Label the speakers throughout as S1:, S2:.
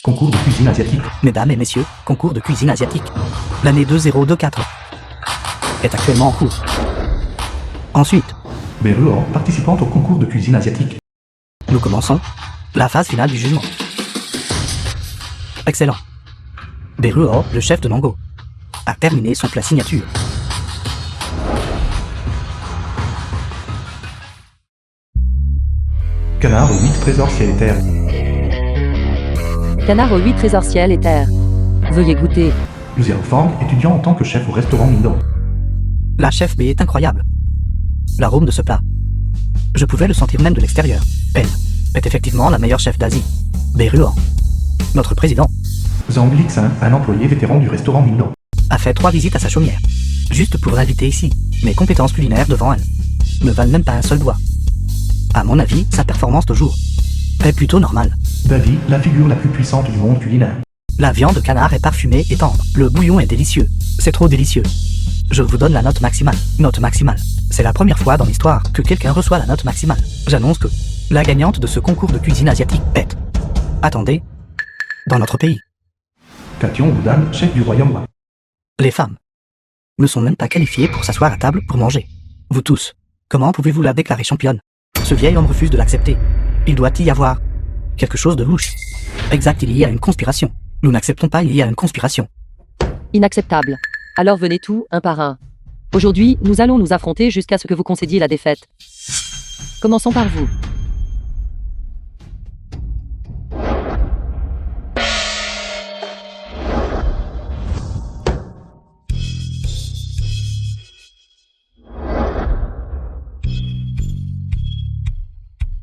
S1: Concours de cuisine asiatique.
S2: Mesdames et messieurs, concours de cuisine asiatique. L'année 2024 est actuellement en cours. Ensuite,
S1: Beruo, participante au concours de cuisine asiatique.
S2: nous commençons la phase finale du jugement. Excellent. Beruo, le chef de Mango, a terminé son plat signature.
S1: Canard aux 8 trésors ciel et terre.
S3: Canard aux 8 trésors ciel et terre. Veuillez goûter.
S1: Lucian Fang, étudiant en tant que chef au restaurant Mindong.
S2: La chef B est incroyable. L'arôme de ce plat. Je pouvais le sentir même de l'extérieur. Elle est effectivement la meilleure chef d'Asie. Beruo, notre président,
S1: Zhang Lixin, un employé vétéran du restaurant Mindong.
S2: a fait 3 visites à sa chaumière. Juste pour l'inviter ici. Mes compétences culinaires devant elle ne valent même pas un seul doigt. À mon avis, sa performance de jour est plutôt normale.
S1: Davy, la figure la plus puissante du monde culinaire.
S2: La viande de canard est parfumée et tendre. Le bouillon est délicieux. C'est trop délicieux. Je vous donne la note maximale. Note maximale. C'est la première fois dans l'histoire que quelqu'un reçoit la note maximale. J'annonce que la gagnante de ce concours de cuisine asiatique est... Attendez. Dans notre pays,
S1: Cation Wudan, chef du royaume Wa.
S2: les femmes ne sont même pas qualifiées pour s'asseoir à table pour manger. Vous tous, comment pouvez-vous la déclarer championne? Ce vieil homme refuse de l'accepter. Il doit y avoir quelque chose de louche. Exact, il y a une conspiration. Nous n'acceptons pas, il y a une conspiration.
S3: Inacceptable. Alors venez tout, un par un. Aujourd'hui, nous allons nous affronter jusqu'à ce que vous concédiez la défaite. Commençons par vous.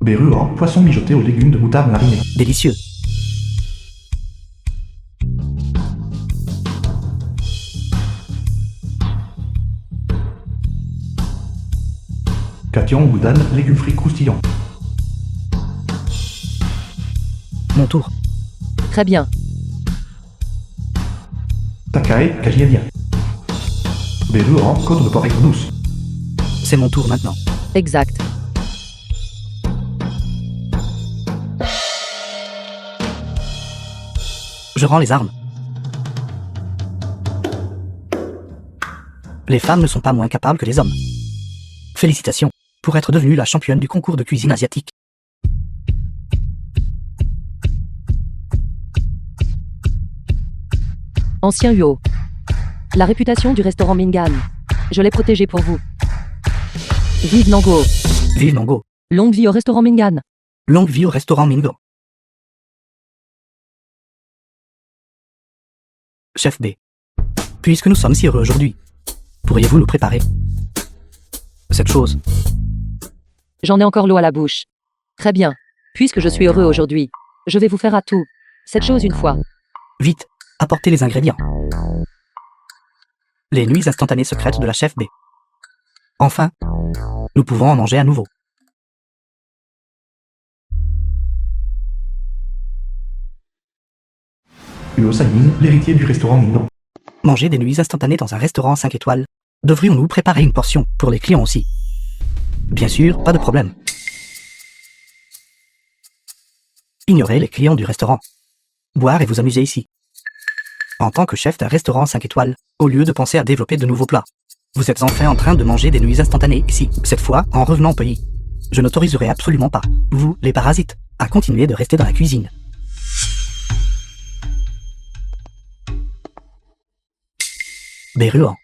S1: Beruo, poisson mijoté aux légumes de moutarde marinée.
S2: Délicieux.
S1: Cation Wudan, légumes frits croustillants.
S2: Mon tour.
S3: Très bien.
S1: Takai, Kajienien. Beruo, côte de porc aigre douce.
S2: C'est mon tour maintenant.
S3: Exact.
S2: Je rends les armes. Les femmes ne sont pas moins capables que les hommes. Félicitations pour être devenue la championne du concours de cuisine asiatique.
S3: Ancien Huo. La réputation du restaurant Mingan. Je l'ai protégée pour vous. Vive Nango.
S2: Vive Mango.
S3: Longue vie au restaurant Mingan.
S2: Longue vie au restaurant Mingo. Chef B. Puisque nous sommes si heureux aujourd'hui, pourriez-vous nous préparer cette chose?
S3: J'en ai encore l'eau à la bouche. Très bien. Puisque je suis heureux aujourd'hui, je vais vous faire à tout. Cette chose une fois.
S2: Vite, apportez les ingrédients. Les nuits instantanées secrètes de la chef B. Enfin, nous pouvons en manger à nouveau.
S1: Huo Sanyin, l'héritier du restaurant Mindong.
S2: Manger des nuits instantanées dans un restaurant 5 étoiles. Devrions-nous préparer une portion pour les clients aussi? Bien sûr, pas de problème. Ignorez les clients du restaurant. Boire et vous amuser ici. En tant que chef d'un restaurant 5 étoiles, au lieu de penser à développer de nouveaux plats, vous êtes enfin en train de manger des nuits instantanées ici. Cette fois, en revenant au pays, je n'autoriserai absolument pas, vous, les parasites, à continuer de rester dans la cuisine. Beruo.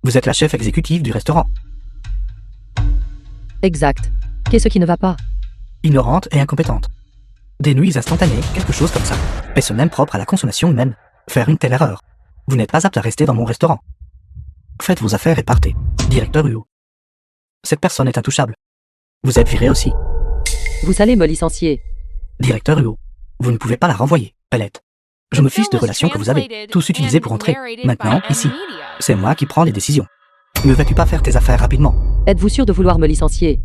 S2: Vous êtes la chef exécutive du restaurant.
S3: Exact. Qu'est-ce qui ne va pas?
S2: Ignorante et incompétente. Des nuits instantanées, quelque chose comme ça. Est-ce même propre à la consommation humaine? Faire une telle erreur. Vous n'êtes pas apte à rester dans mon restaurant. Faites vos affaires et partez. Directeur Huo. Cette personne est intouchable. Vous êtes viré aussi.
S3: Vous allez me licencier.
S2: Directeur Huo. Vous ne pouvez pas la renvoyer, Pelette. Je me fiche des relations que vous avez tous utilisées pour entrer. Maintenant, ici, c'est moi qui prends les décisions. Ne vas-tu pas faire tes affaires rapidement?
S3: Êtes-vous sûr de vouloir me licencier?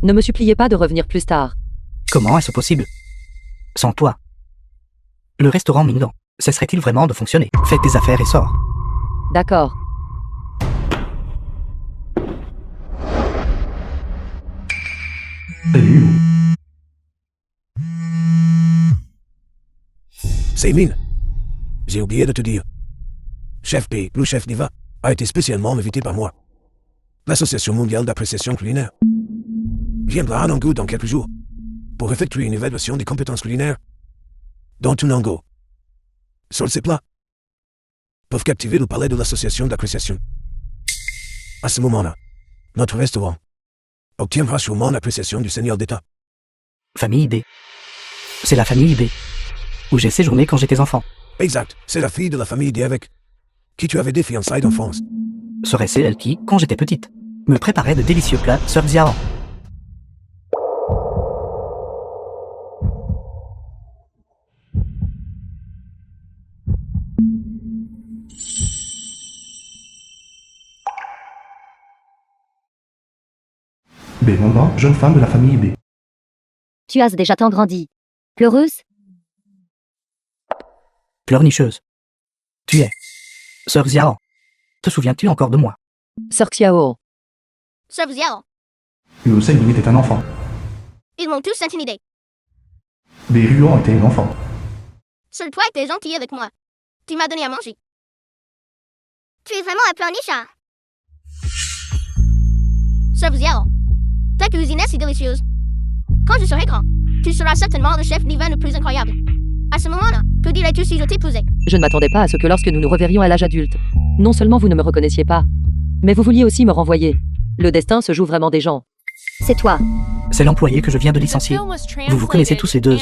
S3: Ne me suppliez pas de revenir plus tard.
S2: Comment est-ce possible? Sans toi. Le restaurant Mindong cesserait-il vraiment de fonctionner? Faites tes affaires et sors.
S3: D'accord.
S1: Salut.
S4: C'est Mine. J'ai oublié de te dire. Chef B, le chef Diva, a été spécialement invité par moi. L'Association mondiale d'appréciation culinaire viendra à Nango dans quelques jours pour effectuer une évaluation des compétences culinaires dans tout Nango. Seuls ces plats peuvent captiver le palais de l'Association d'appréciation. À ce moment-là, notre restaurant obtiendra sûrement l'appréciation du Seigneur d'État.
S2: Famille IB. C'est la famille IB. Où j'ai séjourné quand j'étais enfant.
S4: Exact, c'est la fille de la famille D avec qui tu avais des fiançailles d'enfance.
S2: Serait-ce elle qui, quand j'étais petite, me préparait de délicieux plats Sœur Xiao.
S1: B. Mondant, jeune femme de la famille B.
S5: Tu as déjà tant grandi. Pleureuse?
S2: Pleurnicheuse. Tu es Sœur Xiao. Te souviens-tu encore de moi?
S3: Sœur Xiao.
S6: Sœur Xiao,
S1: Liu Seiyu était un enfant.
S6: ils m'ont tous intimidé.
S1: B. Ruan était un enfant.
S6: Seul toi étais gentil avec moi. Tu m'as donné à manger. Tu es vraiment un pleurnichard. Sœur Xiao, ta cuisine est si délicieuse. Quand je serai grand, tu seras certainement le chef divin le plus incroyable. À ce moment-là, que dirais-tu si je t'épousais?
S3: Je ne m'attendais pas à ce que lorsque nous nous reverrions à l'âge adulte, non seulement vous ne me reconnaissiez pas, mais vous vouliez aussi me renvoyer. Le destin se joue vraiment des gens.
S5: C'est toi.
S2: C'est l'employé que je viens de licencier. Vous vous connaissez tous les deux.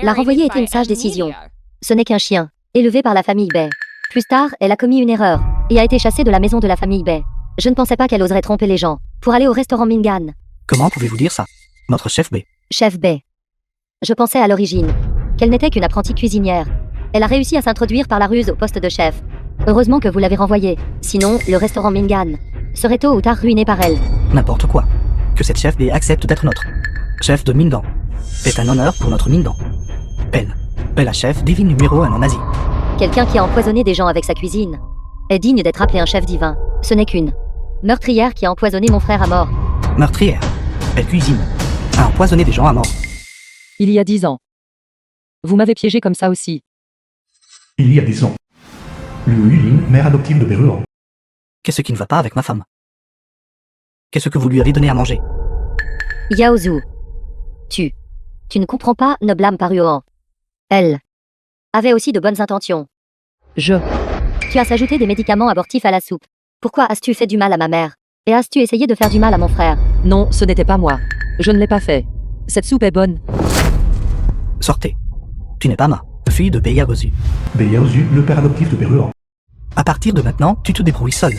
S5: La renvoyer était une sage décision. Ce n'est qu'un chien, élevé par la famille Bay. Plus tard, elle a commis une erreur, et a été chassée de la maison de la famille Bay. Je ne pensais pas qu'elle oserait tromper les gens, pour aller au restaurant Mingan.
S2: Comment pouvez-vous dire ça? Notre chef B.
S5: Chef Bay. Je pensais à l'origine qu'elle n'était qu'une apprentie cuisinière. Elle a réussi à s'introduire par la ruse au poste de chef. Heureusement que vous l'avez renvoyée. Sinon, le restaurant Mingan serait tôt ou tard ruiné par elle.
S2: N'importe quoi. Que cette chef B accepte d'être notre chef de Mindan. C'est un honneur pour notre Mindan. Elle est la chef divine numéro 1 en Asie.
S5: Quelqu'un qui a empoisonné des gens avec sa cuisine est digne d'être appelé un chef divin. Ce n'est qu'une meurtrière qui a empoisonné mon frère à mort.
S2: Meurtrière. Elle cuisine. A empoisonné des gens à mort.
S3: Il y a 10 ans. Vous m'avez piégé comme ça aussi.
S1: Il y a 10 ans. Liu Yulin, mère adoptive de Beruan.
S2: Qu'est-ce qui ne va pas avec ma femme? Qu'est-ce que vous lui avez donné à manger?
S5: Yao Zhu. Tu ne comprends pas, ne blâme pas Ruohan. Elle avait aussi de bonnes intentions. Tu as ajouté des médicaments abortifs à la soupe. Pourquoi as-tu fait du mal à ma mère? Et as-tu essayé de faire du mal à mon frère?
S3: Non, ce n'était pas moi. Je ne l'ai pas fait. Cette soupe est bonne.
S2: Sortez. Tu n'es pas ma fille de Beyaozu.
S1: B. Yaozu, le père adoptif de Beruan.
S2: À partir de maintenant, tu te débrouilles seul.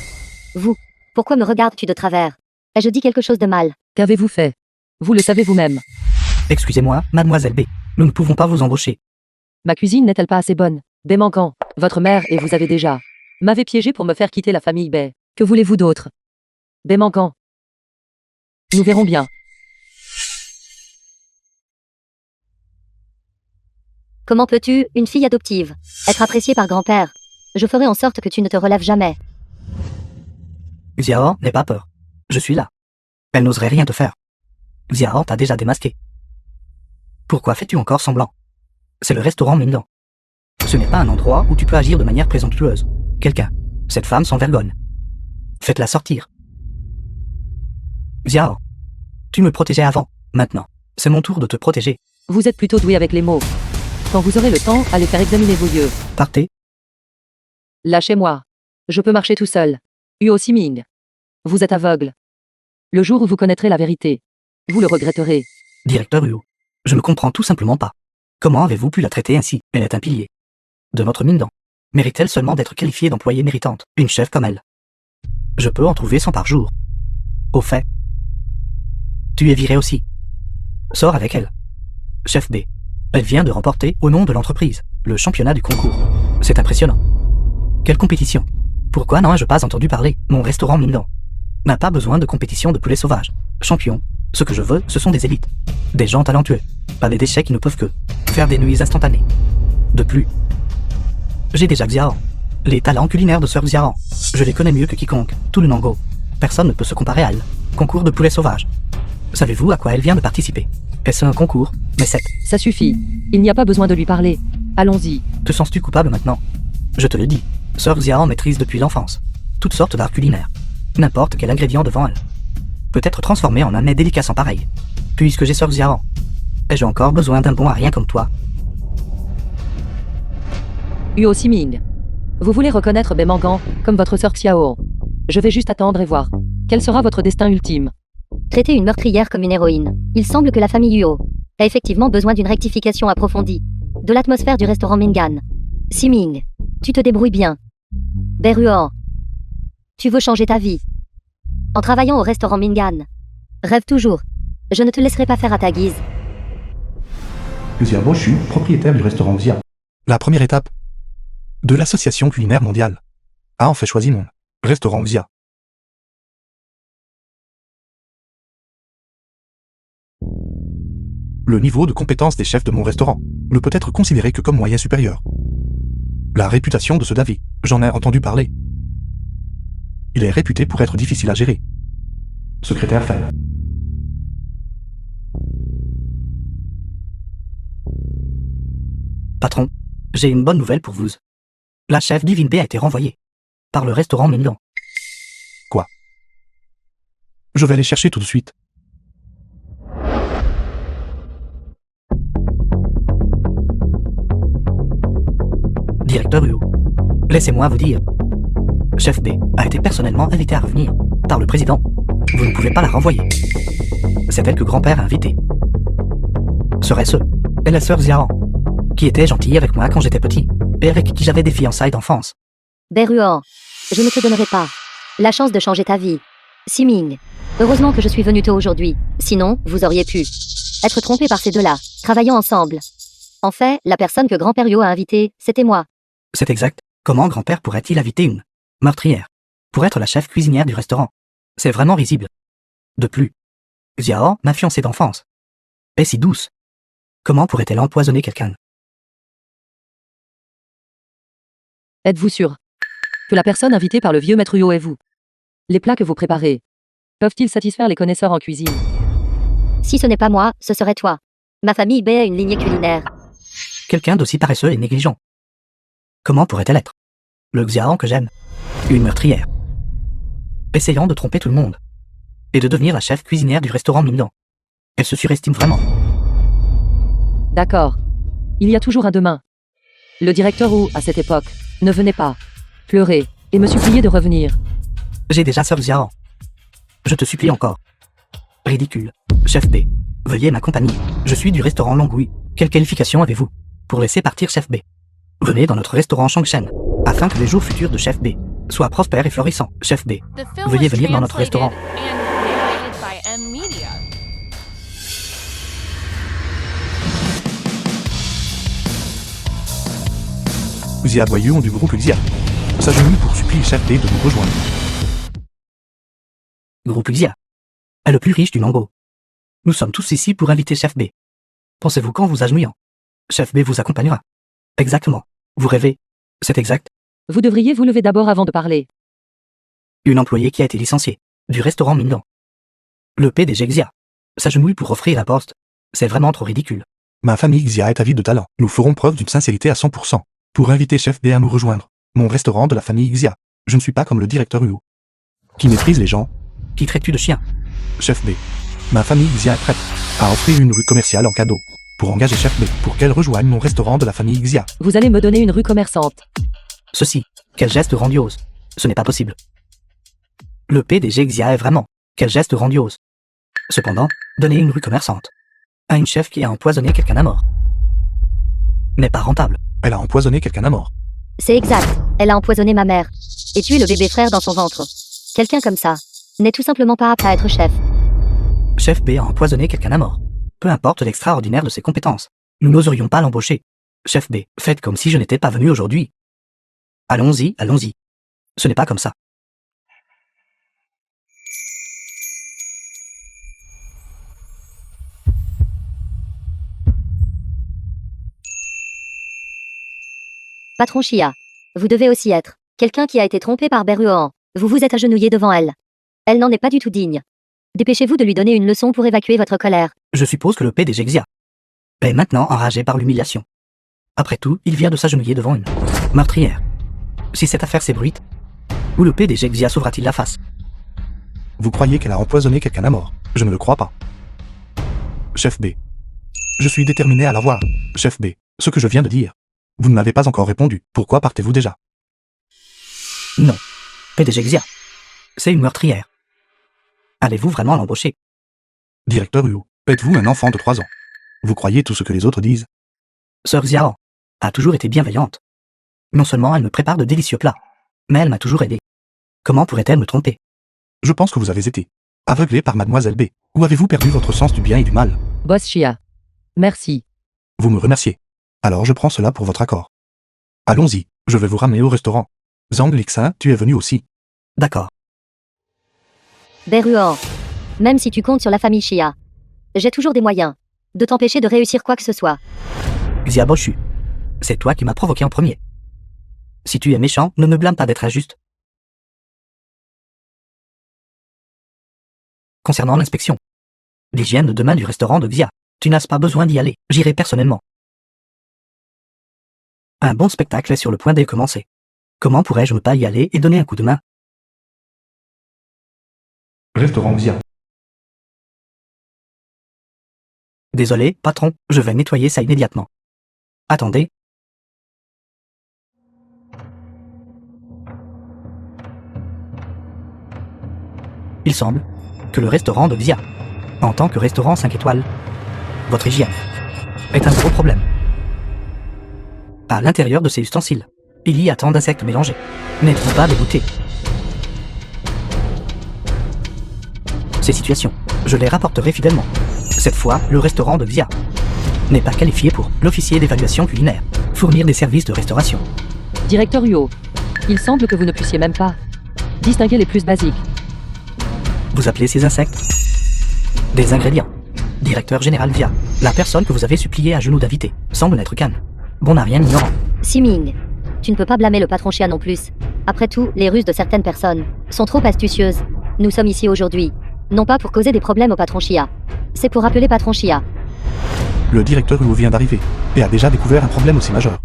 S5: Vous, pourquoi me regardes-tu de travers? Ai-je dit quelque chose de mal?
S3: Qu'avez-vous fait? Vous le savez vous-même.
S2: Excusez-moi, mademoiselle B. Nous ne pouvons pas vous embaucher.
S3: Ma cuisine n'est-elle pas assez bonne? Bémanquant, votre mère et vous avez déjà m'avez piégé pour me faire quitter la famille Bay. Que voulez-vous d'autre? Bémanquant. Nous verrons bien.
S5: Comment peux-tu, une fille adoptive, être appréciée par grand-père? Je ferai en sorte que tu ne te relèves jamais.
S2: Xiao, n'aie pas peur. Je suis là. Elle n'oserait rien te faire. Xiao t'a déjà démasqué. Pourquoi fais-tu encore semblant? C'est le restaurant Mindan. Ce n'est pas un endroit où tu peux agir de manière présomptueuse. Quelqu'un, cette femme sans vergogne. Faites-la sortir. Xiao, tu me protégeais avant. Maintenant, c'est mon tour de te protéger.
S3: Vous êtes plutôt doué avec les mots. Quand vous aurez le temps, allez faire examiner vos yeux.
S2: Partez.
S3: Lâchez-moi. Je peux marcher tout seul. Huo Siming. Vous êtes aveugle. Le jour où vous connaîtrez la vérité, vous le regretterez.
S2: Directeur Huo, je ne comprends tout simplement pas. Comment avez-vous pu la traiter ainsi? Elle est un pilier de notre Mindan. Mérite-t-elle seulement d'être qualifiée d'employée méritante? Une chef comme elle. Je peux en trouver 100 par jour. Au fait, tu es viré aussi. Sors avec elle. Chef B. Elle vient de remporter, au nom de l'entreprise, le championnat du concours. C'est impressionnant. Quelle compétition? Pourquoi n'en ai-je pas entendu parler? Mon restaurant Mindan n'a pas besoin de compétition de poulet sauvage. Champion, ce que je veux, ce sont des élites. Des gens talentueux. Pas des déchets qui ne peuvent que faire des nuits instantanées. De plus, j'ai déjà Xiao. Les talents culinaires de Sœur Xiao. Je les connais mieux que quiconque. Tout le Nango. Personne ne peut se comparer à elle. Concours de poulet sauvage. Savez-vous à quoi elle vient de participer? Est-ce un concours? Mais c'est...
S3: Ça suffit. Il n'y a pas besoin de lui parler. Allons-y.
S2: Te sens-tu coupable maintenant? Je te le dis, Sœur Xiao maîtrise depuis l'enfance toutes sortes d'arts culinaires. N'importe quel ingrédient devant elle peut être transformé en un mets délicat sans pareil. Puisque j'ai Sœur Xiao, ai-je encore besoin d'un bon à rien comme toi?
S3: Huo Siming. Vous voulez reconnaître Bemangan comme votre sœur Xiao. Je vais juste attendre et voir. Quel sera votre destin ultime?
S5: Traiter une meurtrière comme une héroïne. Il semble que la famille Yuo a effectivement besoin d'une rectification approfondie de l'atmosphère du restaurant Mingan. Siming, tu te débrouilles bien. Beruo, tu veux changer ta vie en travaillant au restaurant Mingan. Rêve toujours. Je ne te laisserai pas faire à ta guise.
S1: Xia Boshu, propriétaire du restaurant Xia.
S7: La première étape de l'Association culinaire mondiale a en fait choisi mon restaurant Xia. Le niveau de compétence des chefs de mon restaurant ne peut être considéré que comme moyen supérieur. La réputation de ce David, j'en ai entendu parler. Il est réputé pour être difficile à gérer.
S1: Secrétaire Fan.
S2: Patron, j'ai une bonne nouvelle pour vous. La chef Divine B a été renvoyée par le restaurant Mingan.
S7: Quoi? Je vais aller chercher tout de suite.
S2: Directeur Huo, laissez-moi vous dire. Chef B a été personnellement invité à revenir par le président. Vous ne pouvez pas la renvoyer. C'est elle que grand-père a invité. Serait-ce et la sœur Xiao, qui était gentille avec moi quand j'étais petit, et avec qui j'avais des fiançailles d'enfance.
S5: Beruo, je ne te donnerai pas la chance de changer ta vie. Siming, heureusement que je suis venu tôt aujourd'hui. Sinon, vous auriez pu être trompé par ces deux-là, travaillant ensemble. En fait, la personne que grand-père Yo a invitée, c'était moi.
S2: C'est exact. Comment grand-père pourrait-il inviter une meurtrière pour être la chef cuisinière du restaurant? C'est vraiment risible. De plus, Xiao, ma fiancée d'enfance, est si douce. Comment pourrait-elle empoisonner quelqu'un?
S3: Êtes-vous sûr que la personne invitée par le vieux maître Huo est vous? Les plats que vous préparez peuvent-ils satisfaire les connaisseurs en cuisine?
S5: Si ce n'est pas moi, ce serait toi. Ma famille B a une lignée culinaire.
S2: Quelqu'un d'aussi paresseux et négligent. Comment pourrait-elle être le Xiao que j'aime? Une meurtrière. Essayant de tromper tout le monde. Et de devenir la chef cuisinière du restaurant Mingan. Elle se surestime vraiment.
S3: D'accord. Il y a toujours un demain. Le directeur Wu, à cette époque, ne venait pas pleurer et me supplier de revenir.
S2: J'ai déjà Sœur Xiao. Je te supplie encore. Ridicule. Chef B, veuillez m'accompagner. Je suis du restaurant Longui. Quelle qualification avez-vous pour laisser partir Chef B? Venez dans notre restaurant Changshen, afin que les jours futurs de Chef B soient prospères et florissants. Chef B, veuillez venir dans notre restaurant.
S7: Xia Boyuon du groupe Xia s'agenouille pour supplier Chef B de nous rejoindre.
S2: Groupe Xia est le plus riche du Nango. Nous sommes tous ici pour inviter Chef B. Pensez-vous qu'en vous agenouillant, Chef B vous accompagnera? Exactement. Vous rêvez? C'est exact.
S3: Vous devriez vous lever d'abord avant de parler.
S2: Une employée qui a été licenciée du restaurant Mingan. Le PDG Xia s'agenouille pour offrir un poste. C'est vraiment trop ridicule.
S7: Ma famille Xia est avide de talent. Nous ferons preuve d'une sincérité à 100% pour inviter Chef B à nous rejoindre. Mon restaurant de la famille Xia. Je ne suis pas comme le directeur Huo, qui méprise les gens.
S2: Qui traites-tu de chien?
S7: Chef B, ma famille Xia est prête à offrir une rue commerciale en cadeau pour engager Chef B pour qu'elle rejoigne mon restaurant de la famille Xia.
S3: Vous allez me donner une rue commerçante.
S2: Ceci, quel geste grandiose. Ce n'est pas possible. Le PDG Xia est vraiment, quel geste grandiose. Cependant, donner une rue commerçante à une chef qui a empoisonné quelqu'un à mort n'est pas rentable.
S7: Elle a empoisonné quelqu'un à mort.
S5: C'est exact. Elle a empoisonné ma mère et tué le bébé frère dans son ventre. Quelqu'un comme ça n'est tout simplement pas apte à être chef.
S2: Chef B a empoisonné quelqu'un à mort. Peu importe l'extraordinaire de ses compétences, nous n'oserions pas l'embaucher. Chef B, faites comme si je n'étais pas venu aujourd'hui. Allons-y, allons-y. Ce n'est pas comme ça.
S5: Patron Chia, vous devez aussi être quelqu'un qui a été trompé par Beruohan. Vous vous êtes agenouillé devant elle. Elle n'en est pas du tout digne. Dépêchez-vous de lui donner une leçon pour évacuer votre colère.
S2: Je suppose que le PDG Xia est maintenant enragé par l'humiliation Après tout, il vient de s'agenouiller devant une meurtrière. Si cette affaire s'ébruite, où le PDG Xia sauvera-t-il la face?
S7: Vous croyez qu'elle a empoisonné quelqu'un à mort? Je ne le crois pas. Chef B. Je suis déterminé à la voir. Chef B. Ce que je viens de dire. Vous ne m'avez pas encore répondu. Pourquoi partez-vous déjà?
S2: Non. PDG Xia. C'est une meurtrière. Allez-vous vraiment l'embaucher?
S7: Directeur Huo, êtes-vous un enfant de 3 ans? Vous croyez tout ce que les autres disent?
S2: Sœur Xiao a toujours été bienveillante. Non seulement elle me prépare de délicieux plats, mais elle m'a toujours aidé. Comment pourrait-elle me tromper?
S7: Je pense que vous avez été aveuglé par Mademoiselle B. Ou avez-vous perdu votre sens du bien et du mal?
S3: Boss Chia. Merci.
S7: Vous me remerciez. Alors je prends cela pour votre accord. Allons-y, je vais vous ramener au restaurant. Zhang Lixin, tu es venu aussi.
S2: D'accord.
S5: Beruan. Même si tu comptes sur la famille Chia, j'ai toujours des moyens de t'empêcher de réussir quoi que ce soit.
S2: Xia Boshu. C'est toi qui m'as provoqué en premier. Si tu es méchant, ne me blâme pas d'être injuste. Concernant l'inspection, l'hygiène de demain du restaurant de Xia, tu n'as pas besoin d'y aller, j'irai personnellement. Un bon spectacle est sur le point de commencer. Comment pourrais-je ne pas y aller et donner un coup de main?
S1: Restaurant Xia.
S2: Désolé, patron, je vais nettoyer ça immédiatement. Attendez. Il semble que le restaurant de Xia, en tant que restaurant 5 étoiles, votre hygiène, est un gros problème. À l'intérieur de ces ustensiles, il y a tant d'insectes mélangés. N'êtes-vous pas dégoûté? Ces situations, je les rapporterai fidèlement. Cette fois, le restaurant de Xia n'est pas qualifié pour l'officier d'évaluation culinaire, fournir des services de restauration.
S3: Directeur Huo. Il semble que vous ne puissiez même pas distinguer les plus basiques.
S2: Vous appelez ces insectes des ingrédients. Directeur général Xia, la personne que vous avez supplié à genoux d'inviter, semble n'être qu'un bon à rien ignorant.
S5: Siming. Tu ne peux pas blâmer le patron Chia non plus. Après tout, les ruses de certaines personnes sont trop astucieuses. Nous sommes ici aujourd'hui, non pas pour causer des problèmes au patron Chia. C'est pour appeler patron Chia.
S7: Le directeur Huo vient d'arriver et a déjà découvert un problème aussi majeur.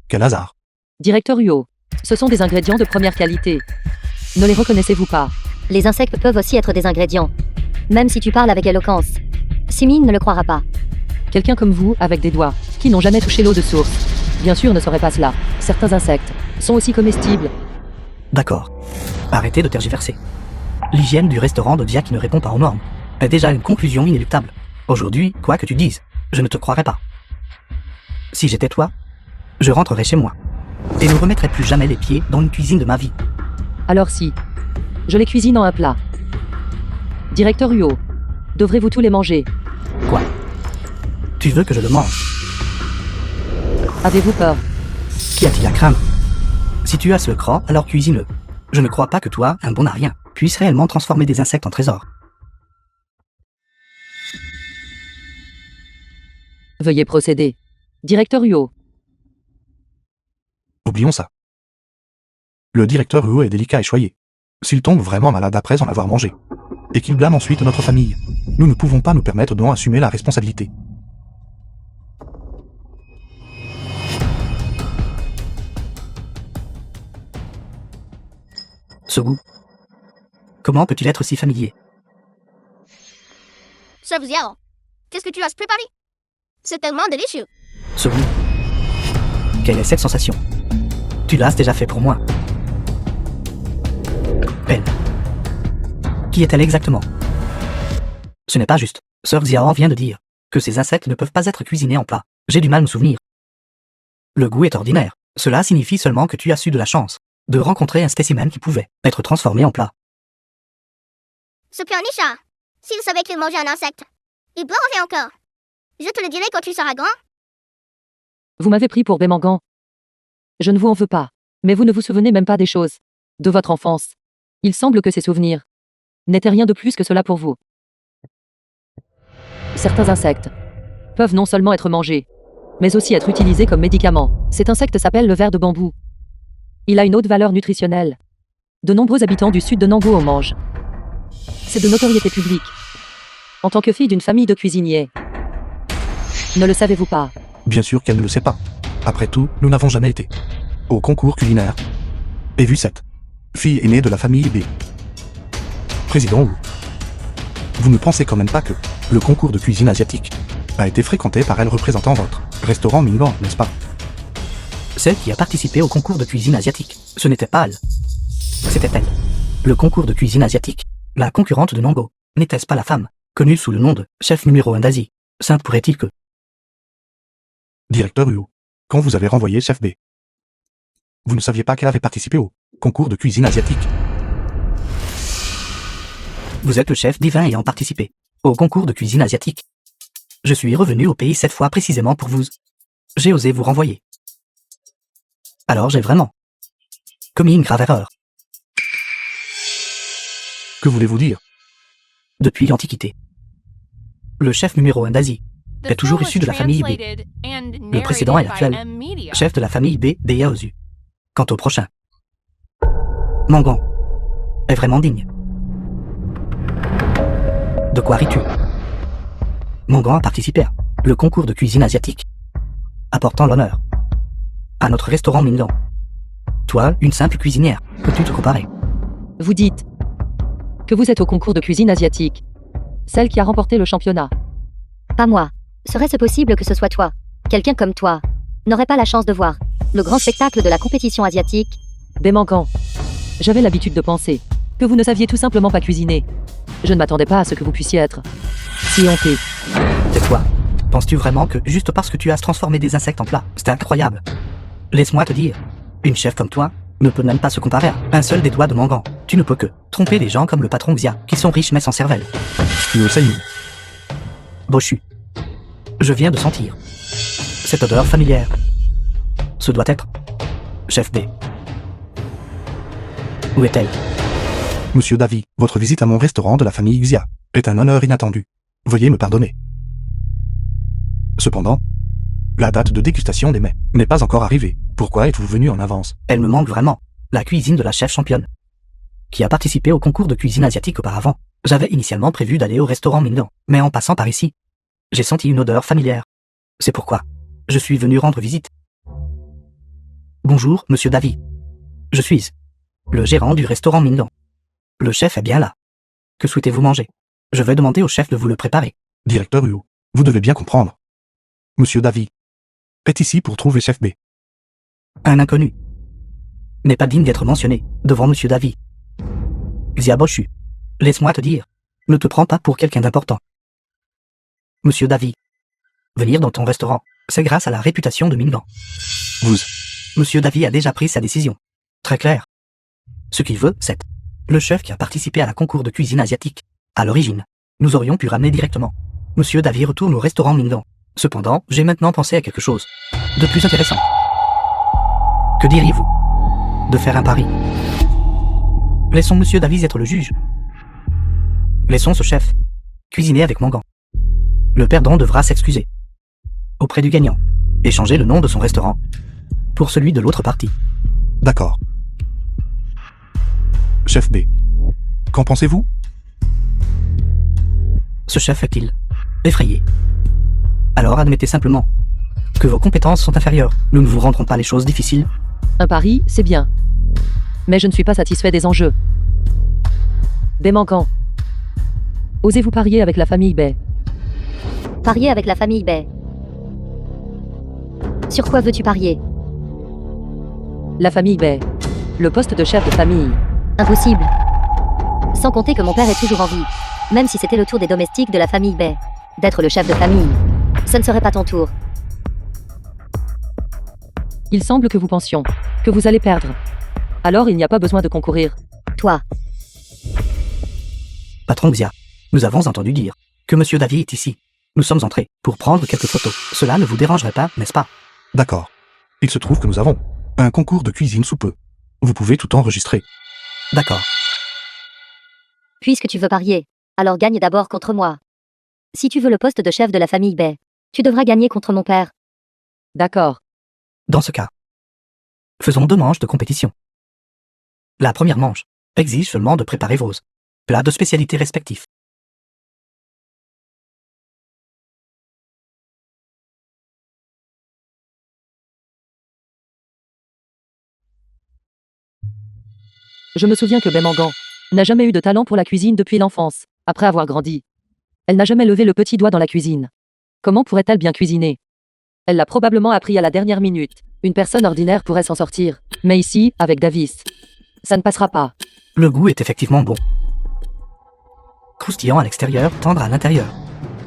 S7: Quel hasard.
S3: Directeur Huo. Ce sont des ingrédients de première qualité. Ne les reconnaissez-vous pas?
S5: Les insectes peuvent aussi être des ingrédients. Même si tu parles avec éloquence. Siming ne le croira pas.
S3: Quelqu'un comme vous, avec des doigts, qui n'ont jamais touché l'eau de source, bien sûr ne saurait pas cela. Certains insectes sont aussi comestibles.
S2: D'accord. Arrêtez de tergiverser. L'hygiène du restaurant de Xia qui ne répond pas aux normes est déjà une conclusion inéluctable. Aujourd'hui, quoi que tu dises, je ne te croirais pas. Si j'étais toi, je rentrerais chez moi et ne remettrais plus jamais les pieds dans une cuisine de ma vie.
S3: Alors si, je les cuisine en un plat. Directeur Huo, devrez-vous tous les manger?
S2: Quoi? Tu veux que je le mange?
S3: Avez-vous peur?
S2: Qu'y a-t-il à craindre? Si tu as ce cran, alors cuisine-le. Je ne crois pas que toi, un bon à rien, puisse réellement transformer des insectes en trésors.
S3: Veuillez procéder. Directeur Huo.
S7: Oublions ça. Le directeur Huo est délicat et choyé. S'il tombe vraiment malade après en avoir mangé, et qu'il blâme ensuite notre famille, nous ne pouvons pas nous permettre d'en assumer la responsabilité.
S2: Ce goût. Comment peut-il être si familier?
S6: Chef Xiao, qu'est-ce que tu as préparé? C'est tellement délicieux.
S2: Ce goût. Quelle est cette sensation? Tu l'as déjà fait pour moi. Elle. Qui est-elle exactement? Ce n'est pas juste. Sœur Xiao vient de dire que ces insectes ne peuvent pas être cuisinés en plat. J'ai du mal à me souvenir. Le goût est ordinaire. Cela signifie seulement que tu as su de la chance de rencontrer un spécimen qui pouvait être transformé en plat.
S6: Ce Nisha, s'il savait qu'il mangeait un insecte, il pleurerait encore. Je te le dirai quand tu seras grand.
S3: Vous m'avez pris pour Bémangan. Je ne vous en veux pas, mais vous ne vous souvenez même pas des choses de votre enfance. Il semble que ces souvenirs n'étaient rien de plus que cela pour vous. Certains insectes peuvent non seulement être mangés, mais aussi être utilisés comme médicaments. Cet insecte s'appelle le ver de bambou. Il a une haute valeur nutritionnelle. De nombreux habitants du sud de Nango en mangent. C'est de notoriété publique. En tant que fille d'une famille de cuisiniers. Ne le savez-vous pas?
S7: Bien sûr qu'elle ne le sait pas. Après tout, nous n'avons jamais été au concours culinaire. Et vu cette fille aînée de la famille B. Président Wu. Vous ne pensez quand même pas que le concours de cuisine asiatique a été fréquenté par elle représentant votre restaurant Mingguan, n'est-ce pas?
S2: Celle qui a participé au concours de cuisine asiatique, ce n'était pas elle. C'était elle. Le concours de cuisine asiatique, la concurrente de Nango, n'était-ce pas la femme, connue sous le nom de chef numéro 1 d'Asie? Simple pourrait-il que...
S7: Directeur Wu, quand vous avez renvoyé chef B, vous ne saviez pas qu'elle avait participé au concours de cuisine asiatique.
S2: Vous êtes le chef divin ayant participé au concours de cuisine asiatique. Je suis revenu au pays cette fois précisément pour vous. J'ai osé vous renvoyer. Alors j'ai vraiment commis une grave erreur.
S7: Que voulez-vous dire?
S2: Depuis l'Antiquité, le chef numéro 1 d'Asie est toujours issu de la famille B. Le précédent et l'actuel chef de la famille B, Yaozu. Quant au prochain, Mangguan est vraiment digne. De quoi ris-tu? Mangguan a participé à le concours de cuisine asiatique, apportant l'honneur à notre restaurant Mingguan. Toi, une simple cuisinière, peux-tu te comparer?
S3: Vous dites que vous êtes au concours de cuisine asiatique. Celle qui a remporté le championnat.
S5: Pas moi. Serait-ce possible que ce soit toi? Quelqu'un comme toi n'aurait pas la chance de voir le grand spectacle de la compétition asiatique?
S3: Démanquant. J'avais l'habitude de penser que vous ne saviez tout simplement pas cuisiner. Je ne m'attendais pas à ce que vous puissiez être si honté.
S2: Tais-toi. Penses-tu vraiment que juste parce que tu as transformé des insectes en plats, c'est incroyable? Laisse-moi te dire, une chef comme toi ne peut même pas se comparer à un seul des doigts de Mangguan. Tu ne peux que tromper des gens comme le patron Xia, qui sont riches mais sans cervelle. Boshu. Je viens de sentir cette odeur familière. Ce doit être chef B. Où est-elle?
S7: Monsieur Davy, votre visite à mon restaurant de la famille Xia est un honneur inattendu. Veuillez me pardonner. Cependant, la date de dégustation des mets n'est pas encore arrivée. Pourquoi êtes-vous venu en avance?
S2: Elle me manque vraiment. La cuisine de la chef championne, qui a participé au concours de cuisine asiatique auparavant. J'avais initialement prévu d'aller au restaurant Mingguan, mais en passant par ici, j'ai senti une odeur familière. C'est pourquoi je suis venu rendre visite. Bonjour, monsieur Davy. Je suis le gérant du restaurant Mingguan. Le chef est bien là. Que souhaitez-vous manger? Je vais demander au chef de vous le préparer.
S7: Directeur Wu, vous devez bien comprendre. Monsieur Davy est ici pour trouver chef B.
S2: Un inconnu n'est pas digne d'être mentionné devant monsieur Davy. Xia Boshu, laisse-moi te dire, ne te prends pas pour quelqu'un d'important. Monsieur Davy, venir dans ton restaurant, c'est grâce à la réputation de Mingguan. Monsieur Davy a déjà pris sa décision. Très clair. Ce qu'il veut, c'est le chef qui a participé à la concours de cuisine asiatique. À l'origine, nous aurions pu ramener directement monsieur Davy retourne au restaurant Mingguan. Cependant, j'ai maintenant pensé à quelque chose de plus intéressant. Que diriez-vous de faire un pari? Laissons monsieur Davy être le juge. Laissons ce chef cuisiner avec Mangguan. Le perdant devra s'excuser auprès du gagnant et changer le nom de son restaurant pour celui de l'autre partie.
S7: D'accord. Chef B, qu'en pensez-vous?
S2: Ce chef est-il effrayé? Alors admettez simplement que vos compétences sont inférieures. Nous ne vous rendrons pas les choses difficiles.
S3: Un pari, c'est bien. Mais je ne suis pas satisfait des enjeux. Démanquant. Osez-vous parier avec la famille Bay?
S5: Parier avec la famille Bay. Sur quoi veux-tu parier?
S3: La famille Bay. Le poste de chef de famille.
S5: Impossible. Sans compter que mon père est toujours en vie. Même si c'était le tour des domestiques de la famille Bay d'être le chef de famille, ce ne serait pas ton tour.
S3: Il semble que vous pensions que vous allez perdre. Alors il n'y a pas besoin de concourir.
S5: Toi.
S2: Patron Xia, nous avons entendu dire que monsieur Davy est ici. Nous sommes entrés pour prendre quelques photos. Cela ne vous dérangerait pas, n'est-ce pas?
S7: D'accord. Il se trouve que nous avons un concours de cuisine sous peu. Vous pouvez tout enregistrer.
S2: D'accord.
S5: Puisque tu veux parier, alors gagne d'abord contre moi. Si tu veux le poste de chef de la famille Bay, tu devras gagner contre mon père.
S3: D'accord.
S2: Dans ce cas, faisons 2 manches de compétition. La première manche exige seulement de préparer vos plats de spécialité respectifs.
S3: Je me souviens que Bemangan n'a jamais eu de talent pour la cuisine depuis l'enfance, après avoir grandi. Elle n'a jamais levé le petit doigt dans la cuisine. Comment pourrait-elle bien cuisiner? Elle l'a probablement appris à la dernière minute. Une personne ordinaire pourrait s'en sortir. Mais ici, avec Davis, ça ne passera pas.
S2: Le goût est effectivement bon. Croustillant à l'extérieur, tendre à l'intérieur.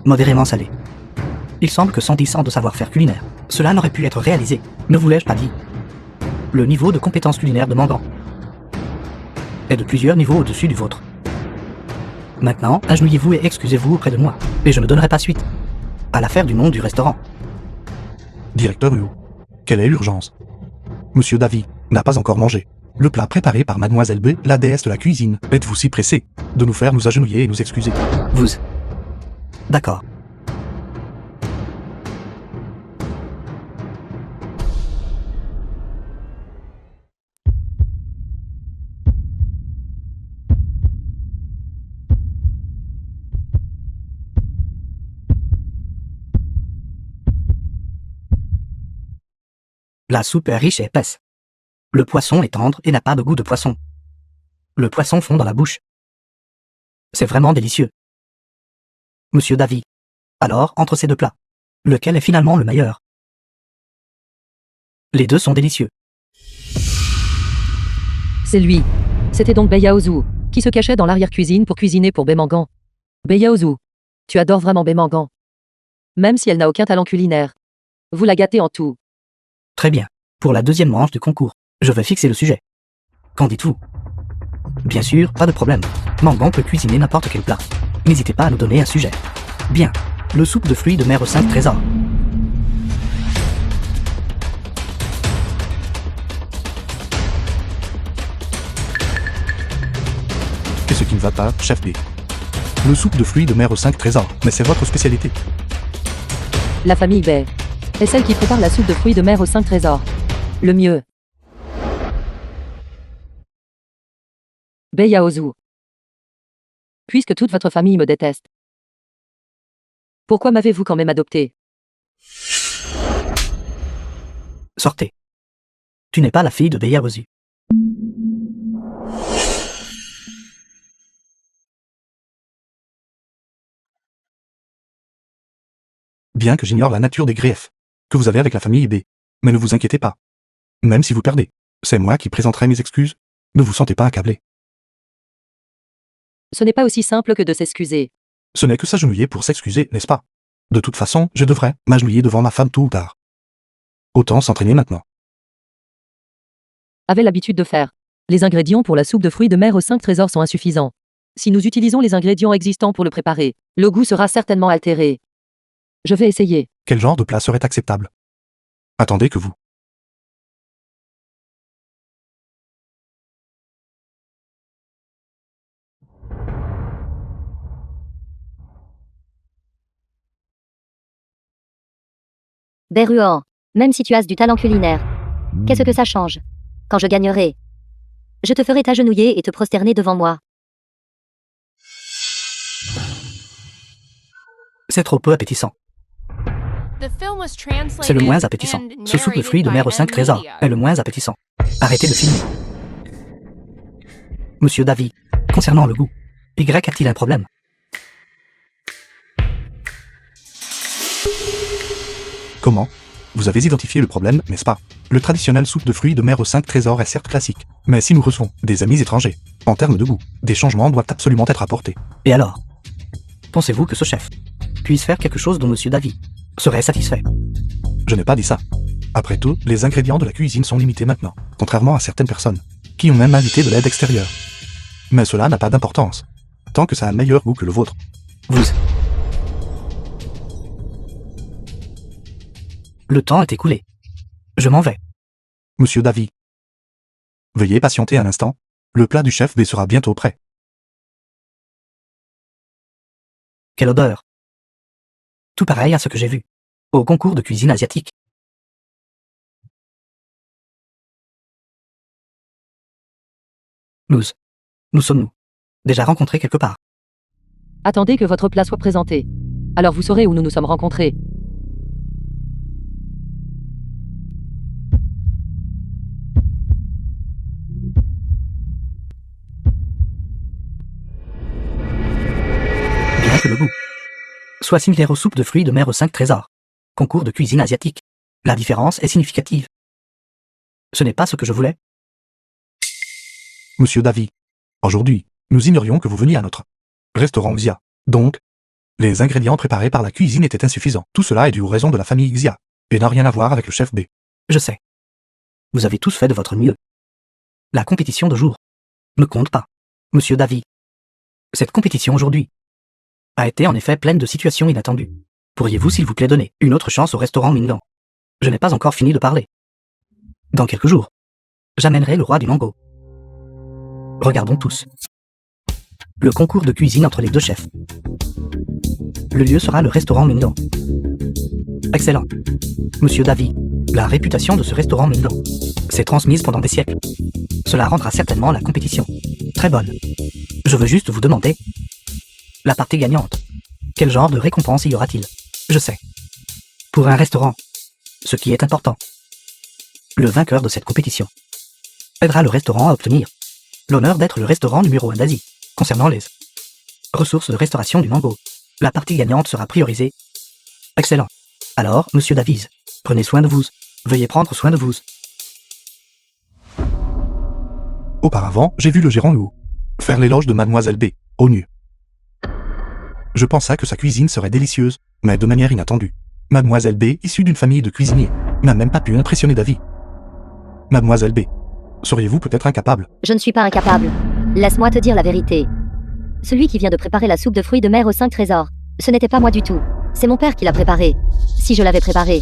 S2: Modérément salé. Il semble que sans 10 ans de savoir-faire culinaire, cela n'aurait pu être réalisé. Ne vous l'ai-je pas dit? Le niveau de compétence culinaire de Mangan est de plusieurs niveaux au-dessus du vôtre. Maintenant, agenouillez-vous et excusez-vous auprès de moi, et je ne donnerai pas suite à l'affaire du nom du restaurant.
S7: Directeur Huo, quelle est l'urgence? Monsieur Davy n'a pas encore mangé. Le plat préparé par Mademoiselle B, la déesse de la cuisine. Êtes-vous si pressé de nous faire nous agenouiller et nous excuser?
S2: Vous. D'accord. La soupe est riche et épaisse. Le poisson est tendre et n'a pas de goût de poisson. Le poisson fond dans la bouche. C'est vraiment délicieux. Monsieur Davy. Alors, entre ces deux plats, lequel est finalement le meilleur? Les deux sont délicieux.
S3: C'est lui. C'était donc Beyaozu, qui se cachait dans l'arrière-cuisine pour cuisiner pour Bemangan. Beyaozu, tu adores vraiment Bemangan. Même si elle n'a aucun talent culinaire. Vous la gâtez en tout.
S2: Très bien. Pour la deuxième manche du concours, je vais fixer le sujet. Qu'en dites-vous? Bien sûr, pas de problème. Mangan peut cuisiner n'importe quel plat. N'hésitez pas à nous donner un sujet. Bien. Le soupe de fruits de mer aux 5 trésors.
S7: Qu'est-ce qui ne va pas, chef B? Le soupe de fruits de mer aux 5 trésors, mais c'est votre spécialité.
S3: La famille Bay est celle qui prépare la soupe de fruits de mer aux 5 trésors. Le mieux. Beyaozu. Puisque toute votre famille me déteste, pourquoi m'avez-vous quand même adopté?
S2: Sortez. Tu n'es pas la fille de Beyaozu.
S7: Bien que j'ignore la nature des griefs que vous avez avec la famille B. Mais ne vous inquiétez pas. Même si vous perdez, c'est moi qui présenterai mes excuses. Ne vous sentez pas accablé.
S3: Ce n'est pas aussi simple que de s'excuser.
S7: Ce n'est que s'agenouiller pour s'excuser, n'est-ce pas? De toute façon, je devrais m'agenouiller devant ma femme tôt ou tard. Autant s'entraîner maintenant.
S3: Avait l'habitude de faire. Les ingrédients pour la soupe de fruits de mer aux 5 trésors sont insuffisants. Si nous utilisons les ingrédients existants pour le préparer, le goût sera certainement altéré. Je vais essayer.
S7: Quel genre de plat serait acceptable? Attendez que vous.
S5: Berruan, même si tu as du talent culinaire, qu'est-ce que ça change? Quand je gagnerai, je te ferai t'agenouiller et te prosterner devant moi.
S2: C'est trop peu appétissant. C'est le moins appétissant. Ce soupe de fruits de mer aux 5 trésors est le moins appétissant. Arrêtez de filmer. Monsieur Davy, concernant le goût, Y a-t-il un problème?
S7: Comment? Vous avez identifié le problème, n'est-ce pas? Le traditionnel soupe de fruits de mer aux 5 trésors est certes classique, mais si nous recevons des amis étrangers, en termes de goût, des changements doivent absolument être apportés.
S2: Et alors? Pensez-vous que ce chef puisse faire quelque chose dont Monsieur Davy serait satisfait?
S7: Je n'ai pas dit ça. Après tout, les ingrédients de la cuisine sont limités maintenant, contrairement à certaines personnes, qui ont même invité de l'aide extérieure. Mais cela n'a pas d'importance, tant que ça a un meilleur goût que le vôtre.
S2: Vous... Le temps est écoulé. Je m'en vais.
S7: Monsieur Davy. Veuillez patienter un instant. Le plat du chef B sera bientôt prêt.
S2: Quelle odeur! Tout pareil à ce que j'ai vu au concours de cuisine asiatique. Nous sommes-nous déjà rencontrés quelque part?
S3: Attendez que votre plat soit présenté. Alors vous saurez où nous nous sommes rencontrés.
S2: le goût soit similaire aux soupes de fruits de mer aux 5 trésors. Concours de cuisine asiatique. La différence est significative. Ce n'est pas ce que je voulais.
S7: Monsieur Davy, aujourd'hui, nous ignorions que vous veniez à notre restaurant Xia. Donc, les ingrédients préparés par la cuisine étaient insuffisants. Tout cela est dû aux raisons de la famille Xia, et n'a rien à voir avec le chef B.
S2: Je sais. Vous avez tous fait de votre mieux. La compétition de jour ne compte pas, Monsieur Davy. Cette compétition aujourd'hui a été en effet pleine de situations inattendues. Pourriez-vous s'il vous plaît donner une autre chance au restaurant Minglan? Je n'ai pas encore fini de parler. Dans quelques jours, j'amènerai le roi du mango. Regardons tous. Le concours de cuisine entre les deux chefs. Le lieu sera le restaurant Minglan. Excellent. Monsieur Davy, la réputation de ce restaurant Minglan s'est transmise pendant des siècles. Cela rendra certainement la compétition très bonne. Je veux juste vous demander, la partie gagnante, quel genre de récompense y aura-t-il? Je sais. Pour un restaurant, ce qui est important, le vainqueur de cette compétition aidera le restaurant à obtenir l'honneur d'être le restaurant numéro 1 d'Asie. Concernant les ressources de restauration du mango, la partie gagnante sera priorisée. Excellent. Alors, Monsieur Davies, prenez soin de vous. Veuillez prendre soin de vous.
S7: Auparavant, j'ai vu le gérant Wu faire l'éloge de Mademoiselle B, au nu. Je pensais que sa cuisine serait délicieuse, mais de manière inattendue. Mademoiselle B, issue d'une famille de cuisiniers, n'a même pas pu impressionner Davy. Mademoiselle B, seriez-vous peut-être incapable?
S5: Je ne suis pas incapable. Laisse-moi te dire la vérité. Celui qui vient de préparer la soupe de fruits de mer aux 5 trésors, ce n'était pas moi du tout. C'est mon père qui l'a préparée. Si je l'avais préparée,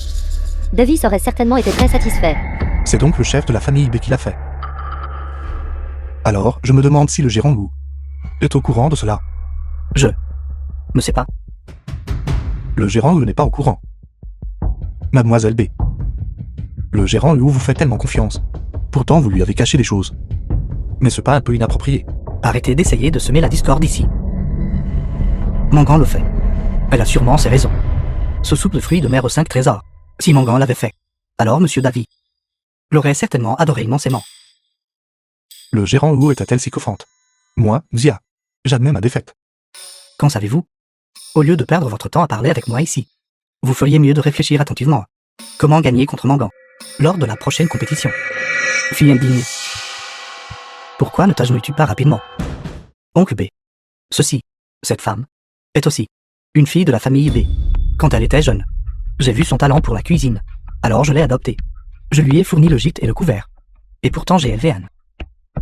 S5: Davy aurait certainement été très satisfait.
S7: C'est donc le chef de la famille B qui l'a fait. Alors, je me demande si le gérant Wu est au courant de cela.
S2: Je ne sais pas.
S7: Le gérant Wu n'est pas au courant. Mademoiselle B, le gérant Wu vous fait tellement confiance. Pourtant, vous lui avez caché des choses. Mais ce pas un peu inapproprié?
S2: Arrêtez d'essayer de semer la discorde ici. Mangan le fait. Elle a sûrement ses raisons. Ce soupe de fruits de mer aux 5 trésors, si Mangan l'avait fait, alors Monsieur Davy l'aurait certainement adoré immensément.
S7: Le gérant Wu était-elle sycophante? Moi, Xia, j'admets ma défaite.
S2: Qu'en savez-vous? Au lieu de perdre votre temps à parler avec moi ici, vous feriez mieux de réfléchir attentivement. Comment gagner contre Mangan lors de la prochaine compétition? Fille indignée. Pourquoi ne t'agenouilles-tu pas rapidement? Oncle B. Cette femme, est aussi une fille de la famille B. Quand elle était jeune, j'ai vu son talent pour la cuisine, alors je l'ai adoptée. Je lui ai fourni le gîte et le couvert. Et pourtant j'ai élevé Anne.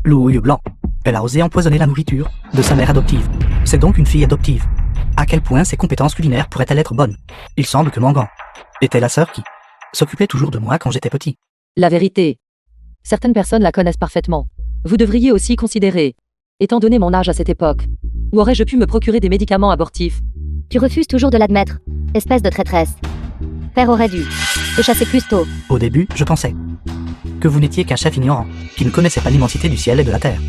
S2: Loup blanc. Elle a osé empoisonner la nourriture de sa mère adoptive. C'est donc une fille adoptive. À quel point ses compétences culinaires pourraient-elles être bonnes? Il semble que Mangan était la sœur qui s'occupait toujours de moi quand j'étais petit.
S3: La vérité. Certaines personnes la connaissent parfaitement. Vous devriez aussi considérer, étant donné mon âge à cette époque, où aurais-je pu me procurer des médicaments abortifs?
S5: Tu refuses toujours de l'admettre. Espèce de traîtresse. Père aurait dû te chasser plus tôt.
S2: Au début, je pensais que vous n'étiez qu'un chef ignorant, qui ne connaissait pas l'immensité du ciel et de la terre.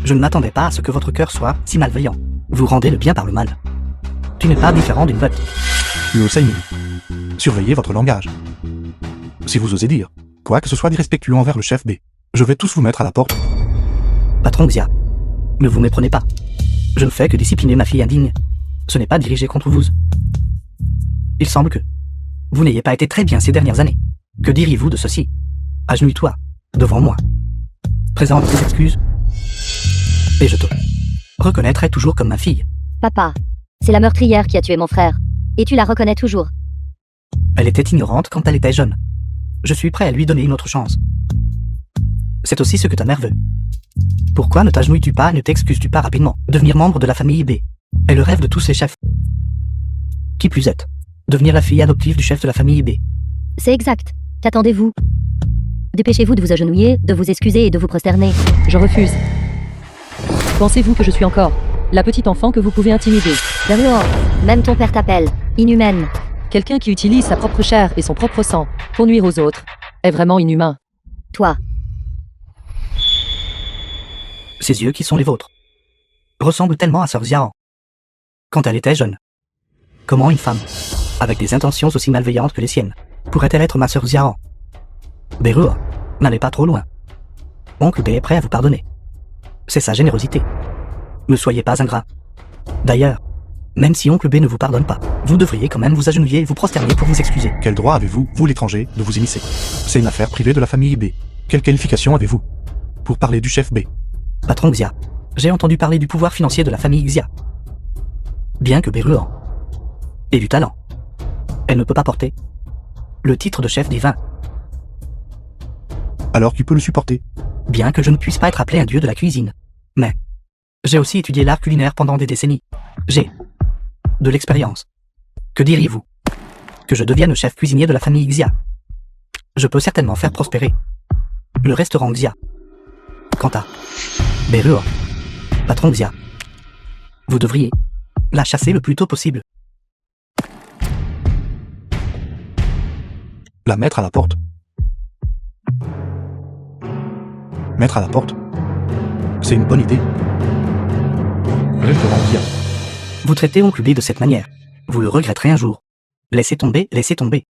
S2: Je ne m'attendais pas à ce que votre cœur soit si malveillant. Vous rendez le bien par le mal. Tu n'es pas différent d'une bête.
S7: Yoseimiri, surveillez votre langage. Si vous osez dire quoi que ce soit d'irrespectueux envers le chef B, je vais tous vous mettre à la porte.
S2: Patron Xia, ne vous méprenez pas. Je ne fais que discipliner ma fille indigne. Ce n'est pas dirigé contre vous. Il semble que vous n'ayez pas été très bien ces dernières années. Que diriez-vous de ceci? Agenouille-toi, devant moi. Présente tes excuses. Et je te reconnaîtrai toujours comme ma fille.
S5: Papa, c'est la meurtrière qui a tué mon frère. Et tu la reconnais toujours.
S2: Elle était ignorante quand elle était jeune. Je suis prêt à lui donner une autre chance. C'est aussi ce que ta mère veut. Pourquoi ne t'agenouilles-tu pas et ne t'excuses-tu pas rapidement? Devenir membre de la famille B est le rêve de tous ces chefs. Qui plus est, devenir la fille adoptive du chef de la famille B.
S5: C'est exact. Qu'attendez-vous? Dépêchez-vous de vous agenouiller, de vous excuser et de vous prosterner.
S3: Je refuse. Pensez-vous que je suis encore la petite enfant que vous pouvez intimider?
S5: Dehors, même ton père t'appelle. Inhumaine.
S3: Quelqu'un qui utilise sa propre chair et son propre sang pour nuire aux autres est vraiment inhumain.
S5: Toi.
S2: Ses yeux qui sont les vôtres ressemblent tellement à Sœur Xiaran. Quand elle était jeune. Comment une femme, avec des intentions aussi malveillantes que les siennes, pourrait-elle être ma Sœur Xiaran? Berua, n'allez pas trop loin. Oncle B est prêt à vous pardonner. C'est sa générosité. Ne soyez pas ingrat. D'ailleurs, Même si oncle B ne vous pardonne pas, vous devriez quand même vous agenouiller et vous prosterner pour vous excuser.
S7: Quel droit avez-vous, vous l'étranger, de vous immiscer? C'est une affaire privée de la famille B. Quelle qualification avez-vous pour parler du chef B?
S2: Patron Xia, j'ai entendu parler du pouvoir financier de la famille Xia. Bien que Béruan ait du talent, elle ne peut pas porter le titre de chef divin.
S7: Alors qui peut le supporter?
S2: Bien que je ne puisse pas être appelé un dieu de la cuisine. Mais j'ai aussi étudié l'art culinaire pendant des décennies. J'ai de l'expérience. Que diriez-vous que je devienne le chef cuisinier de la famille Xia? Je peux certainement faire prospérer le restaurant Xia. Quant à Béruan, patron Xia, vous devriez la chasser le plus tôt possible.
S7: La mettre à la porte. Mettre à la porte. C'est une bonne idée. Restaurant Xia.
S2: Vous traitez oncle B de cette manière. Vous le regretterez un jour. Laissez tomber, laissez tomber.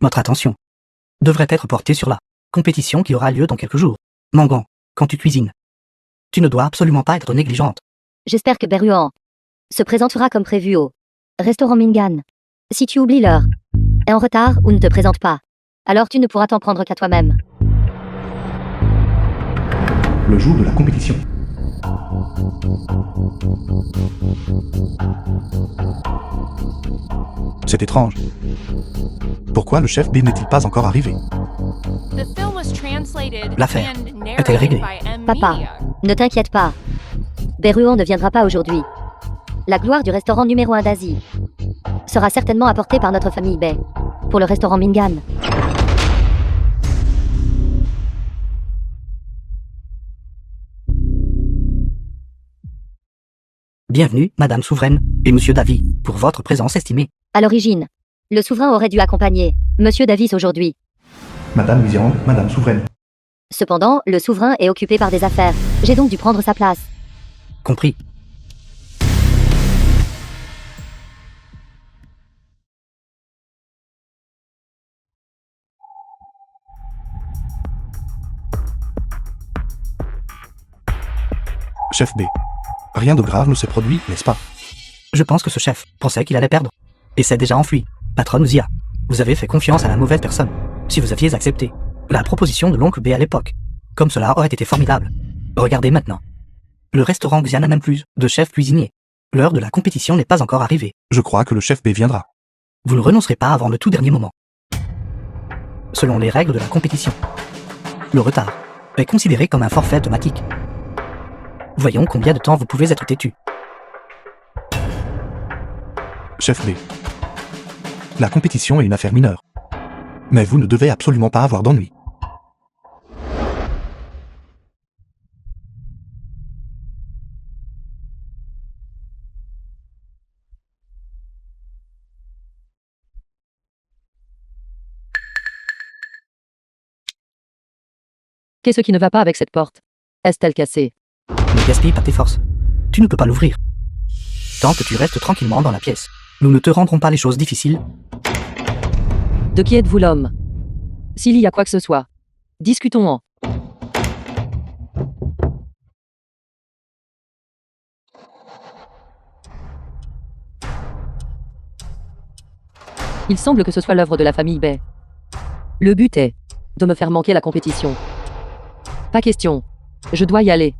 S2: Votre attention devrait être portée sur la compétition qui aura lieu dans quelques jours. Mangan, quand tu cuisines, tu ne dois absolument pas être négligente.
S5: J'espère que Béruan se présentera comme prévu au restaurant Mingan. Si tu oublies l'heure, est en retard ou ne te présente pas, alors tu ne pourras t'en prendre qu'à toi-même.
S1: Le jour de la compétition.
S7: C'est étrange. Pourquoi le chef B n'est-il pas encore arrivé?
S2: L'affaire est-elle réglée?
S5: Papa, ne t'inquiète pas. Béruan ne viendra pas aujourd'hui. La gloire du restaurant numéro 1 d'Asie sera certainement apportée par notre famille Bay pour le restaurant Mingan.
S2: Bienvenue, Madame Souveraine, et Monsieur Davy, pour votre présence estimée.
S5: À l'origine, le souverain aurait dû accompagner Monsieur Davis aujourd'hui.
S1: Madame Louisiane, Madame Souveraine.
S5: Cependant, le souverain est occupé par des affaires. J'ai donc dû prendre sa place.
S2: Compris.
S7: Chef B. Rien de grave ne s'est produit, n'est-ce pas?
S2: Je pense que ce chef pensait qu'il allait perdre. Et s'est déjà enfui. Patronne Xia, vous avez fait confiance à la mauvaise personne. Si vous aviez accepté la proposition de l'oncle B à l'époque, comme cela aurait été formidable. Regardez maintenant. Le restaurant Xia n'a même plus de chef cuisinier. L'heure de la compétition n'est pas encore arrivée.
S7: Je crois que le chef B viendra.
S2: Vous ne renoncerez pas avant le tout dernier moment. Selon les règles de la compétition, le retard est considéré comme un forfait automatique. Voyons combien de temps vous pouvez être têtu.
S7: Chef B. La compétition est une affaire mineure. Mais vous ne devez absolument pas avoir d'ennui.
S3: Qu'est-ce qui ne va pas avec cette porte? Est-elle cassée?
S2: Ne gaspille pas tes forces. Tu ne peux pas l'ouvrir. Tant que tu restes tranquillement dans la pièce, nous ne te rendrons pas les choses difficiles.
S3: De qui êtes-vous l'homme? S'il y a quoi que ce soit, discutons-en. Il semble que ce soit l'œuvre de la famille Bay. Le but est de me faire manquer la compétition. Pas question. Je dois y aller.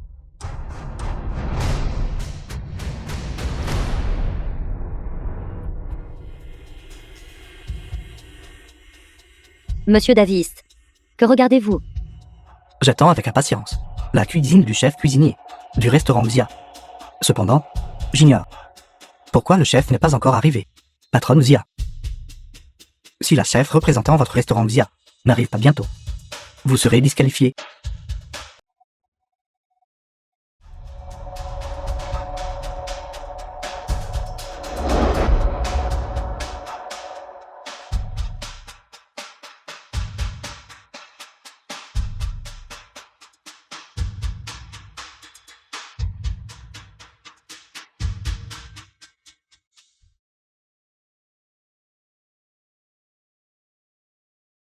S5: Monsieur Davis, que regardez-vous?
S2: J'attends avec impatience la cuisine du chef cuisinier du restaurant Xia. Cependant, j'ignore pourquoi le chef n'est pas encore arrivé. Patronne Xia. Si la chef représentant votre restaurant Xia n'arrive pas bientôt, vous serez disqualifié.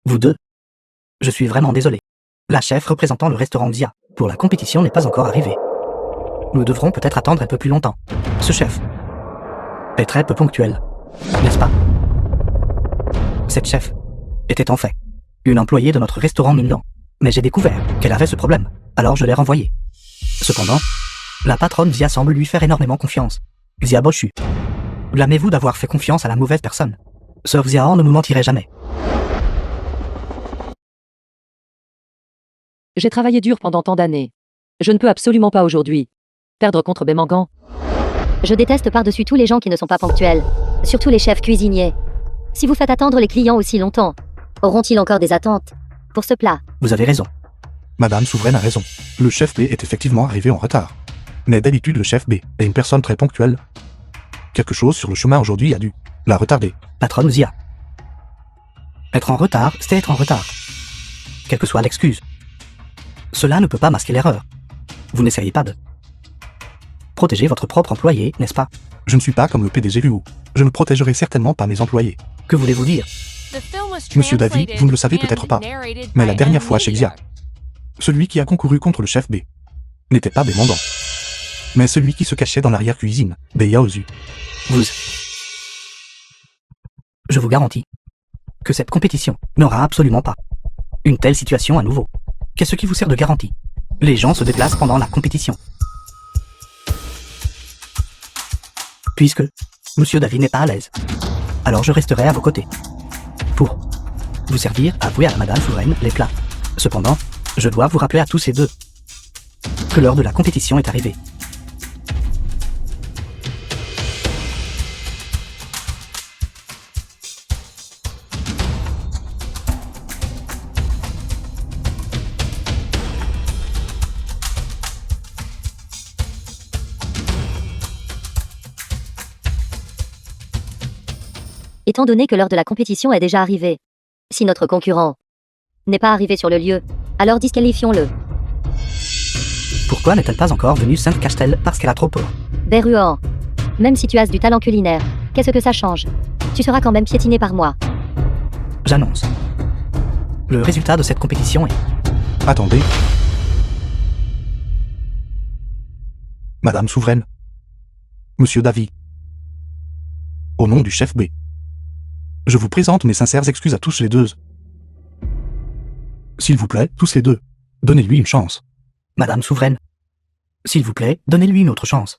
S2: Vous deux. Je suis vraiment désolé. La chef représentant le restaurant Xia pour la compétition n'est pas encore arrivée. Nous devrons peut-être attendre un peu plus longtemps. Ce chef est très peu ponctuelle. N'est-ce pas? Cette chef était en fait une employée de notre restaurant Mignon. Mais j'ai découvert qu'elle avait ce problème, alors je l'ai renvoyée. Cependant, la patronne Zia semble lui faire énormément confiance. Zia Boschu, blâmez-vous d'avoir fait confiance à la mauvaise personne? Sœur Zia ne nous mentirait jamais.
S3: J'ai travaillé dur pendant tant d'années. Je ne peux absolument pas aujourd'hui perdre contre Bémangan.
S5: Je déteste par-dessus tous les gens qui ne sont pas ponctuels. Surtout les chefs cuisiniers. Si vous faites attendre les clients aussi longtemps, auront-ils encore des attentes pour ce plat?
S2: Vous avez raison.
S7: Madame Souveraine a raison. Le chef B est effectivement arrivé en retard. Mais d'habitude, le chef B est une personne très ponctuelle. Quelque chose sur le chemin aujourd'hui a dû la retarder.
S2: Patronne Zia. Être en retard, c'est être en retard. Quelle que soit l'excuse. Cela ne peut pas masquer l'erreur. Vous n'essayez pas de protéger votre propre employé, n'est-ce pas?
S7: Je ne suis pas comme le PDG Luo. Je ne protégerai certainement pas mes employés.
S2: Que voulez-vous dire?
S7: Monsieur Davy, vous ne le savez peut-être pas, mais la dernière fois chez Xia, celui qui a concouru contre le chef B n'était pas Bémangan, mais celui qui se cachait dans l'arrière-cuisine, Yaozu.
S2: Je vous garantis que cette compétition n'aura absolument pas une telle situation à nouveau. Qu'est-ce qui vous sert de garantie? Les gens se déplacent pendant la compétition. Puisque Monsieur Davy n'est pas à l'aise, alors je resterai à vos côtés pour vous servir à avouer à la Madame Souveraine les plats. Cependant, je dois vous rappeler à tous ces deux que l'heure de la compétition est arrivée.
S5: Étant donné que l'heure de la compétition est déjà arrivée, si notre concurrent n'est pas arrivé sur le lieu, alors disqualifions-le.
S2: Pourquoi n'est-elle pas encore venue Sainte-Castel? Parce qu'elle a trop peur.
S5: Berruan, même si tu as du talent culinaire, qu'est-ce que ça change? Tu seras quand même piétiné par moi.
S2: J'annonce. Le résultat de cette compétition est...
S7: Attendez. Madame Souveraine. Monsieur Davy. Au nom du chef B. Je vous présente mes sincères excuses à tous les deux. S'il vous plaît, tous les deux, donnez-lui une chance.
S2: Madame Souveraine, s'il vous plaît, donnez-lui une autre chance.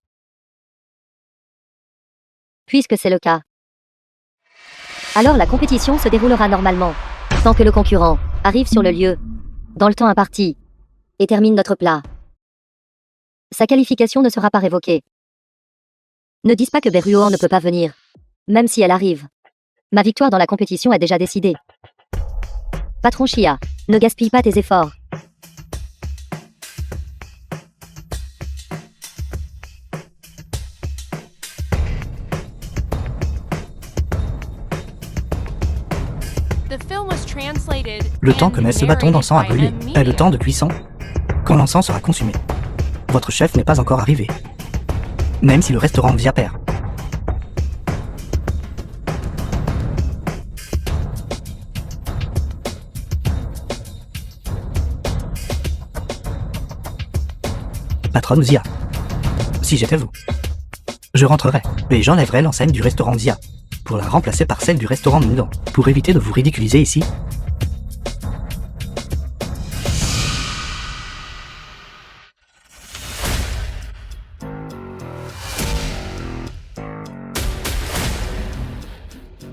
S5: Puisque c'est le cas, alors la compétition se déroulera normalement, tant que le concurrent arrive sur le lieu, dans le temps imparti, et termine notre plat. Sa qualification ne sera pas révoquée. Ne dis pas que Berruan ne peut pas venir, même si elle arrive. Ma victoire dans la compétition est déjà décidée. Patron Chia, ne gaspille pas tes efforts.
S2: Le temps que met ce bâton d'encens à brûler est le temps de cuisson. Quand l'encens sera consumé, votre chef n'est pas encore arrivé. Même si le restaurant Xia perd. Patronne Xia, si j'étais vous, je rentrerais et j'enlèverais l'enseigne du restaurant Xia pour la remplacer par celle du restaurant Mingdong, pour éviter de vous ridiculiser ici.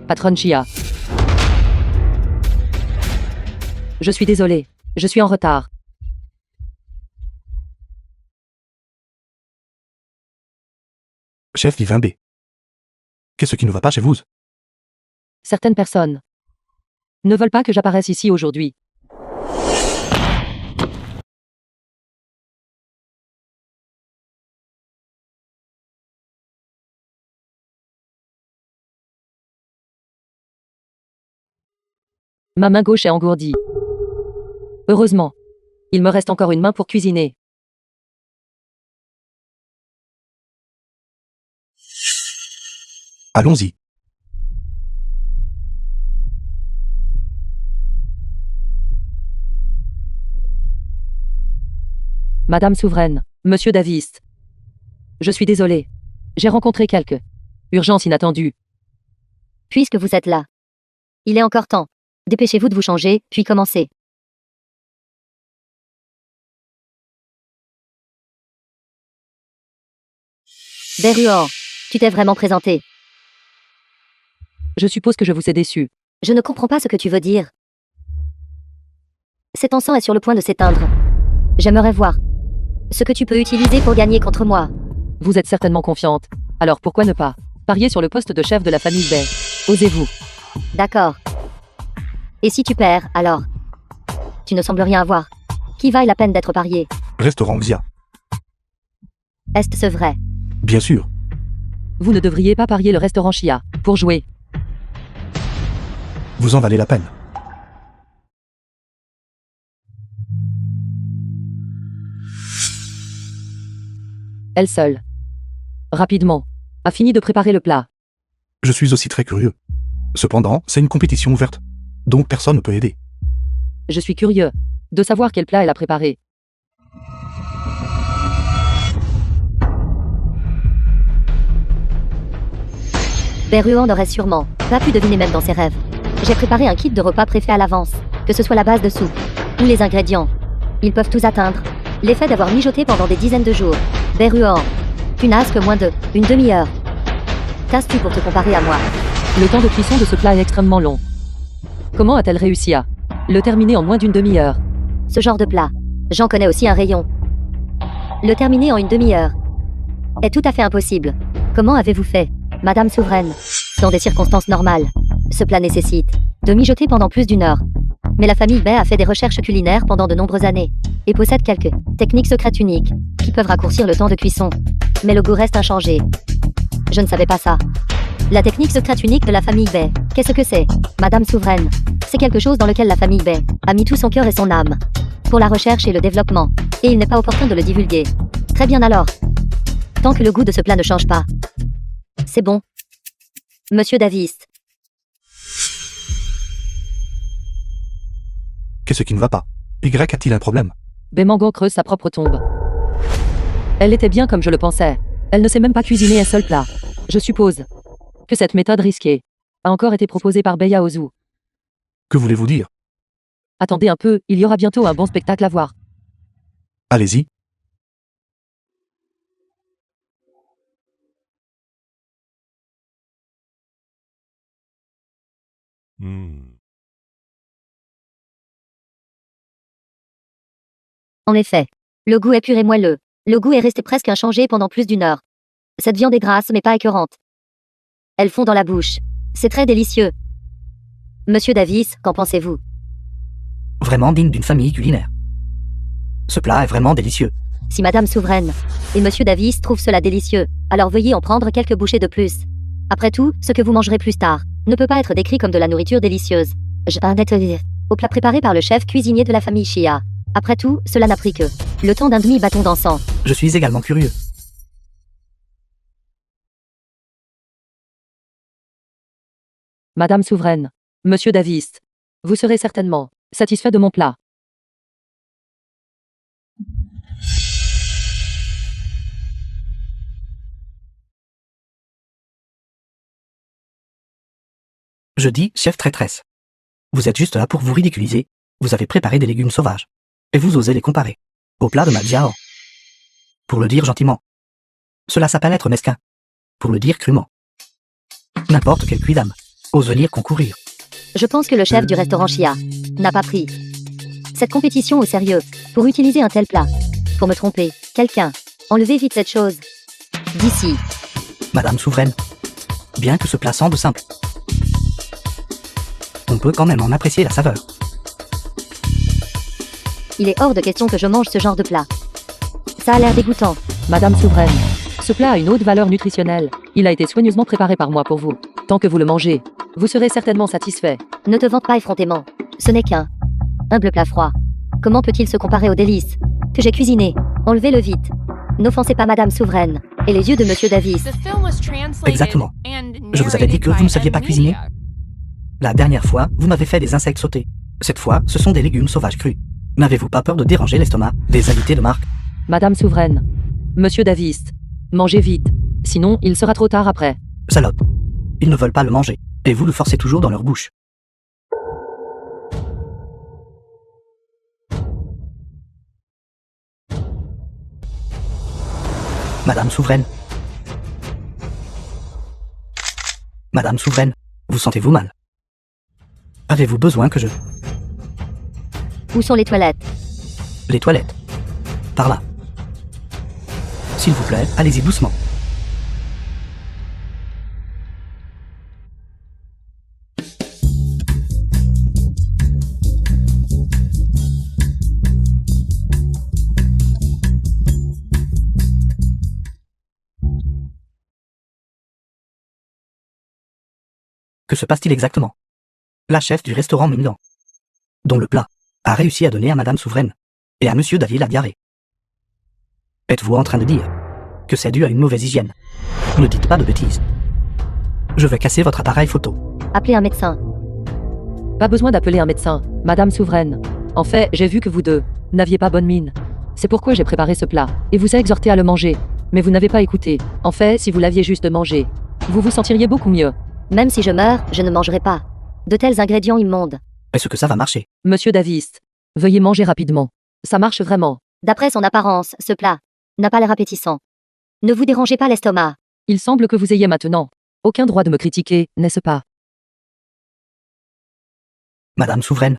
S3: Patronne Chia. Je suis désolé. Je suis en retard.
S7: Chef Vivin B. Qu'est-ce qui ne va pas chez vous?
S3: Certaines personnes ne veulent pas que j'apparaisse ici aujourd'hui. Ma main gauche est engourdie. Heureusement, il me reste encore une main pour cuisiner.
S7: Allons-y.
S3: Madame Souveraine, Monsieur Davist. Je suis désolé. J'ai rencontré quelques Urgence inattendue.
S5: Puisque vous êtes là. Il est encore temps. Dépêchez-vous de vous changer, puis commencez. Berruan, tu t'es vraiment présenté.
S3: Je suppose que je vous ai déçu.
S5: Je ne comprends pas ce que tu veux dire. Cet encens est sur le point de s'éteindre. J'aimerais voir ce que tu peux utiliser pour gagner contre moi.
S3: Vous êtes certainement confiante. Alors pourquoi ne pas parier sur le poste de chef de la famille Bay? Osez-vous.
S5: D'accord. Et si tu perds, alors? Tu ne sembles rien avoir. Qui vaille la peine d'être parié?
S7: Restaurant Xia.
S5: Est-ce vrai?
S7: Bien sûr.
S3: Vous ne devriez pas parier le restaurant Chia pour jouer.
S7: Vous en valez la peine.
S3: Elle seule. Rapidement. A fini de préparer le plat.
S7: Je suis aussi très curieux. Cependant, c'est une compétition ouverte. Donc personne ne peut aider.
S3: Je suis curieux de savoir quel plat elle a préparé.
S5: Berruan n'aurait sûrement pas pu deviner même dans ses rêves. J'ai préparé un kit de repas préfet à l'avance, que ce soit la base de soupe ou les ingrédients. Ils peuvent tous atteindre l'effet d'avoir mijoté pendant des dizaines de jours. Berruan, tu n'as que moins de une demi-heure. Qu'as-tu pour te comparer à moi?
S3: Le temps de cuisson de ce plat est extrêmement long. Comment a-t-elle réussi à le terminer en moins d'une demi-heure?
S5: Ce genre de plat, j'en connais aussi un rayon. Le terminer en une demi-heure est tout à fait impossible. Comment avez-vous fait, Madame Souveraine? Dans des circonstances normales, ce plat nécessite de mijoter pendant plus d'une heure. Mais la famille Bay a fait des recherches culinaires pendant de nombreuses années et possède quelques techniques secrètes uniques qui peuvent raccourcir le temps de cuisson. Mais le goût reste inchangé. Je ne savais pas ça. La technique secrète unique de la famille Bay, qu'est-ce que c'est, Madame Souveraine? C'est quelque chose dans lequel la famille Bay a mis tout son cœur et son âme pour la recherche et le développement. Et il n'est pas opportun de le divulguer. Très bien alors. Tant que le goût de ce plat ne change pas. C'est bon. Monsieur Davis.
S7: Qu'est-ce qui ne va pas? Y a-t-il un problème?
S3: Bémango creuse sa propre tombe. Elle était bien comme je le pensais. Elle ne sait même pas cuisiner un seul plat. Je suppose que cette méthode risquée a encore été proposée par Beya Ozu.
S7: Que voulez-vous dire?
S3: Attendez un peu, il y aura bientôt un bon spectacle à voir.
S7: Allez-y.
S5: En effet, le goût est pur et moelleux. Le goût est resté presque inchangé pendant plus d'une heure. Cette viande est grasse mais pas écœurante. Elle fond dans la bouche. C'est très délicieux. Monsieur Davis, qu'en pensez-vous?
S2: Vraiment digne d'une famille culinaire. Ce plat est vraiment délicieux.
S5: Si Madame Souveraine et Monsieur Davis trouvent cela délicieux, alors veuillez en prendre quelques bouchées de plus. Après tout, ce que vous mangerez plus tard ne peut pas être décrit comme de la nourriture délicieuse. Je parle au plat préparé par le chef cuisinier de la famille Chia. Après tout, cela n'a pris que le temps d'un demi-bâton d'encens.
S2: Je suis également curieux.
S3: Madame Souveraine, Monsieur Davis, vous serez certainement satisfait de mon plat.
S2: Je dis, chef traîtresse. Vous êtes juste là pour vous ridiculiser. Vous avez préparé des légumes sauvages. Et vous osez les comparer au plat de ma Jiao. Pour le dire gentiment. Cela s'appelle être mesquin. Pour le dire crûment. N'importe quel cuidame ose venir concourir.
S5: Je pense que le chef du restaurant Chia n'a pas pris cette compétition au sérieux pour utiliser un tel plat. Pour me tromper, quelqu'un, enlevez vite cette chose d'ici.
S2: Madame Souveraine, bien que ce plat semble simple, on peut quand même en apprécier la saveur.
S5: Il est hors de question que je mange ce genre de plat. Ça a l'air dégoûtant.
S3: Madame Souveraine, ce plat a une haute valeur nutritionnelle. Il a été soigneusement préparé par moi pour vous. Tant que vous le mangez, vous serez certainement satisfait.
S5: Ne te vante pas effrontément. Ce n'est qu'un humble plat froid. Comment peut-il se comparer aux délices que j'ai cuisinées? Enlevez-le vite. N'offensez pas Madame Souveraine et les yeux de Monsieur Davis.
S2: Exactement. Je vous avais dit que vous ne saviez pas cuisiner. La dernière fois, vous m'avez fait des insectes sautés. Cette fois, ce sont des légumes sauvages crus. N'avez-vous pas peur de déranger l'estomac des invités de marque?
S3: Madame Souveraine, Monsieur Davis, mangez vite. Sinon, il sera trop tard après.
S2: Salope. Ils ne veulent pas le manger, et vous le forcez toujours dans leur bouche. Madame Souveraine. Madame Souveraine, vous sentez-vous mal? Avez-vous besoin que je...
S5: Où sont les toilettes?
S2: Les toilettes. Par là. S'il vous plaît, allez-y doucement. Que se passe-t-il exactement? La chef du restaurant Mingan, dont le plat a réussi à donner à Madame Souveraine et à Monsieur David la diarrhée. Êtes-vous en train de dire que c'est dû à une mauvaise hygiène? Ne dites pas de bêtises. Je vais casser votre appareil photo.
S5: Appelez un médecin.
S3: Pas besoin d'appeler un médecin, Madame Souveraine. En fait, j'ai vu que vous deux n'aviez pas bonne mine. C'est pourquoi j'ai préparé ce plat et vous ai exhorté à le manger. Mais vous n'avez pas écouté. En fait, si vous l'aviez juste mangé, vous vous sentiriez beaucoup mieux.
S5: Même si je meurs, je ne mangerai pas de tels ingrédients immondes.
S2: Est-ce que ça va marcher?
S3: Monsieur Davis, veuillez manger rapidement. Ça marche vraiment.
S5: D'après son apparence, ce plat n'a pas l'air appétissant. Ne vous dérangez pas l'estomac.
S3: Il semble que vous ayez maintenant aucun droit de me critiquer, n'est-ce pas?
S2: Madame Souveraine,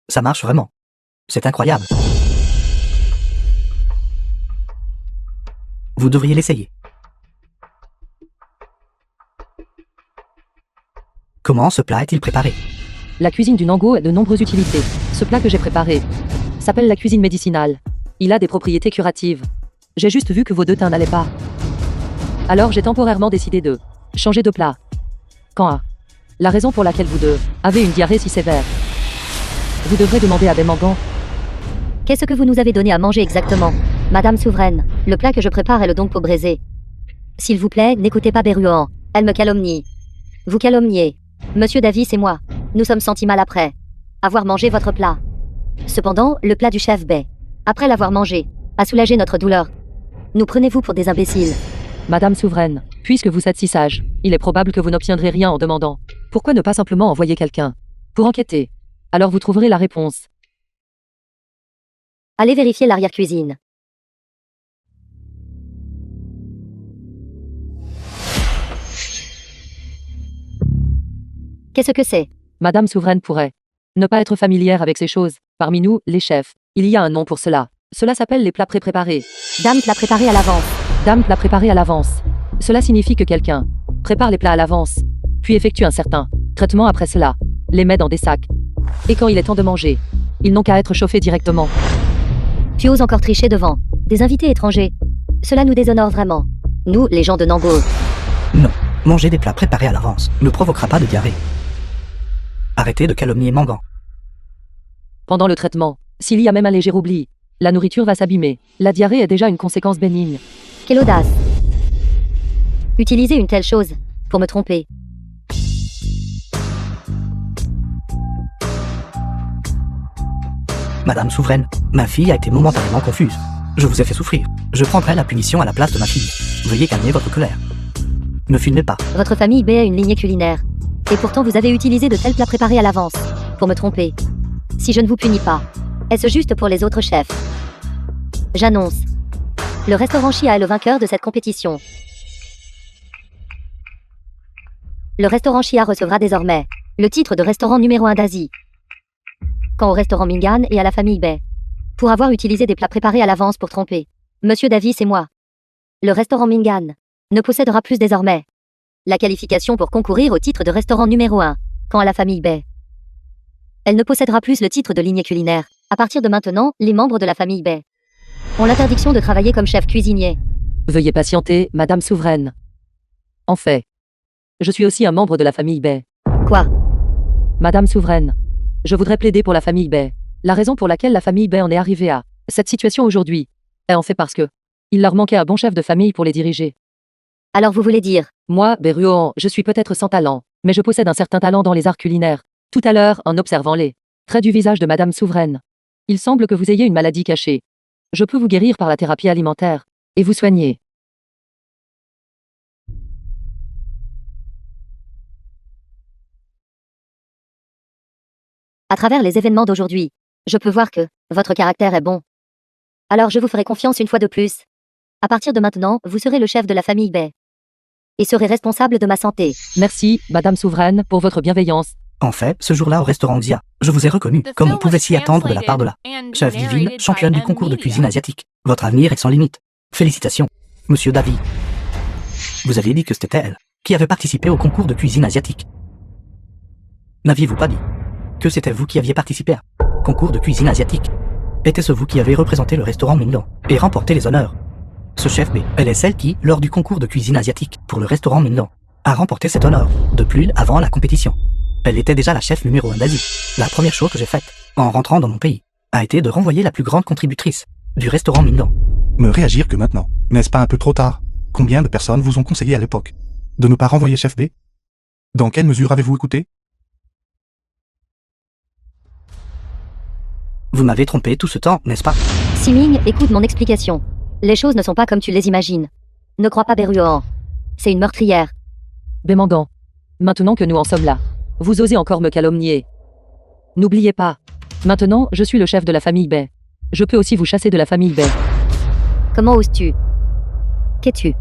S2: ça marche vraiment. C'est incroyable. Vous devriez l'essayer. Comment ce plat est-il préparé?
S3: La cuisine du Nango a de nombreuses utilités. Ce plat que j'ai préparé s'appelle la cuisine médicinale. Il a des propriétés curatives. J'ai juste vu que vos deux teintes n'allaient pas. Alors j'ai temporairement décidé de changer de plat. Quand a la raison pour laquelle vous deux avez une diarrhée si sévère. Vous devrez demander à Mangan.
S5: Qu'est-ce que vous nous avez donné à manger exactement? Madame Souveraine, le plat que je prépare est le donko braisé. S'il vous plaît, n'écoutez pas Berruan. Elle me calomnie. Vous calomniez. Monsieur Davis et moi, nous sommes sentis mal après avoir mangé votre plat. Cependant, le plat du chef Bay, après l'avoir mangé, a soulagé notre douleur. Nous prenez-vous pour des imbéciles?
S3: Madame Souveraine, puisque vous êtes si sage, il est probable que vous n'obtiendrez rien en demandant. Pourquoi ne pas simplement envoyer quelqu'un pour enquêter? Alors vous trouverez la réponse.
S5: Allez vérifier l'arrière-cuisine. Qu'est-ce que c'est?
S3: Madame Souveraine pourrait ne pas être familière avec ces choses. Parmi nous, les chefs, il y a un nom pour cela. Cela s'appelle les plats pré-préparés.
S5: Dame plat préparé à l'avance.
S3: Dame plat préparé à l'avance. Cela signifie que quelqu'un prépare les plats à l'avance, puis effectue un certain traitement après cela, les met dans des sacs. Et quand il est temps de manger, ils n'ont qu'à être chauffés directement.
S5: Tu oses encore tricher devant des invités étrangers. Cela nous déshonore vraiment. Nous, les gens de Nango.
S2: Non, manger des plats préparés à l'avance ne provoquera pas de diarrhée. Arrêtez de calomnier Mangan.
S3: Pendant le traitement, s'il y a même un léger oubli, la nourriture va s'abîmer. La diarrhée est déjà une conséquence bénigne.
S5: Quelle audace! Utiliser une telle chose pour me tromper.
S2: Madame Souveraine, ma fille a été momentanément confuse. Je vous ai fait souffrir. Je prendrai la punition à la place de ma fille. Veuillez calmer votre colère. Ne filmez pas.
S5: Votre famille B a une lignée culinaire. Et pourtant vous avez utilisé de tels plats préparés à l'avance pour me tromper. Si je ne vous punis pas, est-ce juste pour les autres chefs? J'annonce. Le restaurant Chia est le vainqueur de cette compétition. Le restaurant Chia recevra désormais le titre de restaurant numéro 1 d'Asie. Quant au restaurant Mingan et à la famille Bay, pour avoir utilisé des plats préparés à l'avance pour tromper Monsieur Davis et moi, le restaurant Mingan ne possédera plus désormais la qualification pour concourir au titre de restaurant numéro 1, quant à la famille Bay. Elle ne possédera plus le titre de lignée culinaire. À partir de maintenant, les membres de la famille Bay ont l'interdiction de travailler comme chef cuisinier.
S3: Veuillez patienter, Madame Souveraine. En fait, je suis aussi un membre de la famille Bay.
S5: Quoi?
S3: Madame Souveraine, je voudrais plaider pour la famille Bay. La raison pour laquelle la famille Bay en est arrivée à cette situation aujourd'hui est en fait parce que il leur manquait un bon chef de famille pour les diriger.
S5: Alors vous voulez dire?
S3: Moi, Berruan, je suis peut-être sans talent, mais je possède un certain talent dans les arts culinaires. Tout à l'heure, en observant les traits du visage de Madame Souveraine, il semble que vous ayez une maladie cachée. Je peux vous guérir par la thérapie alimentaire et vous soigner.
S5: À travers les événements d'aujourd'hui, je peux voir que votre caractère est bon. Alors je vous ferai confiance une fois de plus. À partir de maintenant, vous serez le chef de la famille Bay. Et serez responsable de ma santé.
S3: Merci, Madame Souveraine, pour votre bienveillance.
S2: En fait, ce jour-là au restaurant Xia, je vous ai reconnu, comme on pouvait s'y attendre de la part de la chef divine, championne du concours de cuisine asiatique. Votre avenir est sans limite. Félicitations, Monsieur David. Vous aviez dit que c'était elle qui avait participé au concours de cuisine asiatique. N'aviez-vous pas dit que c'était vous qui aviez participé au concours de cuisine asiatique? Était-ce vous qui avez représenté le restaurant Mingdong et remporté les honneurs? Ce chef B, elle est celle qui, lors du concours de cuisine asiatique pour le restaurant Mingdong, a remporté cet honneur, de plus avant la compétition. Elle était déjà la chef numéro 1 d'Asie. La première chose que j'ai faite, en rentrant dans mon pays, a été de renvoyer la plus grande contributrice du restaurant Mingdong.
S7: Me réagir que maintenant. N'est-ce pas un peu trop tard? Combien de personnes vous ont conseillé à l'époque de ne pas renvoyer chef B? Dans quelle mesure avez-vous écouté?
S2: Vous m'avez trompé tout ce temps, n'est-ce pas?
S5: Siming, écoute mon explication. Les choses ne sont pas comme tu les imagines. Ne crois pas Beruohan. C'est une meurtrière.
S3: Bémangan. Maintenant que nous en sommes là, vous osez encore me calomnier. N'oubliez pas. Maintenant, je suis le chef de la famille Bay. Je peux aussi vous chasser de la famille Bay.
S5: Comment oses-tu? Qu'es-tu?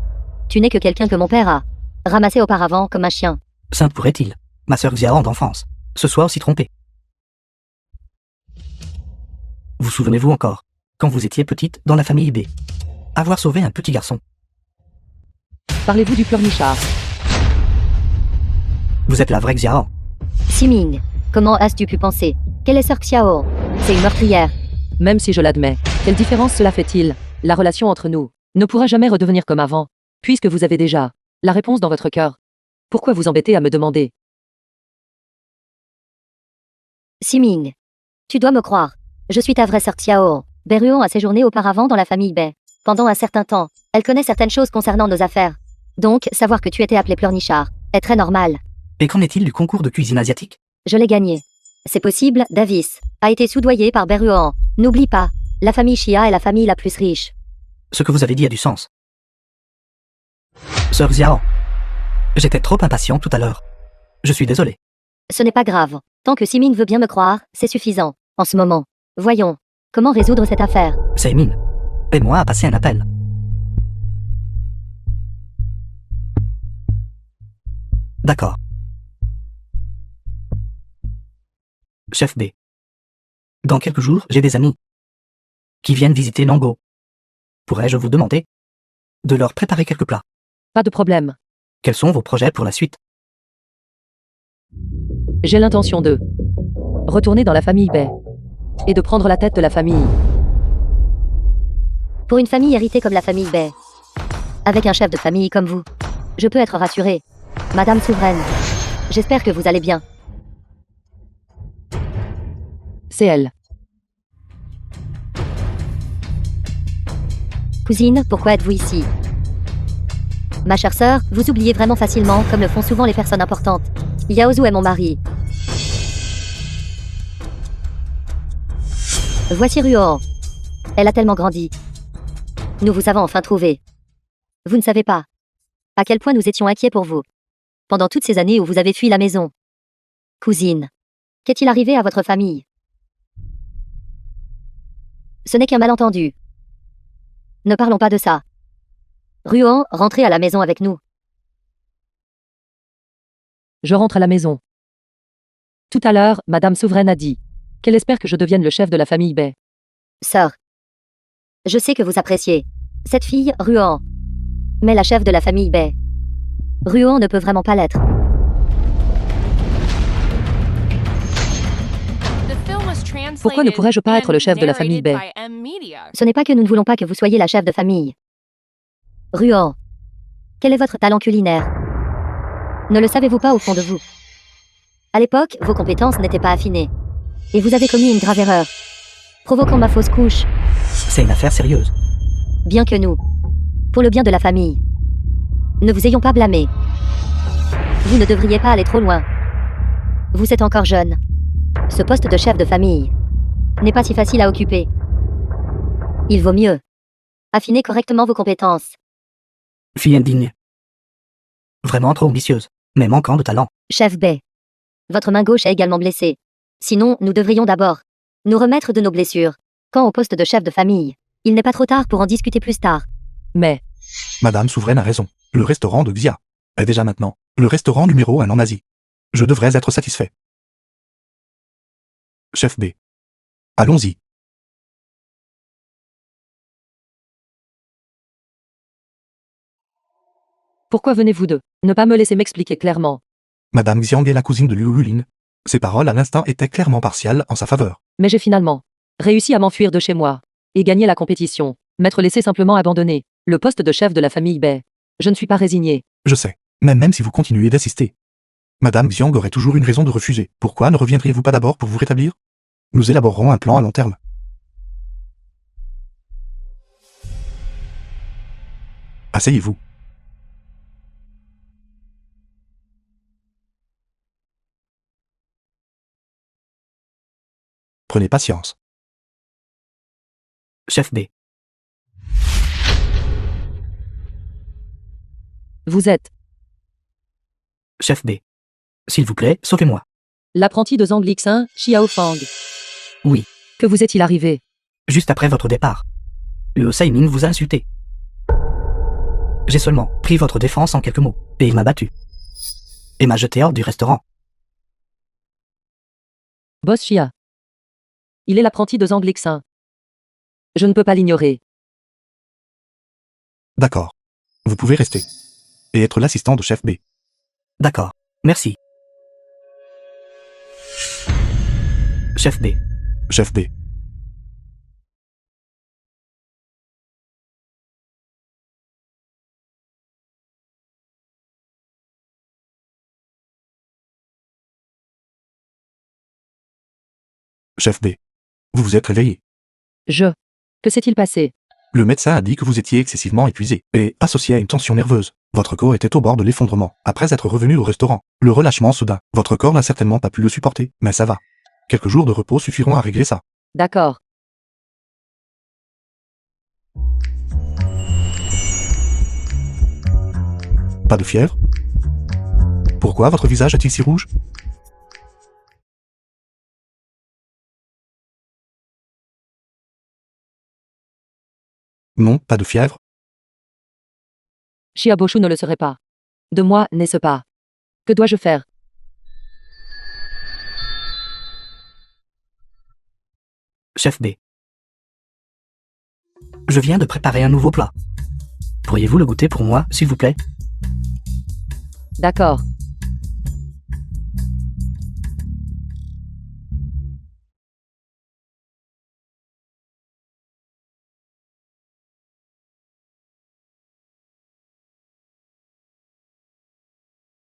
S5: Tu n'es que quelqu'un que mon père a ramassé auparavant comme un chien.
S2: Ça pourrait-il, ma sœur Xiaoran d'enfance, se soit aussi trompée? Vous souvenez-vous encore, quand vous étiez petite dans la famille B, avoir sauvé un petit garçon?
S3: Parlez-vous du pleurnichard?
S2: Vous êtes la vraie Xiaoran.
S5: Siming, comment as-tu pu penser qu'elle est sœur Xiao? C'est une meurtrière.
S3: Même si je l'admets, quelle différence cela fait-il? La relation entre nous ne pourra jamais redevenir comme avant, puisque vous avez déjà la réponse dans votre cœur. Pourquoi vous embêter à me demander?
S5: Siming, tu dois me croire. Je suis ta vraie sœur Xiao. Beruohan a séjourné auparavant dans la famille Bay. Pendant un certain temps, elle connaît certaines choses concernant nos affaires. Donc, savoir que tu étais appelé pleurnichard est très normal.
S2: Et qu'en est-il du concours de cuisine asiatique?
S5: Je l'ai gagné. C'est possible, Davis a été soudoyé par Beruohan. N'oublie pas, la famille Xia est la famille la plus riche.
S2: Ce que vous avez dit a du sens. Sœur Xiaoran, j'étais trop impatient tout à l'heure. Je suis désolé.
S5: Ce n'est pas grave. Tant que Siming veut bien me croire, c'est suffisant. En ce moment, voyons, comment résoudre cette affaire?
S2: Seimin, aide-moi à passer un appel. D'accord. Chef B. Dans quelques jours, j'ai des amis qui viennent visiter Nango. Pourrais-je vous demander de leur préparer quelques plats?
S3: Pas de problème.
S2: Quels sont vos projets pour la suite?
S3: J'ai l'intention de retourner dans la famille Bay et de prendre la tête de la famille.
S5: Pour une famille héritée comme la famille Bay, avec un chef de famille comme vous, je peux être rassurée. Madame Souveraine, j'espère que vous allez bien.
S3: C'est elle.
S5: Cousine, pourquoi êtes-vous ici? Ma chère sœur, vous oubliez vraiment facilement, comme le font souvent les personnes importantes. Yaozu est mon mari. Voici Ruohan. Elle a tellement grandi. Nous vous avons enfin trouvé. Vous ne savez pas à quel point nous étions inquiets pour vous. Pendant toutes ces années où vous avez fui la maison. Cousine, qu'est-il arrivé à votre famille? Ce n'est qu'un malentendu. Ne parlons pas de ça. Ruohan, rentrez à la maison avec nous.
S3: Je rentre à la maison. Tout à l'heure, Madame Souveraine a dit qu'elle espère que je devienne le chef de la famille Bay.
S5: Sœur, je sais que vous appréciez cette fille, Ruohan. Mais la chef de la famille Bay, Ruohan ne peut vraiment pas l'être.
S3: Pourquoi ne pourrais-je pas être le chef de la famille Bay?
S5: Ce n'est pas que nous ne voulons pas que vous soyez la chef de famille. Ruohan, quel est votre talent culinaire? Ne le savez-vous pas au fond de vous? À l'époque, vos compétences n'étaient pas affinées. Et vous avez commis une grave erreur, provoquant ma fausse couche.
S2: C'est une affaire sérieuse.
S5: Bien que nous, pour le bien de la famille, ne vous ayons pas blâmé. Vous ne devriez pas aller trop loin. Vous êtes encore jeune. Ce poste de chef de famille n'est pas si facile à occuper. Il vaut mieux affiner correctement vos compétences.
S2: Fille indigne. Vraiment trop ambitieuse, mais manquant de talent.
S5: Chef Bay, votre main gauche est également blessée. Sinon, nous devrions d'abord nous remettre de nos blessures. Quant au poste de chef de famille, il n'est pas trop tard pour en discuter plus tard.
S3: Mais,
S7: Madame Souveraine a raison. Le restaurant de Xia est déjà maintenant le restaurant numéro 1 en Asie. Je devrais être satisfait. Chef B. Allons-y.
S3: pourquoi venez-vous de ne pas me laisser m'expliquer clairement?
S7: Madame Xiang est la cousine de Liu Yulin. Ses paroles à l'instant étaient clairement partiales en sa faveur.
S3: Mais j'ai finalement réussi à m'enfuir de chez moi et gagner la compétition. M'être laissé simplement abandonner le poste de chef de la famille Bei. Je ne suis pas résigné.
S7: Je sais. Mais même si vous continuez d'insister, Madame Xiang aurait toujours une raison de refuser. Pourquoi ne reviendriez-vous pas d'abord pour vous rétablir? Nous élaborerons un plan à long terme. Asseyez-vous. Prenez patience.
S2: Chef B.
S3: Vous êtes
S2: Chef B. S'il vous plaît, sauvez-moi.
S3: l'apprenti de Zhang Lixin, Xiao Fang.
S2: Oui,
S3: Que vous est-il arrivé?
S2: juste après votre départ. Le Saiming vous a insulté. J'ai seulement pris votre défense en quelques mots, et il m'a battu. Et m'a jeté hors du restaurant.
S3: Boss Xia. Il est l'apprenti de Zhang Lixin. Je ne peux pas l'ignorer.
S7: D'accord. Vous pouvez rester. Et être l'assistant de chef B.
S2: D'accord, merci. Chef B.
S7: Chef B. Chef B. Vous vous êtes réveillé.
S3: Que s'est-il passé?
S7: Le médecin a dit que vous étiez excessivement épuisé et associé à une tension nerveuse. Votre corps était au bord de l'effondrement. Après être revenu au restaurant, le relâchement soudain, votre corps n'a certainement pas pu le supporter, mais ça va. Quelques jours de repos suffiront à régler ça.
S3: D'accord.
S7: Pas de fièvre? Pourquoi votre visage est-il si rouge? Non, pas de fièvre.
S3: Xia Boshu ne le serait pas. De moi, n'est-ce pas? Que dois-je faire?
S2: Chef B. Je viens de préparer un nouveau plat. Pourriez-vous le goûter pour moi, s'il vous plaît?
S3: D'accord.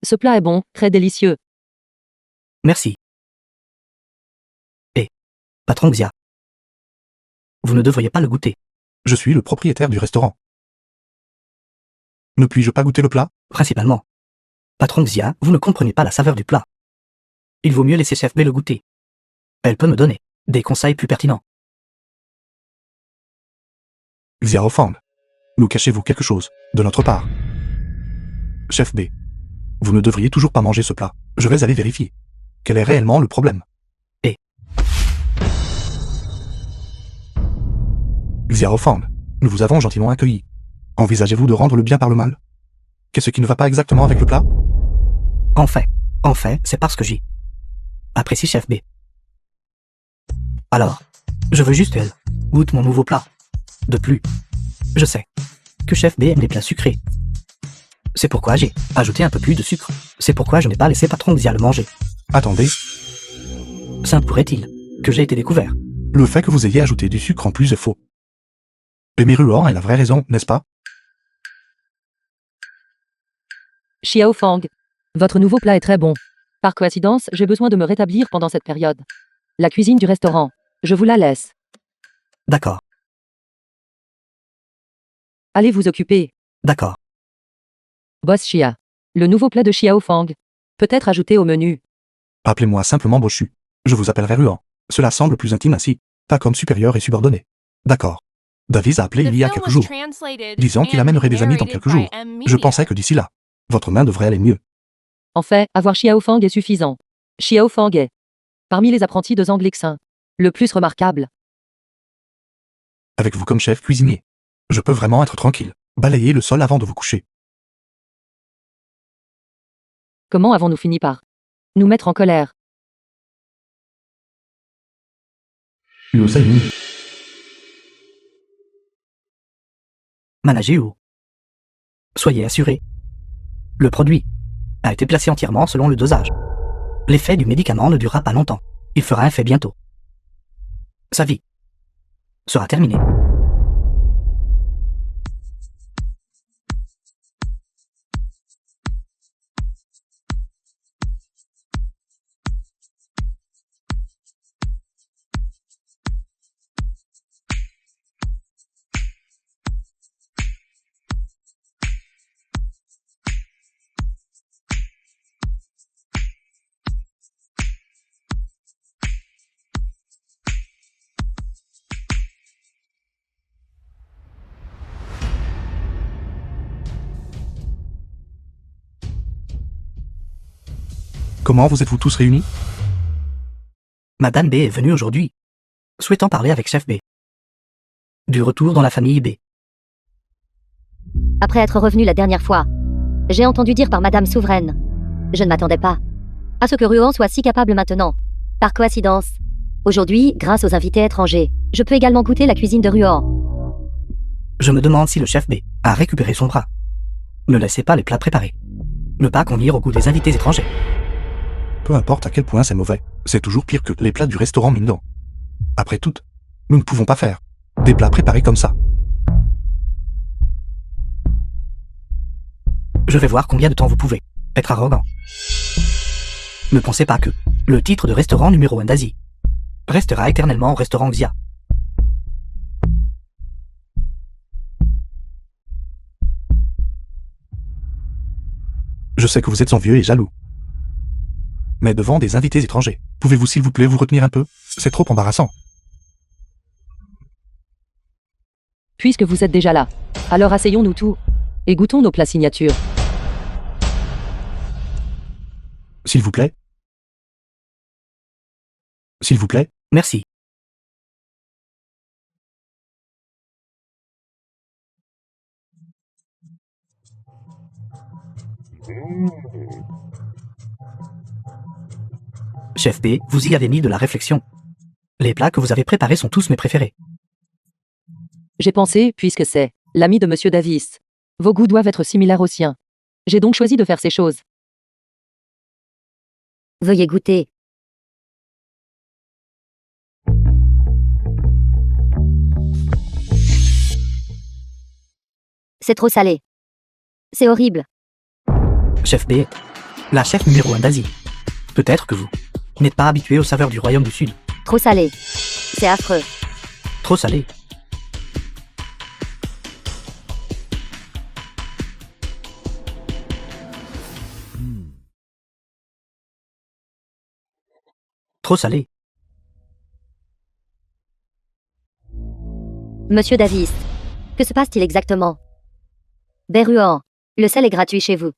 S3: Ce plat est bon, très délicieux.
S2: Merci. Et, patron Xia. Vous ne devriez pas le goûter.
S7: Je suis le propriétaire du restaurant. Ne puis-je pas goûter le plat?
S2: Principalement. Patron Xia, vous ne comprenez pas la saveur du plat. Il vaut mieux laisser Chef B le goûter. Elle peut me donner des conseils plus pertinents.
S7: Xiao Fang. Nous cachez-vous quelque chose, de notre part? Chef B. Vous ne devriez toujours pas manger ce plat. Je vais aller vérifier. Quel est réellement le problème? Xiao Fang, nous vous avons gentiment accueilli. Envisagez-vous de rendre le bien par le mal? Qu'est-ce qui ne va pas exactement avec le plat?
S2: En fait, c'est parce que j'y apprécie Chef B. Alors, je veux juste qu'elle goûte mon nouveau plat. De plus, je sais que Chef B aime les plats sucrés. C'est pourquoi j'ai ajouté un peu plus de sucre. C'est pourquoi je n'ai pas laissé Patron Xia le manger.
S7: Attendez,
S2: Ça pourrait-il que j'ai été découvert?
S7: le fait que vous ayez ajouté du sucre en plus est faux. Amy Ruan a la vraie raison, n'est-ce pas?
S3: Xiao Fang. Votre nouveau plat est très bon. Par coïncidence, j'ai besoin de me rétablir pendant cette période. La cuisine du restaurant. Je vous la laisse.
S2: D'accord,
S3: Allez vous occuper.
S2: d'accord.
S3: Boss Xia. Le nouveau plat de Xiao Fang. Peut-être ajouté au menu.
S7: Appelez-moi simplement Boshu. Je vous appellerai Ruan. Cela semble plus intime ainsi, pas comme supérieur et subordonné. D'accord. Davies a appelé il y a quelques jours, disant qu'il amènerait des amis dans quelques jours. Je pensais que d'ici là, votre main devrait aller mieux.
S3: En fait, avoir Xiao Fang est suffisant. Xiao Fang est Parmi les apprentis de Zhang Lixin, le plus remarquable.
S7: Avec vous comme chef cuisinier. Je peux vraiment être tranquille. Balayez le sol avant de vous coucher.
S3: Comment avons-nous fini par nous mettre en colère?
S1: Luo Saiyun.
S2: Managez haut. Soyez assuré. Le produit a été placé entièrement selon le dosage. L'effet du médicament ne durera pas longtemps. Il fera effet bientôt. Sa vie sera terminée.
S7: Comment vous êtes-vous tous réunis?
S2: Madame B est venue aujourd'hui, souhaitant parler avec Chef B. Du retour dans la famille B.
S5: Après être revenu la dernière fois, j'ai entendu dire par Madame Souveraine. Je ne m'attendais pas à ce que Ruan soit si capable maintenant. Par coïncidence, aujourd'hui, grâce aux invités étrangers, je peux également goûter la cuisine de Ruan.
S2: Je me demande si le Chef B a récupéré son bras. Ne laissez pas les plats préparés. Ne pas convenir au goût des invités étrangers.
S7: Peu importe à quel point c'est mauvais, c'est toujours pire que les plats du restaurant Mindon. Après tout, nous ne pouvons pas faire des plats préparés comme ça.
S2: Je vais voir combien de temps vous pouvez être arrogant. Ne pensez pas que le titre de restaurant numéro 1 d'Asie restera éternellement au restaurant Xia.
S7: Je sais que vous êtes envieux et jaloux. Mais devant des invités étrangers, pouvez-vous s'il vous plaît vous retenir un peu? C'est trop embarrassant.
S3: Puisque vous êtes déjà là, alors asseyons-nous tous et goûtons nos plats signatures.
S7: S'il vous plaît. S'il vous plaît.
S2: Merci. Chef B, vous y avez mis de la réflexion. Les plats que vous avez préparés sont tous mes préférés.
S3: J'ai pensé, puisque c'est l'ami de Monsieur Davis, vos goûts doivent être similaires aux siens. J'ai donc choisi de faire ces choses.
S5: Veuillez goûter. C'est trop salé. C'est horrible.
S2: Chef B, la chef numéro 1 d'Asie. Peut-être que vous n'êtes pas habitué aux saveurs du royaume du Sud.
S5: Trop salé. C'est affreux.
S2: Trop salé. Trop salé.
S5: Monsieur Davis, que se passe-t-il exactement? Berruan, le sel est gratuit chez vous.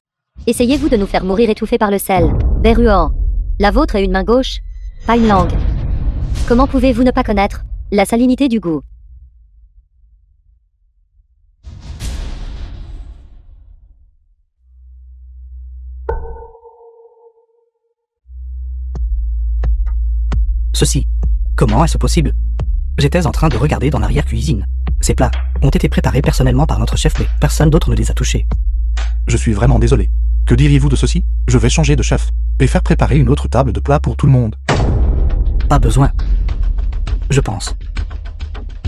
S5: Essayez-vous de nous faire mourir étouffés par le sel? Berruan, la vôtre est une main gauche, pas une langue. Comment pouvez-vous ne pas connaître la salinité du goût?
S2: Ceci. Comment est-ce possible? J'étais en train de regarder dans l'arrière-cuisine. Ces plats ont été préparés personnellement par notre chef, mais personne d'autre ne les a touchés.
S7: Je suis vraiment désolé. Que diriez-vous de ceci? Je vais changer de chef et faire préparer une autre table de plats pour tout le monde.
S2: Pas besoin. Je pense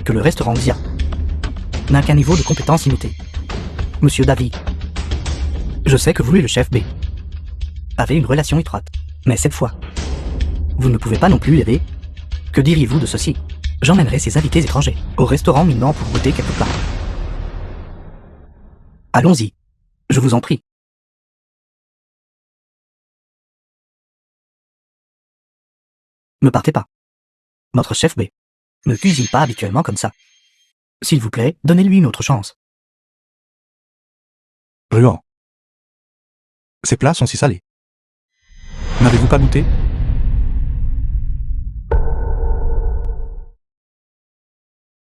S2: que le restaurant Xia n'a qu'un niveau de compétence limité. Monsieur David, je sais que vous et le chef B avez une relation étroite, mais cette fois, vous ne pouvez pas non plus l'aider. Que diriez-vous de ceci? J'emmènerai ces invités étrangers au restaurant Mindon pour goûter quelques plats. Allons-y, je vous en prie. Ne partez pas. Notre chef B ne cuisine pas habituellement comme ça. S'il vous plaît, donnez-lui une autre chance.
S7: Ruan. Ces plats sont si salés. N'avez-vous pas goûté?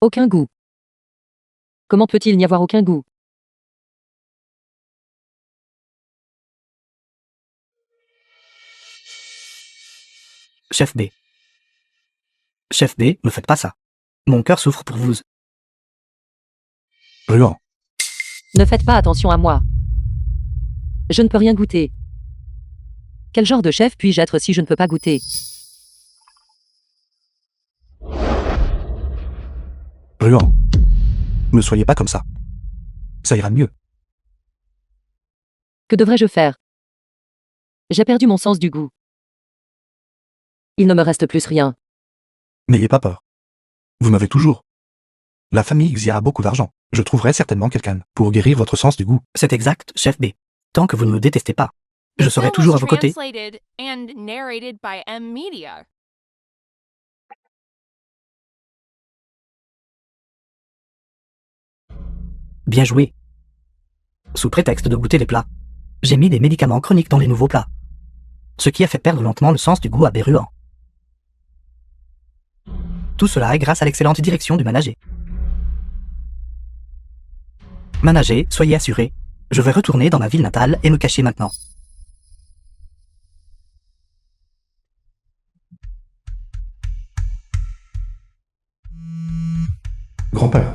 S3: Aucun goût. Comment peut-il n'y avoir aucun goût?
S2: Chef B. Chef B, ne faites pas ça. Mon cœur souffre pour vous.
S7: Ruan.
S3: Ne faites pas attention à moi. Je ne peux rien goûter. Quel genre de chef puis-je être si je ne peux pas goûter?
S7: Ruan. Ne soyez pas comme ça. Ça ira mieux.
S3: Que devrais-je faire? J'ai perdu mon sens du goût. Il ne me reste plus rien.
S7: N'ayez pas peur. Vous m'avez toujours. La famille Xia a beaucoup d'argent. Je trouverai certainement quelqu'un pour guérir votre sens du goût.
S2: C'est exact, chef B. Tant que vous ne me détestez pas, je serai toujours à vos côtés.
S8: Translated and narrated by M Media.
S2: Bien joué. Sous prétexte de goûter les plats, j'ai mis des médicaments chroniques dans les nouveaux plats. Ce qui a fait perdre lentement le sens du goût à Béruan. Tout cela est grâce à l'excellente direction du manager. Manager, soyez assuré, je vais retourner dans ma ville natale et me cacher maintenant.
S1: Grand-père.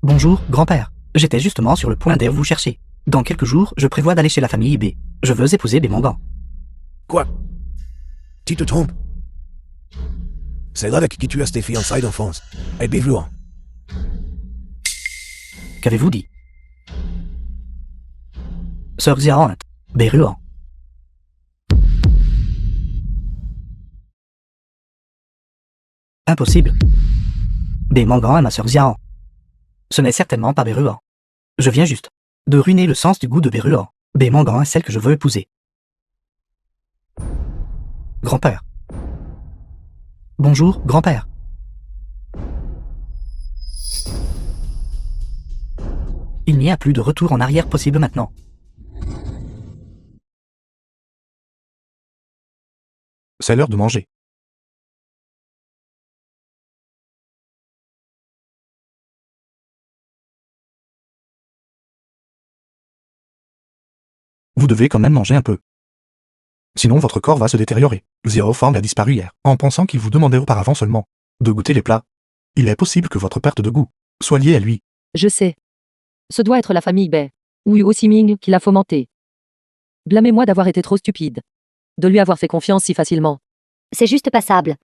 S2: Bonjour, grand-père. J'étais justement sur le point d'aller vous chercher. Dans quelques jours, je prévois d'aller chez la famille B. Je veux épouser Bémangan.
S4: Quoi? Tu te trompes? C'est là avec qui tu as tes fiançailles d'enfance. Et Bévluan.
S2: Qu'avez-vous dit? Sœur Xiaoant, Béruan. Impossible. Bémangan est ma sœur Xiaoant. Ce n'est certainement pas Béruan. Je viens juste de ruiner le sens du goût de Béruan. Bémangan est celle que je veux épouser. Grand-père. Bonjour, grand-père. Il n'y a plus de retour en arrière possible maintenant.
S7: C'est l'heure de manger. Vous devez quand même manger un peu. Sinon votre corps va se détériorer. Xiaoform a disparu hier, en pensant qu'il vous demandait auparavant seulement de goûter les plats. Il est possible que votre perte de goût soit liée à lui.
S3: Je sais. Ce doit être la famille Bei, ou Yu Siming qui l'a fomenté. Blâmez-moi d'avoir été trop stupide. De lui avoir fait confiance si facilement.
S5: C'est juste passable.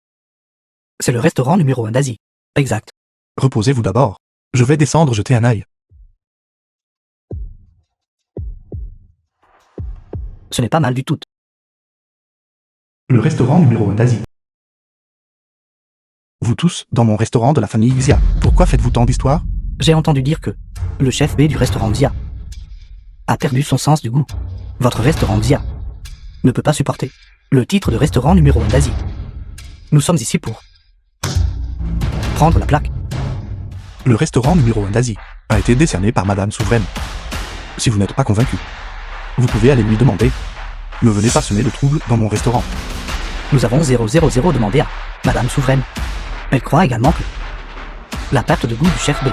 S2: C'est le restaurant numéro 1 d'Asie. Exact.
S7: Reposez-vous d'abord. Je vais descendre jeter un œil.
S2: Ce n'est pas mal du tout.
S1: Le restaurant numéro 1 d'Asie.
S7: Vous tous, dans mon restaurant de la famille Xia. Pourquoi faites-vous tant d'histoires?
S2: J'ai entendu dire que le chef B du restaurant Xia a perdu son sens du goût. Votre restaurant Xia ne peut pas supporter le titre de restaurant numéro 1 d'Asie. Nous sommes ici pour prendre la plaque.
S7: Le restaurant numéro 1 d'Asie a été décerné par Madame Souveraine. Si vous n'êtes pas convaincu, vous pouvez aller lui demander. Ne venez pas semer de troubles dans mon restaurant.
S2: Nous avons 000 demandé à Madame Souveraine. Elle croit également que la perte de goût du chef B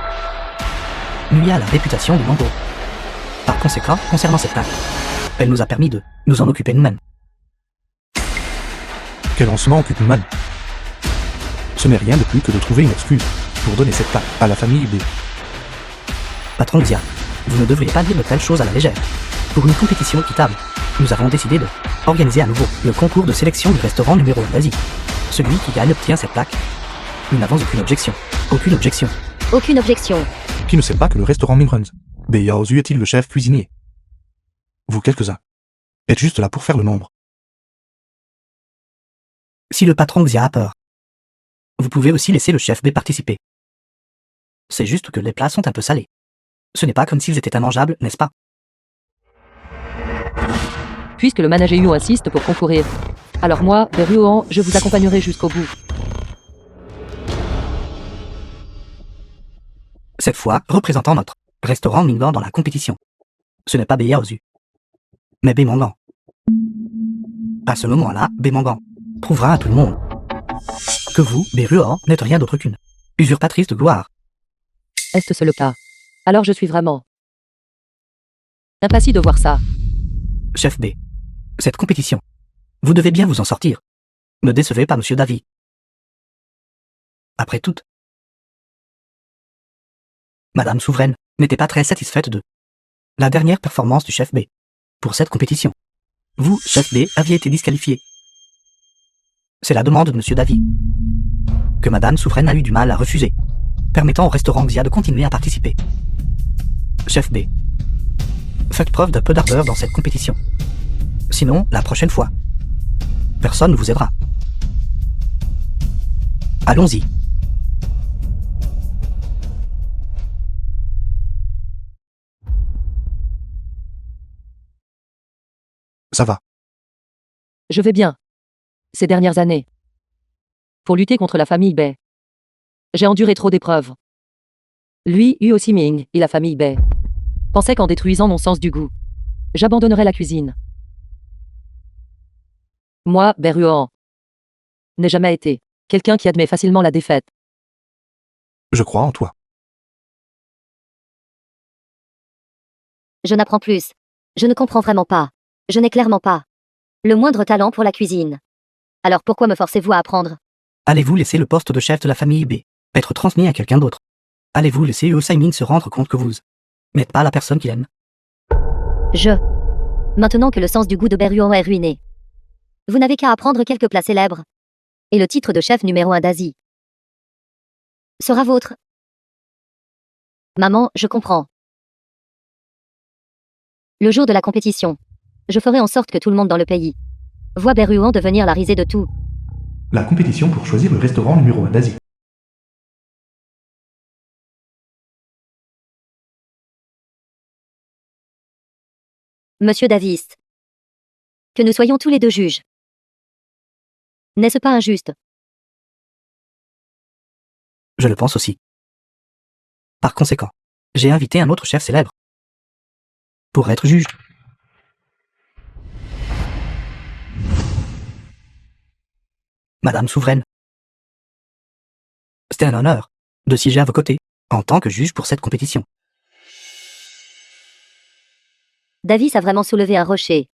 S2: nuit à la réputation du mango. Par conséquent, concernant cette plaque, elle nous a permis de nous en occuper nous-mêmes.
S7: Quel lancement occupe mal. Ce n'est rien de plus que de trouver une excuse pour donner cette plaque à la famille B.
S2: Patron Xia, vous ne devriez pas dire de telles choses à la légère. Pour une compétition équitable, nous avons décidé de organiser à nouveau le concours de sélection du restaurant numéro 1 d'Asie. Celui qui gagne obtient cette plaque. Nous n'avons aucune objection. Aucune objection.
S5: Aucune objection.
S7: Qui ne sait pas que le restaurant Mingruns Beyaozu est-il le chef cuisinier? Vous quelques-uns êtes juste là pour faire le nombre.
S2: Si le patron Xia a peur, vous pouvez aussi laisser le chef B participer. C'est juste que les plats sont un peu salés. Ce n'est pas comme s'ils étaient immangeables, n'est-ce pas?
S3: Puisque le manager Yu insiste pour concourir. Alors moi, Béruan, je vous accompagnerai jusqu'au bout.
S2: Cette fois, représentant notre restaurant Minglan dans la compétition. Ce n'est pas Beyaozu, mais Bémangan. À ce moment-là, Bémangan prouvera à tout le monde que vous, Berruan, n'êtes rien d'autre qu'une usurpatrice de gloire.
S3: Est-ce le cas? Alors je suis vraiment impassible de voir ça.
S2: Chef B. Cette compétition. Vous devez bien vous en sortir. Ne décevez pas Monsieur Davy. Après tout, Madame Souveraine n'était pas très satisfaite de la dernière performance du chef B pour cette compétition. Vous, chef B, aviez été disqualifié. C'est la demande de Monsieur Davy que Madame Souveraine a eu du mal à refuser, permettant au restaurant Xia de continuer à participer. Chef B, faites preuve d'un peu d'ardeur dans cette compétition. Sinon, la prochaine fois, personne ne vous aidera. Allons-y.
S7: Ça va.
S3: Je vais bien. Ces dernières années. Pour lutter contre la famille Bei. J'ai enduré trop d'épreuves. Lui, Yu Siming, et la famille Bei pensaient qu'en détruisant mon sens du goût, j'abandonnerais la cuisine. Moi, Berruan, n'ai jamais été quelqu'un qui admet facilement la défaite.
S7: Je crois en toi.
S5: Je n'apprends plus. Je ne comprends vraiment pas. Je n'ai clairement pas le moindre talent pour la cuisine. Alors pourquoi me forcez-vous à apprendre?
S2: Allez-vous laisser le poste de chef de la famille B être transmis à quelqu'un d'autre? Allez-vous laisser Yu Siming se rendre compte que vous n'êtes pas la personne qu'il aime?
S5: Maintenant que le sens du goût de Berruan est ruiné, vous n'avez qu'à apprendre quelques plats célèbres. Et le titre de chef numéro 1 d'Asie sera vôtre. Maman, je comprends. Le jour de la compétition, je ferai en sorte que tout le monde dans le pays voit Berruan devenir la risée de tout.
S1: La compétition pour choisir le restaurant numéro 1 d'Asie.
S5: Monsieur Davis, que nous soyons tous les deux juges. N'est-ce pas injuste?
S2: Je le pense aussi. Par conséquent, j'ai invité un autre chef célèbre pour être juge. Madame Souveraine, c'était un honneur de siéger à vos côtés en tant que juge pour cette compétition.
S5: Davis a vraiment soulevé un rocher,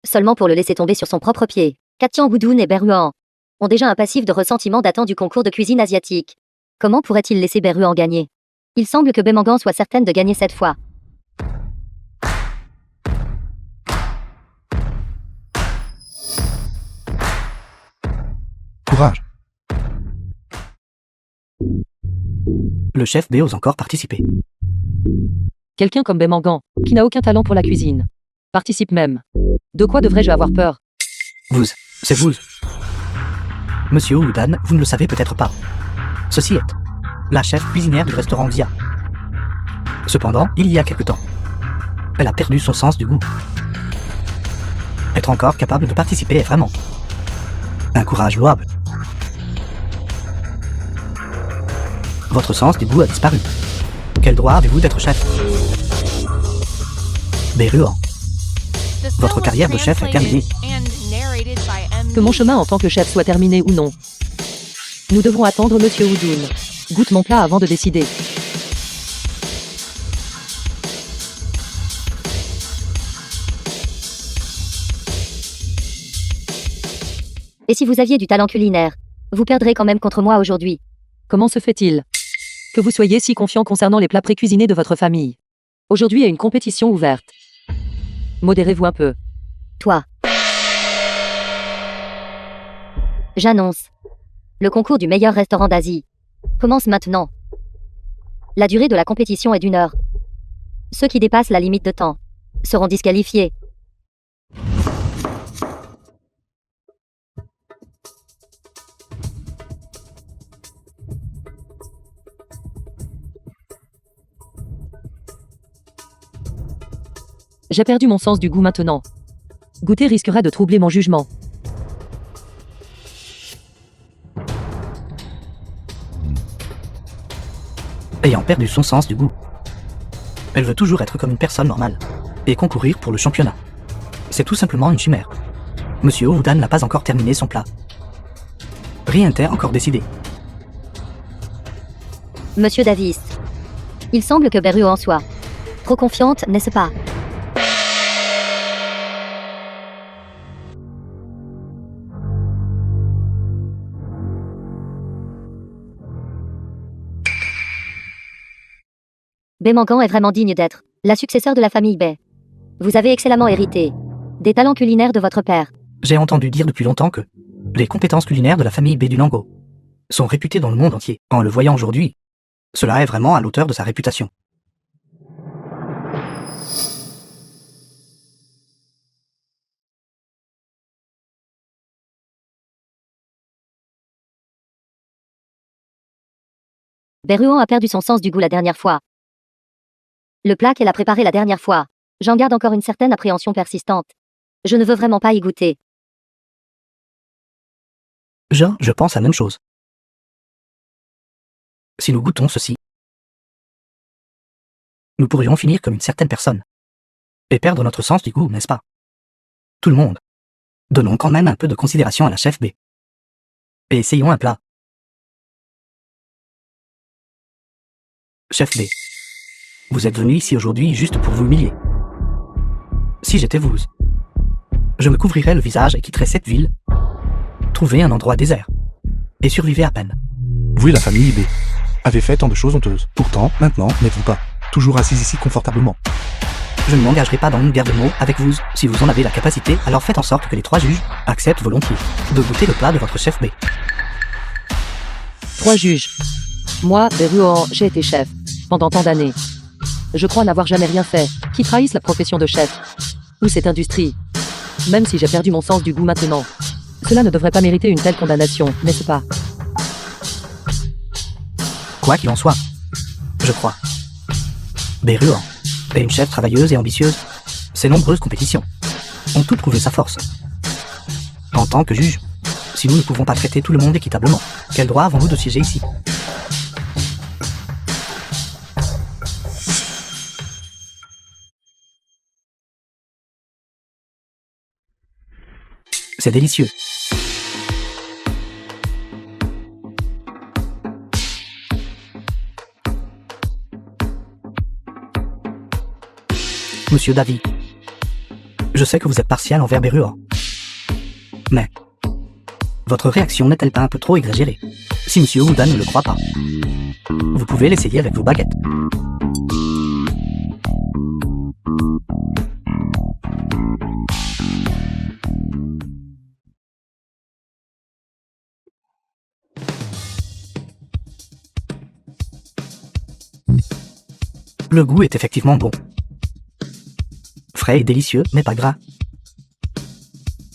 S5: seulement pour le laisser tomber sur son propre pied. Katian Goudoun et Berruan ont déjà un passif de ressentiment datant du concours de cuisine asiatique. Comment pourrait-il laisser Berruan gagner? Il semble que Bemangan soit certaine de gagner cette fois.
S7: Courage.
S2: Le chef B ose encore participer.
S3: Quelqu'un comme Bemangan, qui n'a aucun talent pour la cuisine, participe même. De quoi devrais-je avoir peur?
S2: C'est vous. Monsieur Oudan, vous ne le savez peut-être pas. Ceci est la chef cuisinière du restaurant Xia. Cependant, il y a quelque temps, elle a perdu son sens du goût. Être encore capable de participer est vraiment un courage louable. Votre sens du goût a disparu. Quel droit avez-vous d'être chef? Berruan, votre carrière de chef est terminée.
S3: Que mon chemin en tant que chef soit terminé ou non. Nous devrons attendre Monsieur Oudoun. Goûte mon plat avant de décider.
S5: Et si vous aviez du talent culinaire, vous perdrez quand même contre moi aujourd'hui.
S3: Comment se fait-il que vous soyez si confiant concernant les plats précuisinés de votre famille? Aujourd'hui est une compétition ouverte. Modérez-vous un peu.
S5: Toi. J'annonce. Le concours du meilleur restaurant d'Asie commence maintenant. La durée de la compétition est d'1 heure. Ceux qui dépassent la limite de temps seront disqualifiés.
S3: J'ai perdu mon sens du goût maintenant. Goûter risquerait de troubler mon jugement.
S2: Ayant perdu son sens du goût, elle veut toujours être comme une personne normale et concourir pour le championnat. C'est tout simplement une chimère. Monsieur Oudan n'a pas encore terminé son plat. Rien n'était encore décidé.
S5: Monsieur Davis. Il semble que Beru en soit trop confiante, n'est-ce pas? Bay Mangan est vraiment digne d'être la successeur de la famille Bay. Vous avez excellemment hérité des talents culinaires de votre père.
S2: J'ai entendu dire depuis longtemps que les compétences culinaires de la famille Bay du Nango sont réputées dans le monde entier. En le voyant aujourd'hui, cela est vraiment à l'auteur de sa réputation.
S5: Beruan a perdu son sens du goût la dernière fois. Le plat qu'elle a préparé la dernière fois, j'en garde encore une certaine appréhension persistante. Je ne veux vraiment pas y goûter.
S2: Je pense la même chose. Si nous goûtons ceci, nous pourrions finir comme une certaine personne et perdre notre sens du goût, n'est-ce pas? Tout le monde. Donnons quand même un peu de considération à la chef B. Et essayons un plat. Chef B, vous êtes venu ici aujourd'hui juste pour vous humilier. Si j'étais vous, je me couvrirais le visage et quitterais cette ville, trouver un endroit désert, et survivre à peine.
S7: Vous et la famille B avez fait tant de choses honteuses. Pourtant, maintenant, n'êtes-vous pas toujours assis ici confortablement?
S2: Je ne m'engagerai pas dans une guerre de mots avec vous. Si vous en avez la capacité, alors faites en sorte que les 3 juges acceptent volontiers de goûter le plat de votre chef B.
S3: 3 juges. Moi, Beruan, j'ai été chef pendant tant d'années. Je crois n'avoir jamais rien fait qui trahisse la profession de chef ou cette industrie. Même si j'ai perdu mon sens du goût maintenant, cela ne devrait pas mériter une telle condamnation, n'est-ce pas?
S2: Quoi qu'il en soit, je crois. Beruan est une chef travailleuse et ambitieuse. Ses nombreuses compétitions ont toutes prouvé sa force. En tant que juge, si nous ne pouvons pas traiter tout le monde équitablement, quel droit avons-nous de siéger ici? C'est délicieux. Monsieur Davy, je sais que vous êtes partial envers Beruan. Mais votre réaction n'est-elle pas un peu trop exagérée? Si Monsieur Woodan ne le croit pas, vous pouvez l'essayer avec vos baguettes. Le goût est effectivement bon. Frais et délicieux, mais pas gras.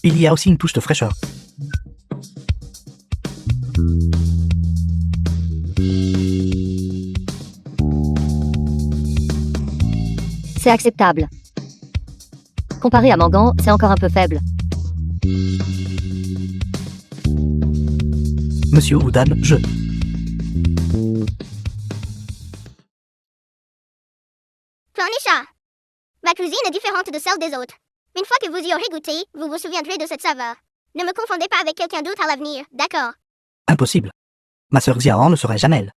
S2: Il y a aussi une touche de fraîcheur.
S5: C'est acceptable. Comparé à Mangan, c'est encore un peu faible.
S2: Monsieur Woodan,
S6: Planisha, ma cuisine est différente de celle des autres. Une fois que vous y aurez goûté, vous vous souviendrez de cette saveur. Ne me confondez pas avec quelqu'un d'autre à l'avenir, d'accord?
S2: Impossible. Ma sœur Xiaoran ne serait jamais elle.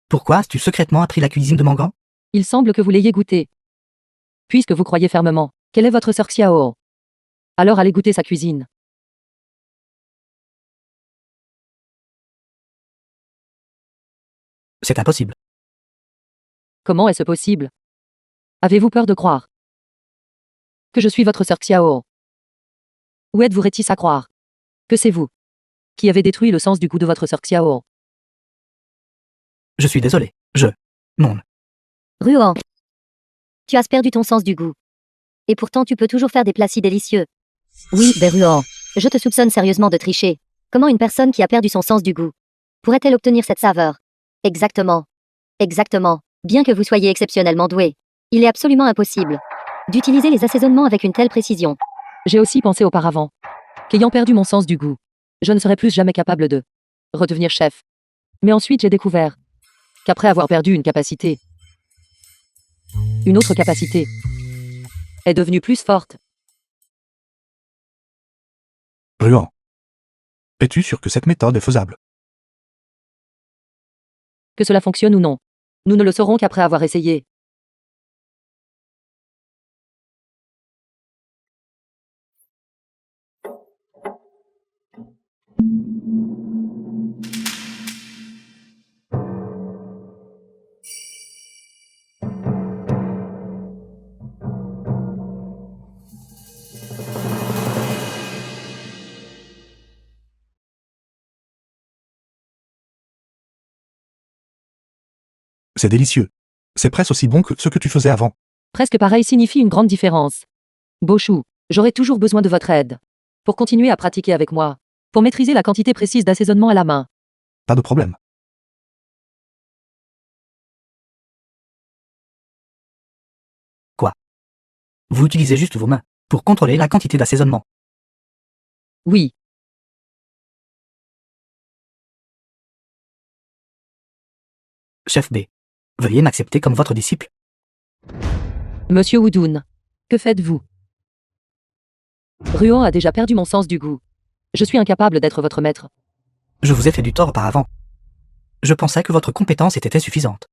S2: Pourquoi as-tu secrètement appris la cuisine de Mangan?
S3: Il semble que vous l'ayez goûté. Puisque vous croyez fermement qu'elle est votre sœur Xiao, alors allez goûter sa cuisine.
S2: C'est impossible.
S3: Comment est-ce possible? Avez-vous peur de croire que je suis votre sœur Xiao? Ou êtes-vous réticent à croire que c'est vous qui avez détruit le sens du goût de votre sœur Xiao?
S2: Je suis désolé. Non.
S5: Ruan, tu as perdu ton sens du goût. Et pourtant tu peux toujours faire des plats si délicieux. Oui, Beruan, je te soupçonne sérieusement de tricher. Comment une personne qui a perdu son sens du goût pourrait-elle obtenir cette saveur? Exactement. Exactement. Bien que vous soyez exceptionnellement doué, il est absolument impossible d'utiliser les assaisonnements avec une telle précision.
S3: J'ai aussi pensé auparavant qu'ayant perdu mon sens du goût, je ne serais plus jamais capable de redevenir chef. Mais ensuite j'ai découvert qu'après avoir perdu une capacité, une autre capacité est devenue plus forte.
S7: Ruan. Es-tu sûr que cette méthode est faisable?
S3: Que cela fonctionne ou non. Nous ne le saurons qu'après avoir essayé.
S7: C'est délicieux. C'est presque aussi bon que ce que tu faisais avant.
S3: Presque pareil signifie une grande différence. Bochou, j'aurai toujours besoin de votre aide. Pour continuer à pratiquer avec moi. Pour maîtriser la quantité précise d'assaisonnement à la main.
S7: Pas de problème.
S2: Vous utilisez juste vos mains pour contrôler la quantité d'assaisonnement.
S3: Oui.
S2: Chef B. Veuillez m'accepter comme votre disciple.
S3: Monsieur Woodoon, que faites-vous? Ruan a déjà perdu mon sens du goût. Je suis incapable d'être votre maître.
S2: Je vous ai fait du tort auparavant. Je pensais que votre compétence était suffisante.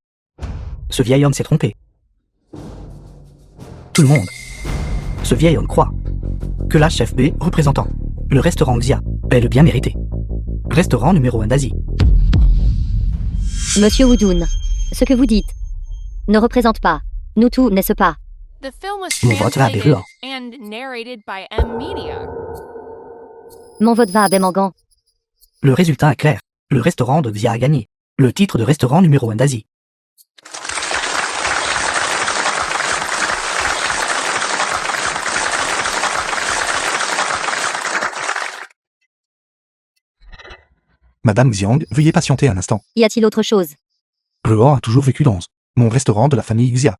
S2: Ce vieil homme s'est trompé. Tout le monde. Ce vieil homme croit que la chef B représentant le restaurant Xia est le bien mérité. Restaurant numéro 1 d'Asie.
S5: Monsieur Woodoon, ce que vous dites ne représente pas nous tous, n'est-ce pas?
S8: The film was
S2: Mon vote va à
S8: translated
S2: Berruan.
S8: and narrated by M Media.
S5: Mon vote va à Bemangan.
S2: Le résultat est clair. Le restaurant de Xia a gagné le titre de restaurant numéro 1 d'Asie.
S7: Madame Xiang, veuillez patienter un instant.
S5: Y a-t-il autre chose?
S7: Ruan a toujours vécu dans mon restaurant de la famille Xia.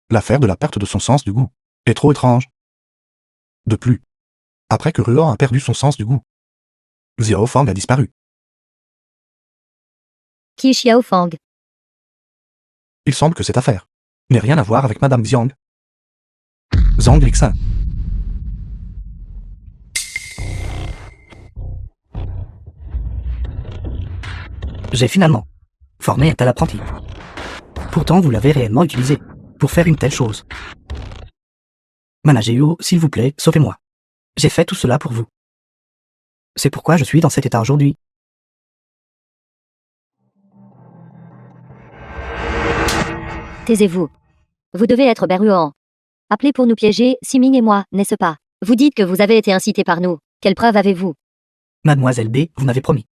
S7: L'affaire de la perte de son sens du goût est trop étrange. De plus, après que Ruan a perdu son sens du goût, Xiao Fang a disparu.
S5: Qui est Xiao Fang?
S7: Il semble que cette affaire n'ait rien à voir avec Madame Xiang. Zhang Lixin.
S2: J'ai finalement formé un tel apprenti. Pourtant, vous l'avez réellement utilisé pour faire une telle chose. Manageo, s'il vous plaît, sauvez-moi. J'ai fait tout cela pour vous. C'est pourquoi je suis dans cet état aujourd'hui.
S5: Taisez-vous. Vous devez être Berruan. Appelez pour nous piéger, Siming et moi, n'est-ce pas? Vous dites que vous avez été incité par nous. Quelle preuve avez-vous?
S2: Mademoiselle B, vous m'avez promis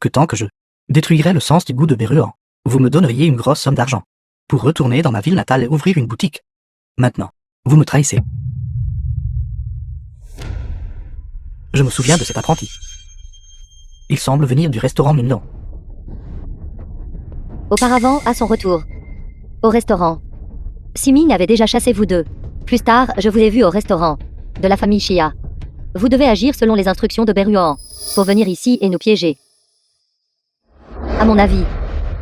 S2: que tant que je détruirais le sens du goût de Berruan, vous me donneriez une grosse somme d'argent pour retourner dans ma ville natale et ouvrir une boutique. Maintenant, vous me trahissez. Je me souviens de cet apprenti. Il semble venir du restaurant Minlan.
S5: Auparavant, à son retour au restaurant, Siming avait déjà chassé vous deux. Plus tard, je vous ai vu au restaurant de la famille Xia. Vous devez agir selon les instructions de Berruan pour venir ici et nous piéger. À mon avis,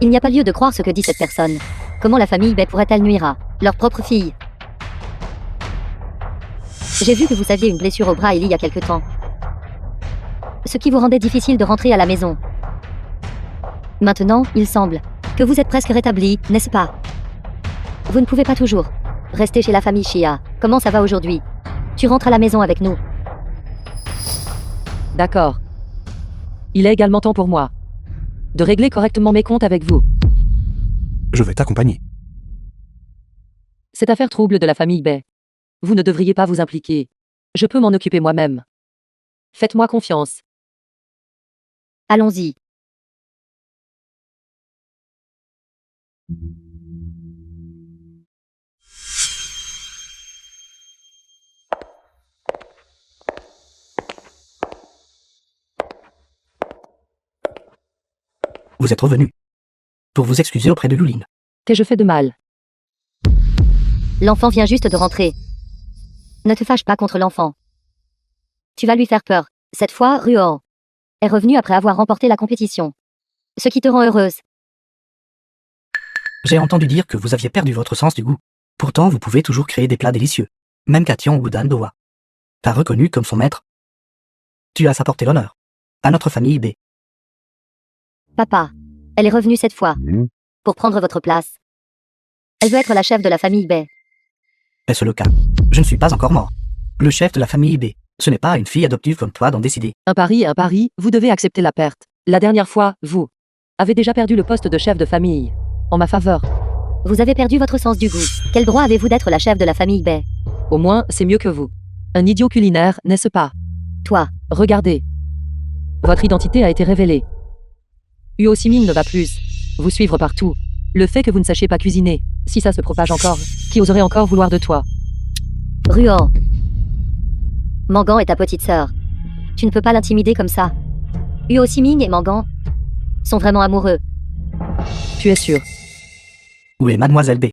S5: il n'y a pas lieu de croire ce que dit cette personne. Comment la famille Bei pourrait-elle nuire à leur propre fille? J'ai vu que vous aviez une blessure au bras il y a quelque temps, ce qui vous rendait difficile de rentrer à la maison. Maintenant, il semble que vous êtes presque rétabli, n'est-ce pas? Vous ne pouvez pas toujours rester chez la famille Xia. Comment ça va aujourd'hui? Tu rentres à la maison avec nous.
S3: D'accord. Il est également temps pour moi de régler correctement mes comptes avec vous.
S7: Je vais t'accompagner.
S3: Cette affaire trouble de la famille Bei. Vous ne devriez pas vous impliquer. Je peux m'en occuper moi-même. Faites-moi confiance.
S5: Allons-y.
S2: Vous êtes revenu pour vous excuser auprès de Luline.
S3: Qu'ai-je fait de mal?
S5: L'enfant vient juste de rentrer. Ne te fâche pas contre l'enfant. Tu vas lui faire peur. Cette fois, Ruan est revenu après avoir remporté la compétition. Ce qui te rend heureuse.
S2: J'ai entendu dire que vous aviez perdu votre sens du goût. Pourtant, vous pouvez toujours créer des plats délicieux. Même Kation ou Dan Dowa t'a reconnu comme son maître. Tu as sa portée l'honneur. À notre famille B.
S5: Papa, elle est revenue cette fois. Pour prendre votre place. Elle veut être la chef de la famille Bay.
S2: Est-ce le cas? Je ne suis pas encore mort. Le chef de la famille B, ce n'est pas à une fille adoptive comme toi d'en décider.
S3: Un pari est un pari, vous devez accepter la perte. La dernière fois, vous avez déjà perdu le poste de chef de famille. En ma faveur.
S5: Vous avez perdu votre sens du goût. Quel droit avez-vous d'être la chef de la famille Bay?
S3: Au moins, c'est mieux que vous. Un idiot culinaire, n'est-ce pas?
S5: Toi,
S3: Regardez. Votre identité a été révélée. Huo Siming ne va plus vous suivre partout. Le fait que vous ne sachiez pas cuisiner, si ça se propage encore, qui oserait encore vouloir de toi?
S5: Ruan. Mangan est ta petite sœur. Tu ne peux pas l'intimider comme ça. Huo Siming et Mangan sont vraiment amoureux.
S3: Tu es sûr?
S2: Où est mademoiselle B?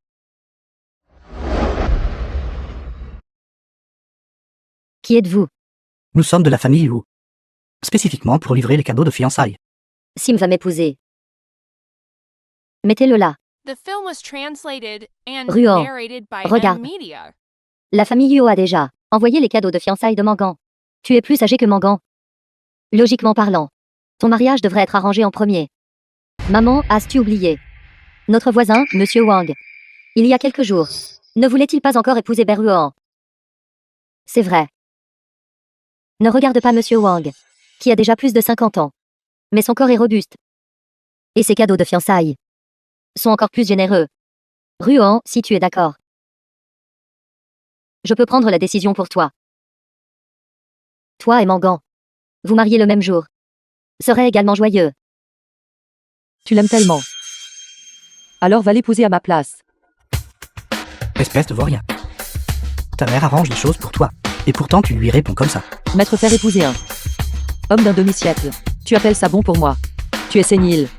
S5: Qui êtes-vous?
S2: Nous sommes de la famille Wu. Spécifiquement pour livrer les cadeaux de fiançailles.
S5: Sim va m'épouser. Mettez-le là.
S8: The film was translated and
S5: Ruan,
S8: narrated by
S5: regarde.
S8: M-Media.
S5: La famille Huo a déjà envoyé les cadeaux de fiançailles de Mangan. Tu es plus âgé que Mangan. Logiquement parlant, ton mariage devrait être arrangé en premier. Maman, as-tu oublié? Notre voisin, Monsieur Wang. Il y a quelques jours. Ne voulait-il pas encore épouser Beruan? C'est vrai. Ne regarde pas Monsieur Wang, qui a déjà plus de 50 ans. Mais son corps est robuste. Et ses cadeaux de fiançailles sont encore plus généreux. Ruan, si tu es d'accord. Je peux prendre la décision pour toi. Toi et Mangan. Vous mariez le même jour. Serait également joyeux.
S3: Tu l'aimes tellement. Alors va l'épouser à ma place.
S2: Espèce de vaurien. Ta mère arrange les choses pour toi. Et pourtant tu lui réponds comme ça.
S3: Maître faire épouser un homme d'un demi-siècle. Tu appelles ça bon pour moi? Tu es sénile.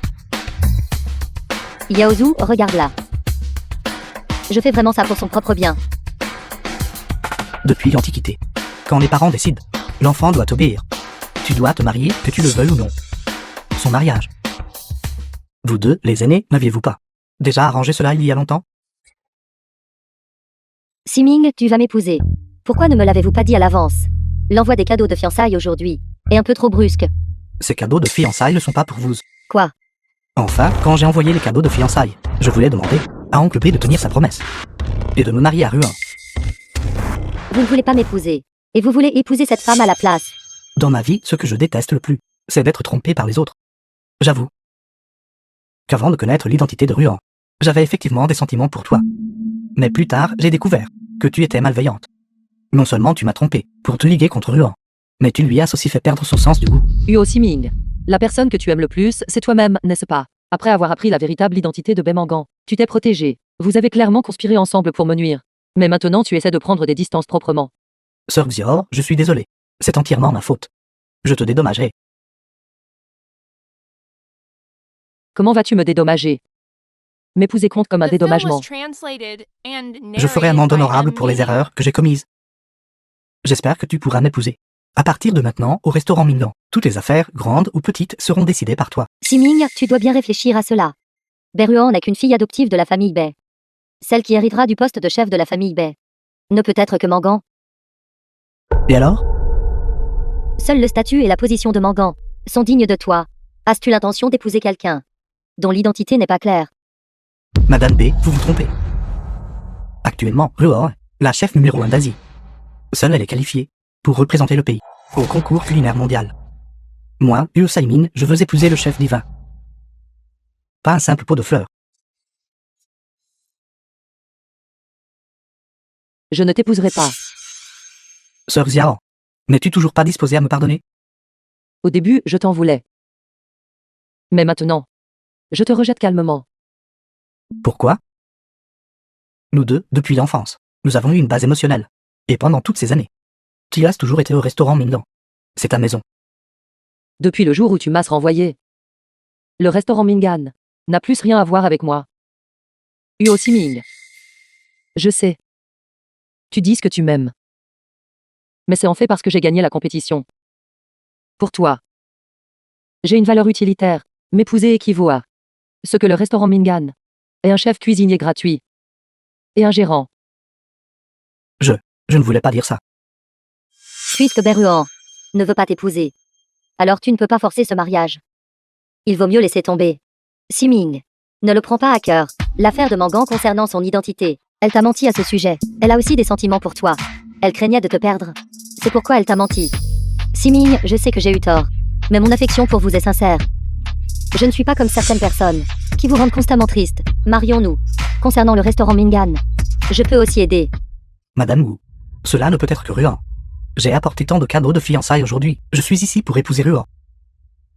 S5: Yaozu, regarde là. Je fais vraiment ça pour son propre bien.
S2: Depuis l'Antiquité. Quand les parents décident, l'enfant doit obéir. Tu dois te marier, que tu le veuilles ou non. Son mariage. Vous deux, les aînés, n'aviez-vous pas déjà arrangé cela il y a longtemps?
S5: Siming, tu vas m'épouser. Pourquoi ne me l'avez-vous pas dit à l'avance? L'envoi des cadeaux de fiançailles aujourd'hui est un peu trop brusque.
S2: Ces cadeaux de fiançailles ne sont pas pour vous.
S5: Quoi?
S2: Enfin, quand j'ai envoyé les cadeaux de fiançailles, je voulais demander à Oncle B de tenir sa promesse. Et de me marier à Ruan.
S5: Vous ne voulez pas m'épouser. Et vous voulez épouser cette femme à la place.
S2: Dans ma vie, ce que je déteste le plus, c'est d'être trompé par les autres. J'avoue qu'avant de connaître l'identité de Ruan, j'avais effectivement des sentiments pour toi. Mais plus tard, j'ai découvert que tu étais malveillante. Non seulement tu m'as trompé pour te liguer contre Ruan, mais tu lui as aussi fait perdre son sens du goût.
S3: Huo Siming. La personne que tu aimes le plus, c'est toi-même, n'est-ce pas? Après avoir appris la véritable identité de Bemangan, tu t'es protégé. Vous avez clairement conspiré ensemble pour me nuire. Mais maintenant tu essaies de prendre des distances proprement.
S2: Sœur Xior, je suis désolé. C'est entièrement ma faute. Je te dédommagerai.
S3: Comment vas-tu me dédommager? M'épouser compte comme un
S8: The film
S3: dédommagement.
S8: was translated and
S2: Je ferai
S8: narrated
S2: amende
S8: by
S2: honorable pour les
S8: M-Media.
S2: erreurs que j'ai commises. J'espère que tu pourras m'épouser. À partir de maintenant, au restaurant Mingan, toutes les affaires, grandes ou petites, seront décidées par toi.
S5: Siming, tu dois bien réfléchir à cela. Beruan n'est qu'une fille adoptive de la famille Bay. Celle qui héritera du poste de chef de la famille Bay ne peut être que Mangan.
S2: Et alors?
S5: Seul le statut et la position de Mangan sont dignes de toi. As-tu l'intention d'épouser quelqu'un dont l'identité n'est pas claire?
S2: Madame B, vous vous trompez. Actuellement, Ruan, la chef numéro 1 d'Asie. Seule elle est qualifiée pour représenter le pays au concours culinaire mondial. Moi, Huo Siming, je veux épouser le chef divin. Pas un simple pot de fleurs.
S3: Je ne t'épouserai pas.
S2: Sœur Xiao, n'es-tu toujours pas disposée à me pardonner?
S3: Au début, je t'en voulais. Mais maintenant, je te rejette calmement.
S2: Pourquoi? Nous deux, depuis l'enfance, nous avons eu une base émotionnelle. Et pendant toutes ces années, tu as toujours été au restaurant Mingan. C'est ta maison.
S3: Depuis le jour où tu m'as renvoyé. Le restaurant Mingan n'a plus rien à voir avec moi. Huo Siming. Je sais. Tu dis que tu m'aimes. Mais c'est en fait parce que j'ai gagné la compétition. Pour toi. J'ai une valeur utilitaire. M'épouser équivaut à ce que le restaurant Mingan est un chef cuisinier gratuit. Et un gérant.
S2: Je ne voulais pas dire ça.
S5: Puisque Beruan ne veut pas t'épouser. Alors tu ne peux pas forcer ce mariage. Il vaut mieux laisser tomber. Siming. Ne le prends pas à cœur. L'affaire de Mangan concernant son identité. Elle t'a menti à ce sujet. Elle a aussi des sentiments pour toi. Elle craignait de te perdre. C'est pourquoi elle t'a menti. Siming, je sais que j'ai eu tort. Mais mon affection pour vous est sincère. Je ne suis pas comme certaines personnes qui vous rendent constamment triste. Marions-nous. Concernant le restaurant Mingan, je peux aussi aider.
S2: Madame Wu, cela ne peut être que Ruan. J'ai apporté tant de cadeaux de fiançailles aujourd'hui. Je suis ici pour épouser Ruan.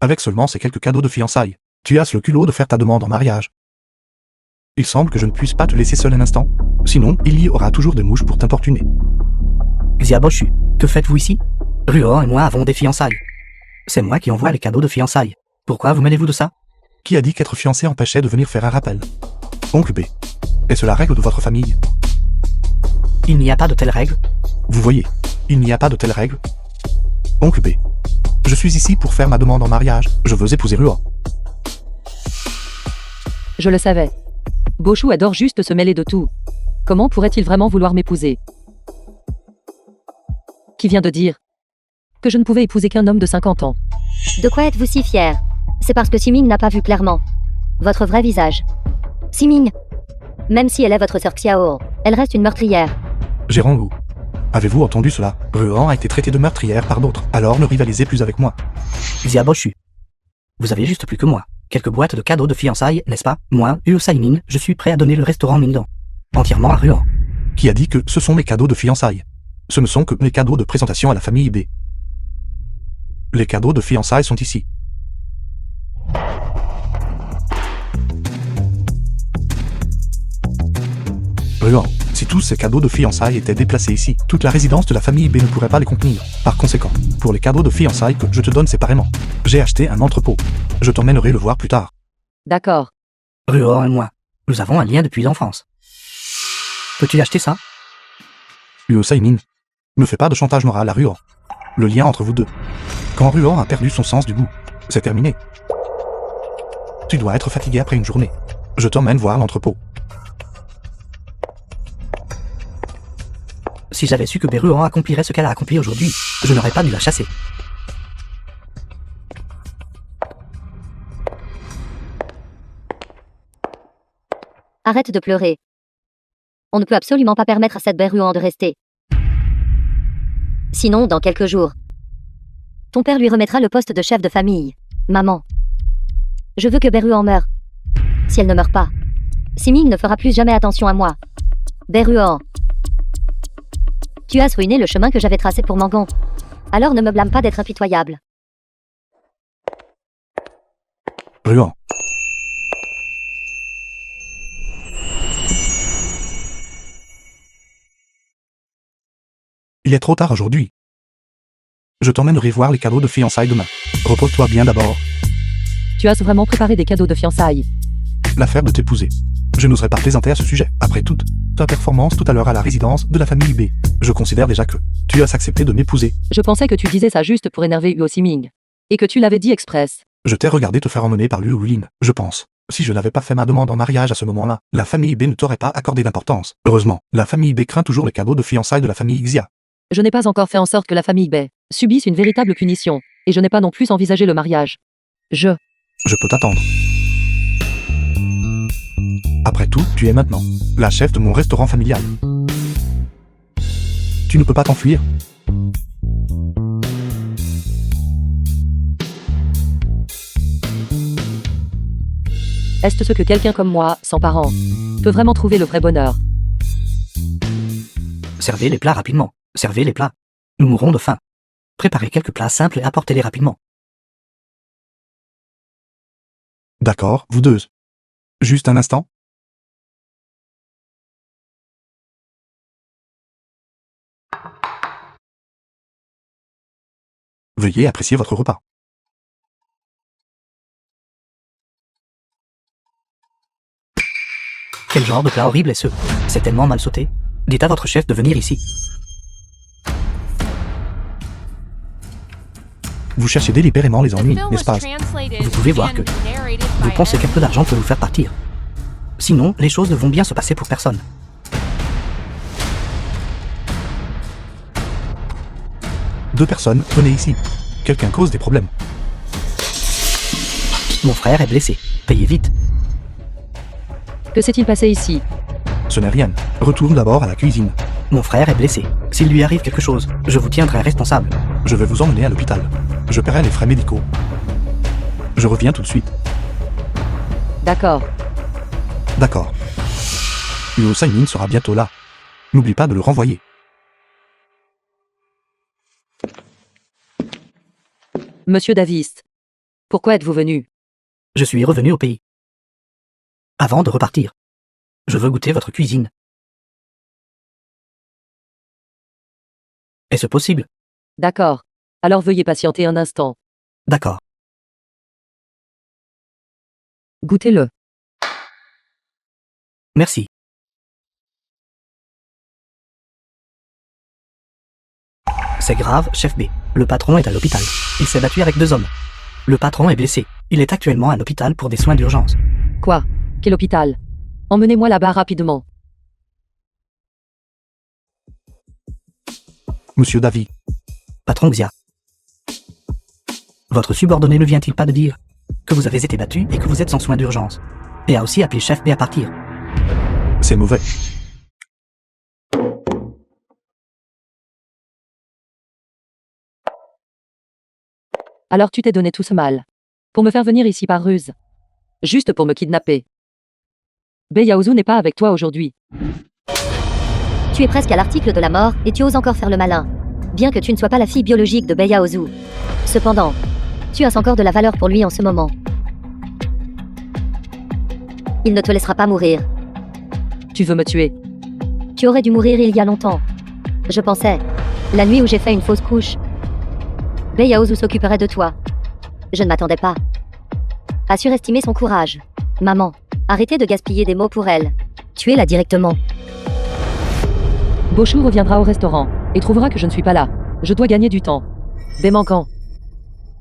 S7: Avec seulement ces quelques cadeaux de fiançailles, tu as le culot de faire ta demande en mariage. Il semble que je ne puisse pas te laisser seul un instant. Sinon, il y aura toujours des mouches pour t'importuner.
S2: Xiaboshu, que faites-vous ici? Ruan et moi avons des fiançailles. C'est moi qui envoie les cadeaux de fiançailles. Pourquoi vous mêlez-vous de ça?
S7: Qui a dit qu'être fiancé empêchait de venir faire un rappel? Oncle B. Est-ce la règle de votre famille?
S2: Il n'y a pas de telle règle.
S7: Vous voyez, il n'y a pas de telle règle. Oncle B. Je suis ici pour faire ma demande en mariage. Je veux épouser Ruan.
S3: Je le savais. Boshu adore juste se mêler de tout. Comment pourrait-il vraiment vouloir m'épouser? Qui vient de dire que je ne pouvais épouser qu'un homme de 50 ans.
S5: De quoi êtes-vous si fier? C'est parce que Siming n'a pas vu clairement votre vrai visage. Siming, même si elle est votre sœur Xiao, elle reste une meurtrière.
S7: Gérant Wu. Avez-vous entendu cela? Ruan a été traitée de meurtrière par d'autres, alors ne rivalisez plus avec moi.
S2: Xiaboshu. Vous avez juste plus que moi. Quelques boîtes de cadeaux de fiançailles, n'est-ce pas? Moi, Huo Saimin, je suis prêt à donner le restaurant Mindan. Entièrement à Ruan.
S7: Qui a dit que ce sont mes cadeaux de fiançailles? Ce ne sont que mes cadeaux de présentation à la famille B. Les cadeaux de fiançailles sont ici. Ruan, si tous ces cadeaux de fiançailles étaient déplacés ici, toute la résidence de la famille B ne pourrait pas les contenir. Par conséquent, pour les cadeaux de fiançailles que je te donne séparément, j'ai acheté un entrepôt. Je t'emmènerai le voir plus tard.
S3: D'accord.
S2: Ruan et moi, nous avons un lien depuis l'enfance. Peux-tu acheter ça?
S7: Huo Saimin, ne fais pas de chantage moral à Ruan. Le lien entre vous deux. Quand Ruan a perdu son sens du goût, c'est terminé. Tu dois être fatigué après une journée. Je t'emmène voir l'entrepôt.
S2: Si j'avais su que Beruan accomplirait ce qu'elle a accompli aujourd'hui, je n'aurais pas dû la chasser.
S5: Arrête de pleurer. On ne peut absolument pas permettre à cette Beruan de rester. Sinon, dans quelques jours, ton père lui remettra le poste de chef de famille. Maman, je veux que Beruan meure. Si elle ne meurt pas, Siming ne fera plus jamais attention à moi. Beruan, tu as ruiné le chemin que j'avais tracé pour Mangan. Alors ne me blâme pas d'être impitoyable.
S7: Ruan. Il est trop tard aujourd'hui. Je t'emmènerai voir les cadeaux de fiançailles demain. Repose-toi bien d'abord.
S3: Tu as vraiment préparé des cadeaux de fiançailles.
S7: L'affaire de t'épouser. Je n'oserais pas plaisanter à ce sujet. Après toute ta performance tout à l'heure à la résidence de la famille B, je considère déjà que tu as accepté de m'épouser.
S3: Je pensais que tu disais ça juste pour énerver Huo Siming. Et que tu l'avais dit express.
S7: Je t'ai regardé te faire emmener par Liu Wulin, je pense. Si je n'avais pas fait ma demande en mariage à ce moment-là, la famille B ne t'aurait pas accordé d'importance. Heureusement, la famille B craint toujours les cadeaux de fiançailles de la famille Xia.
S3: Je n'ai pas encore fait en sorte que la famille Bay subisse une véritable punition. Et je n'ai pas non plus envisagé le mariage.
S7: Je peux t'attendre. Après tout, tu es maintenant la chef de mon restaurant familial. Tu ne peux pas t'enfuir.
S3: Est-ce ce que quelqu'un comme moi, sans parents, peut vraiment trouver le vrai bonheur?
S2: Servez les plats rapidement. Servez les plats. Nous mourrons de faim. Préparez quelques plats simples et apportez-les rapidement.
S7: D'accord, vous deux. Juste un instant. Veuillez apprécier votre repas.
S2: Quel genre de plat horrible est ce? C'est tellement mal sauté. Dites à votre chef de venir ici.
S7: Vous cherchez délibérément les
S8: The
S7: ennuis,
S8: film was
S7: n'est-ce pas?
S8: translated
S2: Vous pouvez voir
S8: and
S2: que
S8: narrated
S2: vous
S8: by
S2: pensez
S8: Ed.
S2: qu'un peu d'argent peut vous faire partir. Sinon, les choses ne vont bien se passer pour personne.
S7: 2 personnes, venez ici. Quelqu'un cause des problèmes.
S2: Mon frère est blessé. Payez vite.
S3: Que s'est-il passé ici?
S7: Ce n'est rien. Retourne d'abord à la cuisine.
S2: Mon frère est blessé. S'il lui arrive quelque chose, je vous tiendrai responsable.
S7: Je vais vous emmener à l'hôpital. Je paierai les frais médicaux. Je reviens tout de suite.
S3: D'accord.
S7: D'accord. Huo Siming sera bientôt là. N'oublie pas de le renvoyer.
S3: Monsieur Davis. Pourquoi êtes-vous venu?
S2: Je suis revenu au pays. Avant de repartir. Je veux goûter votre cuisine. Est-ce possible?
S3: D'accord. Alors veuillez patienter un instant.
S2: D'accord.
S3: Goûtez-le.
S2: Merci. C'est grave, chef B. Le patron est à l'hôpital. Il s'est battu avec 2 hommes. Le patron est blessé. Il est actuellement à l'hôpital pour des soins d'urgence.
S3: Quoi? Quel hôpital? Emmenez-moi là-bas rapidement.
S7: Monsieur Davy.
S2: Patron Xia. Votre subordonné ne vient-il pas de dire que vous avez été battu et que vous êtes en soins d'urgence, et a aussi appelé chef B à partir?
S7: C'est mauvais.
S3: Alors tu t'es donné tout ce mal. Pour me faire venir ici par ruse. Juste pour me kidnapper. Bei Yaozu n'est pas avec toi aujourd'hui.
S5: Tu es presque à l'article de la mort et tu oses encore faire le malin. Bien que tu ne sois pas la fille biologique de Bei Yaozu. Cependant, tu as encore de la valeur pour lui en ce moment. Il ne te laissera pas mourir.
S3: Tu veux me tuer?
S5: Tu aurais dû mourir il y a longtemps. Je pensais, la nuit où j'ai fait une fausse couche, Bei Yaozu s'occuperait de toi. Je ne m'attendais pas à surestimer son courage. Maman, arrêtez de gaspiller des mots pour elle. Tuez-la directement.
S3: Boshu reviendra au restaurant et trouvera que je ne suis pas là. Je dois gagner du temps. Des manquants.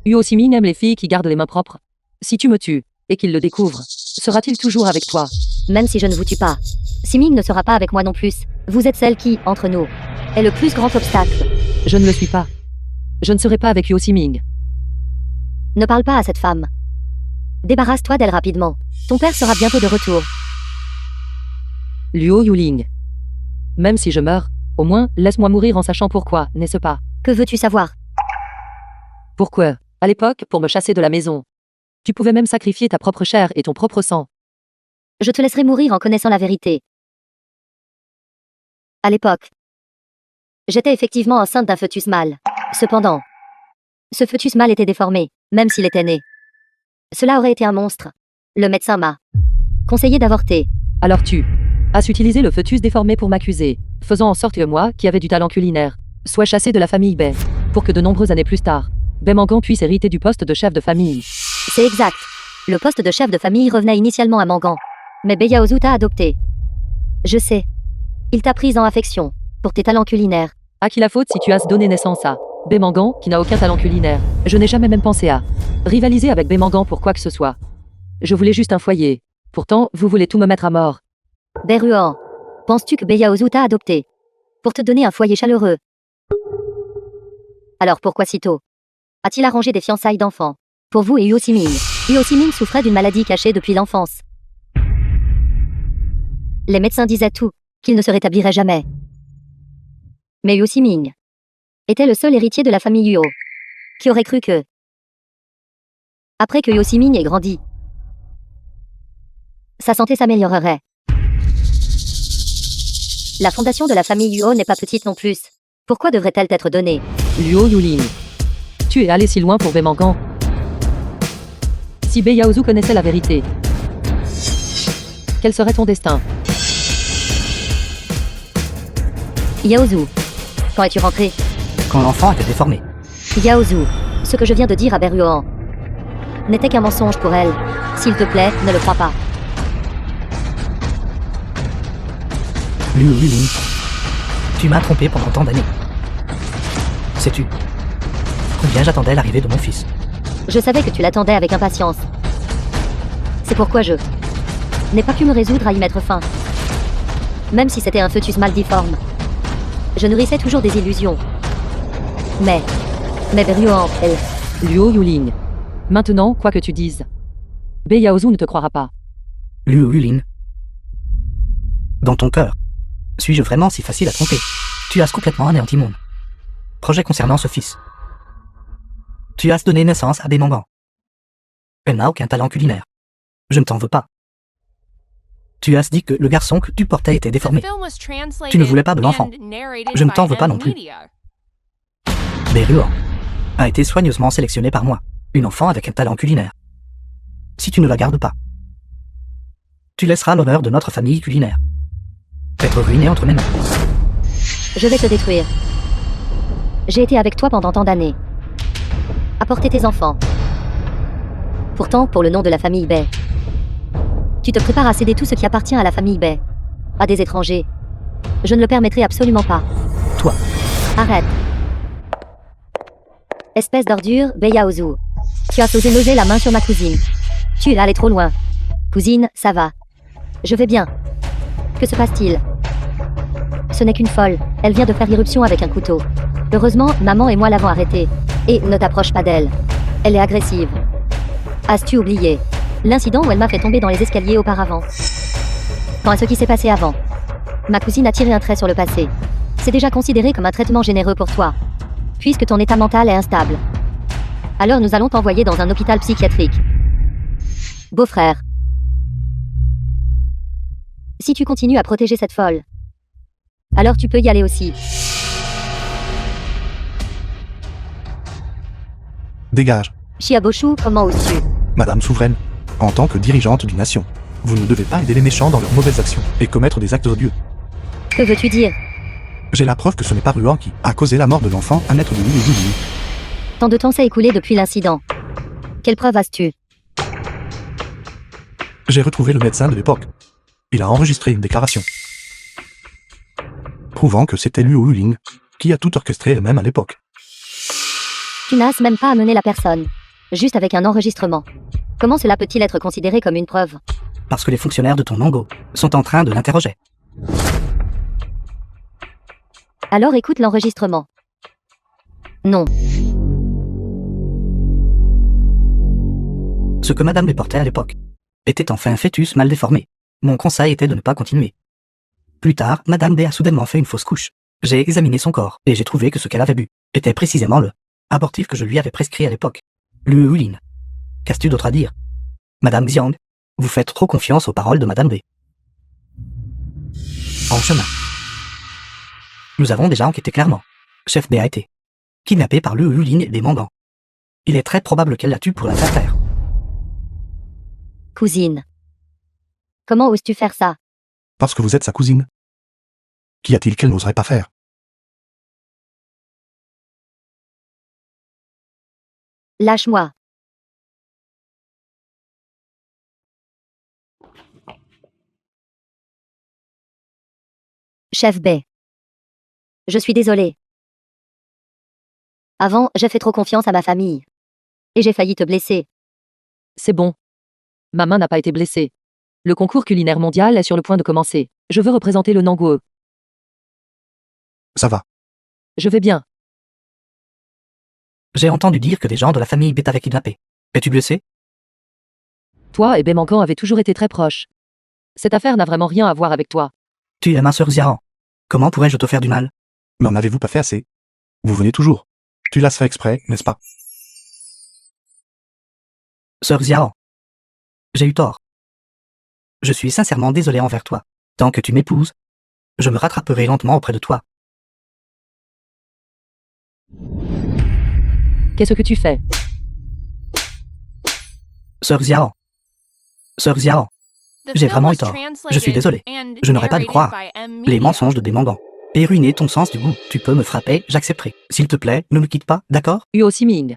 S3: Huo Siming aime les filles qui gardent les mains propres. Si tu me tues et qu'il le découvre, sera-t-il toujours avec toi?
S5: Même si je ne vous tue pas, Siming ne sera pas avec moi non plus. Vous êtes celle qui, entre nous, est le plus grand obstacle.
S3: Je ne le suis pas. Je ne serai pas avec Huo Siming.
S5: Ne parle pas à cette femme. Débarrasse-toi d'elle rapidement. Ton père sera bientôt de retour.
S3: Luo Yuling. Même si je meurs, au moins, laisse-moi mourir en sachant pourquoi, n'est-ce pas?
S5: Que veux-tu savoir?
S3: Pourquoi? À l'époque, pour me chasser de la maison. Tu pouvais même sacrifier ta propre chair et ton propre sang.
S5: Je te laisserai mourir en connaissant la vérité. À l'époque, j'étais effectivement enceinte d'un fœtus mâle. Cependant, ce fœtus mâle était déformé, même s'il était né. Cela aurait été un monstre. Le médecin m'a conseillé d'avorter.
S3: Alors tu as utilisé le fœtus déformé pour m'accuser, faisant en sorte que moi, qui avais du talent culinaire, sois chassé de la famille Bei, pour que de nombreuses années plus tard, Bei Mangan puisse hériter du poste de chef de famille.
S5: C'est exact. Le poste de chef de famille revenait initialement à Mangan. Mais Bei Yaozu t'a adopté. Je sais. Il t'a prise en affection, pour tes talents culinaires.
S3: À qui la faute si tu as donné naissance à Bei Mangan, qui n'a aucun talent culinaire? Je n'ai jamais même pensé à rivaliser avec Bei Mangan pour quoi que ce soit. Je voulais juste un foyer. Pourtant, vous voulez tout me mettre à mort.
S5: Bei Ruan, penses-tu que Bei Yaozu t'a adopté pour te donner un foyer chaleureux? Alors pourquoi si tôt a-t-il arrangé des fiançailles d'enfants pour vous et Huo Siming? Huo Siming souffrait d'une maladie cachée depuis l'enfance. Les médecins disaient tout, qu'il ne se rétablirait jamais. Mais Huo Siming était le seul héritier de la famille Huo. Qui aurait cru que, après que Huo Siming ait grandi, sa santé s'améliorerait? La fondation de la famille Huo n'est pas petite non plus. Pourquoi devrait-elle être donnée?
S3: Luo Yuling. Tu es allé si loin pour Bei Mangan. Si Bei Yaozu connaissait la vérité, quel serait ton destin?
S5: Yaozu, quand es-tu rentré?
S2: Quand l'enfant était déformé.
S5: Yaozu, ce que je viens de dire à Bei Ruan n'était qu'un mensonge pour elle. S'il te plaît, ne le crois pas.
S2: Luo Yuling. Tu m'as trompé pendant tant d'années. Sais-tu combien j'attendais l'arrivée de mon fils?
S5: Je savais que tu l'attendais avec impatience. C'est pourquoi je n'ai pas pu me résoudre à y mettre fin. Même si c'était un fœtus mal difforme. Je nourrissais toujours des illusions. Mais Mais Beruan, elle.
S3: Luo Yulin. Maintenant, quoi que tu dises. Bei Yaozu ne te croira pas.
S2: Luo Yulin. Dans ton cœur. Suis-je vraiment si facile à tromper? Tu as complètement anéanti mon projet concernant ce fils. Tu as donné naissance à des mangans. Elle n'a aucun talent culinaire. Je ne t'en veux pas. Tu as dit que le garçon que tu portais était
S8: The
S2: déformé.
S8: film was translated
S2: Tu ne voulais pas de l'enfant.
S8: and narrated
S2: Je ne
S8: by
S2: t'en veux pas
S8: M
S2: non plus.
S8: Media.
S2: Beruan a été soigneusement sélectionné par moi, une enfant avec un talent culinaire. Si tu ne la gardes pas, tu laisseras l'honneur de notre famille culinaire être ruiné entre mes mains.
S5: Je vais te détruire. J'ai été avec toi pendant tant d'années. Apporter tes enfants. Pourtant, pour le nom de la famille Bay, tu te prépares à céder tout ce qui appartient à la famille Bay. À des étrangers. Je ne le permettrai absolument pas.
S2: Toi,
S5: Arrête. Espèce d'ordure, Bei Yaozu. Tu as osé loger la main sur ma cousine. Tu es allé trop loin. Cousine, ça va. Je vais bien. Que se passe-t-il? Ce n'est qu'une folle. Elle vient de faire irruption avec un couteau. Heureusement, maman et moi l'avons arrêtée. Et ne t'approche pas d'elle. Elle est agressive. As-tu oublié l'incident où elle m'a fait tomber dans les escaliers auparavant? Quand à ce qui s'est passé avant. Ma cousine a tiré un trait sur le passé. C'est déjà considéré comme un traitement généreux pour toi. Puisque ton état mental est instable. Alors nous allons t'envoyer dans un hôpital psychiatrique. Beau-frère. Si tu continues à protéger cette folle, alors tu peux y aller aussi.
S7: Dégage,
S5: Chiaboshu, comment oses-tu?
S7: Madame souveraine. En tant que dirigeante d'une nation, vous ne devez pas aider les méchants dans leurs mauvaises actions et commettre des actes odieux.
S5: Que veux-tu dire?
S7: J'ai la preuve que ce n'est pas Ruan qui a causé la mort de l'enfant, un être de Louis.
S5: Tant de temps s'est écoulé depuis l'incident. Quelle preuve as-tu?
S7: J'ai retrouvé le médecin de l'époque. Il a enregistré une déclaration prouvant que c'était Luo Yuling qui a tout orchestré, même à l'époque.
S5: Tu n'as même pas amené la personne. Juste avec un enregistrement. Comment cela peut-il être considéré comme une preuve?
S2: parce que les fonctionnaires de ton Nango sont en train de l'interroger.
S5: Alors écoute l'enregistrement. Non.
S2: Ce que Madame déportait à l'époque était enfin un fœtus mal déformé. Mon conseil était de ne pas continuer. Plus tard, Madame B a soudainement fait une fausse couche. J'ai examiné son corps, et j'ai trouvé que ce qu'elle avait bu était précisément le abortif que je lui avais prescrit à l'époque. L'uuline. Qu'as-tu d'autre à dire? Madame Xiang, vous faites trop confiance aux paroles de Madame B. En chemin. Nous avons déjà enquêté clairement. Chef B a été kidnappé par l'uuline et des mandants. Il est très probable qu'elle la tue pour la faire taire.
S5: Cousine. Comment oses-tu faire ça?
S7: Parce que vous êtes sa cousine. Qu'y a-t-il qu'elle n'oserait pas faire?
S5: Lâche-moi. Chef B. Je suis désolé. Avant, j'ai fait trop confiance à ma famille. Et j'ai failli te blesser.
S3: C'est bon. Ma main n'a pas été blessée. Le concours culinaire mondial est sur le point de commencer. Je veux représenter le Nanguo.
S7: Ça va.
S3: Je vais bien.
S2: J'ai entendu dire que des gens de la famille B t'avaient kidnappé. Es-tu blessé?
S3: Toi et Bemangan avez toujours été très proches. Cette affaire n'a vraiment rien à voir avec toi.
S2: Tu es ma sœur Xiaran. Comment pourrais-je te faire du mal?
S7: N'en avez-vous pas fait assez? Vous venez toujours. Tu l'as fait exprès, n'est-ce pas?
S2: Sœur Xiaran. J'ai eu tort. Je suis sincèrement désolé envers toi. Tant que tu m'épouses, je me rattraperai lentement auprès de toi.
S3: Qu'est-ce que tu fais?
S2: Sœur Xiaran. Sœur Xiaran.
S8: The
S2: J'ai
S8: film
S2: vraiment
S8: was
S2: eu tort. Je
S8: translated
S2: suis désolé.
S8: and
S2: Je n'aurais pas dû
S8: narrated
S2: croire
S8: by M.
S2: les
S8: Media.
S2: mensonges de Demandant. Et ruiner ton sens du goût. Tu peux me frapper, j'accepterai. S'il te plaît, ne nous quitte pas, d'accord?
S3: Huo Siming.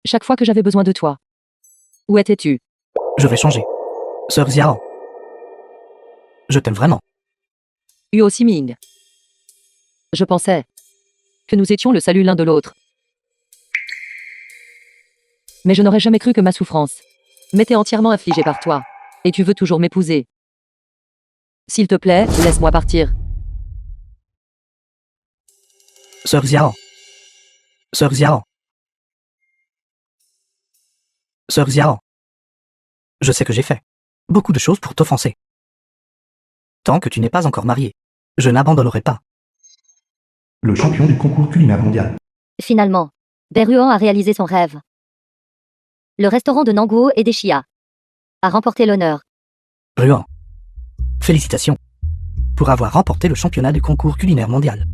S3: Chaque fois que j'avais besoin de toi. Où étais-tu?
S2: Je vais changer. Sœur Xiaran. Je t'aime vraiment.
S3: Huo Siming. Je pensais que nous étions le salut l'un de l'autre. Mais je n'aurais jamais cru que ma souffrance m'était entièrement infligée par toi. Et tu veux toujours m'épouser. S'il te plaît, laisse-moi partir.
S2: Sœur Xiaran. Sœur Xiao. Sœur Xiao. Je sais que j'ai fait beaucoup de choses pour t'offenser. Tant que tu n'es pas encore marié, je n'abandonnerai pas.
S1: Le champion du concours culinaire mondial.
S5: Finalement, Beruan a réalisé son rêve. Le restaurant de Nanguo et des Chia a remporté l'honneur.
S2: Ruan. Félicitations pour avoir remporté le championnat du concours culinaire mondial.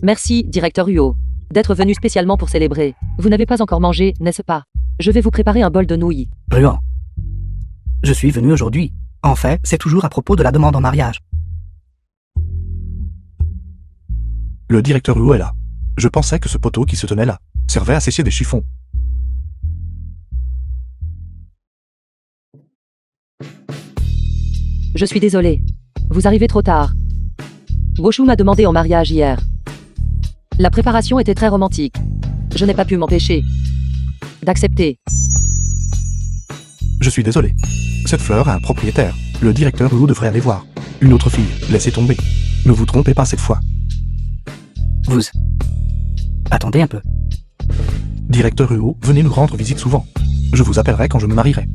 S3: Merci, directeur Huo, d'être venu spécialement pour célébrer. Vous n'avez pas encore mangé, n'est-ce pas? Je vais vous préparer un bol de nouilles.
S2: Ruan. Je suis venu aujourd'hui. En fait, c'est toujours à propos de la demande en mariage.
S7: Le directeur Huo est là. Je pensais que ce poteau qui se tenait là servait à sécher des chiffons.
S3: Je suis désolé. Vous arrivez trop tard. Woshu m'a demandé en mariage hier. La préparation était très romantique. Je n'ai pas pu m'empêcher d'accepter.
S7: Je suis désolé. Cette fleur a un propriétaire. Le directeur Huo devrait aller voir. Une autre fille, laissez tomber. Ne vous trompez pas cette fois.
S2: Vous. Attendez un peu.
S7: Directeur Huo, venez nous rendre visite souvent. Je vous appellerai quand je me marierai.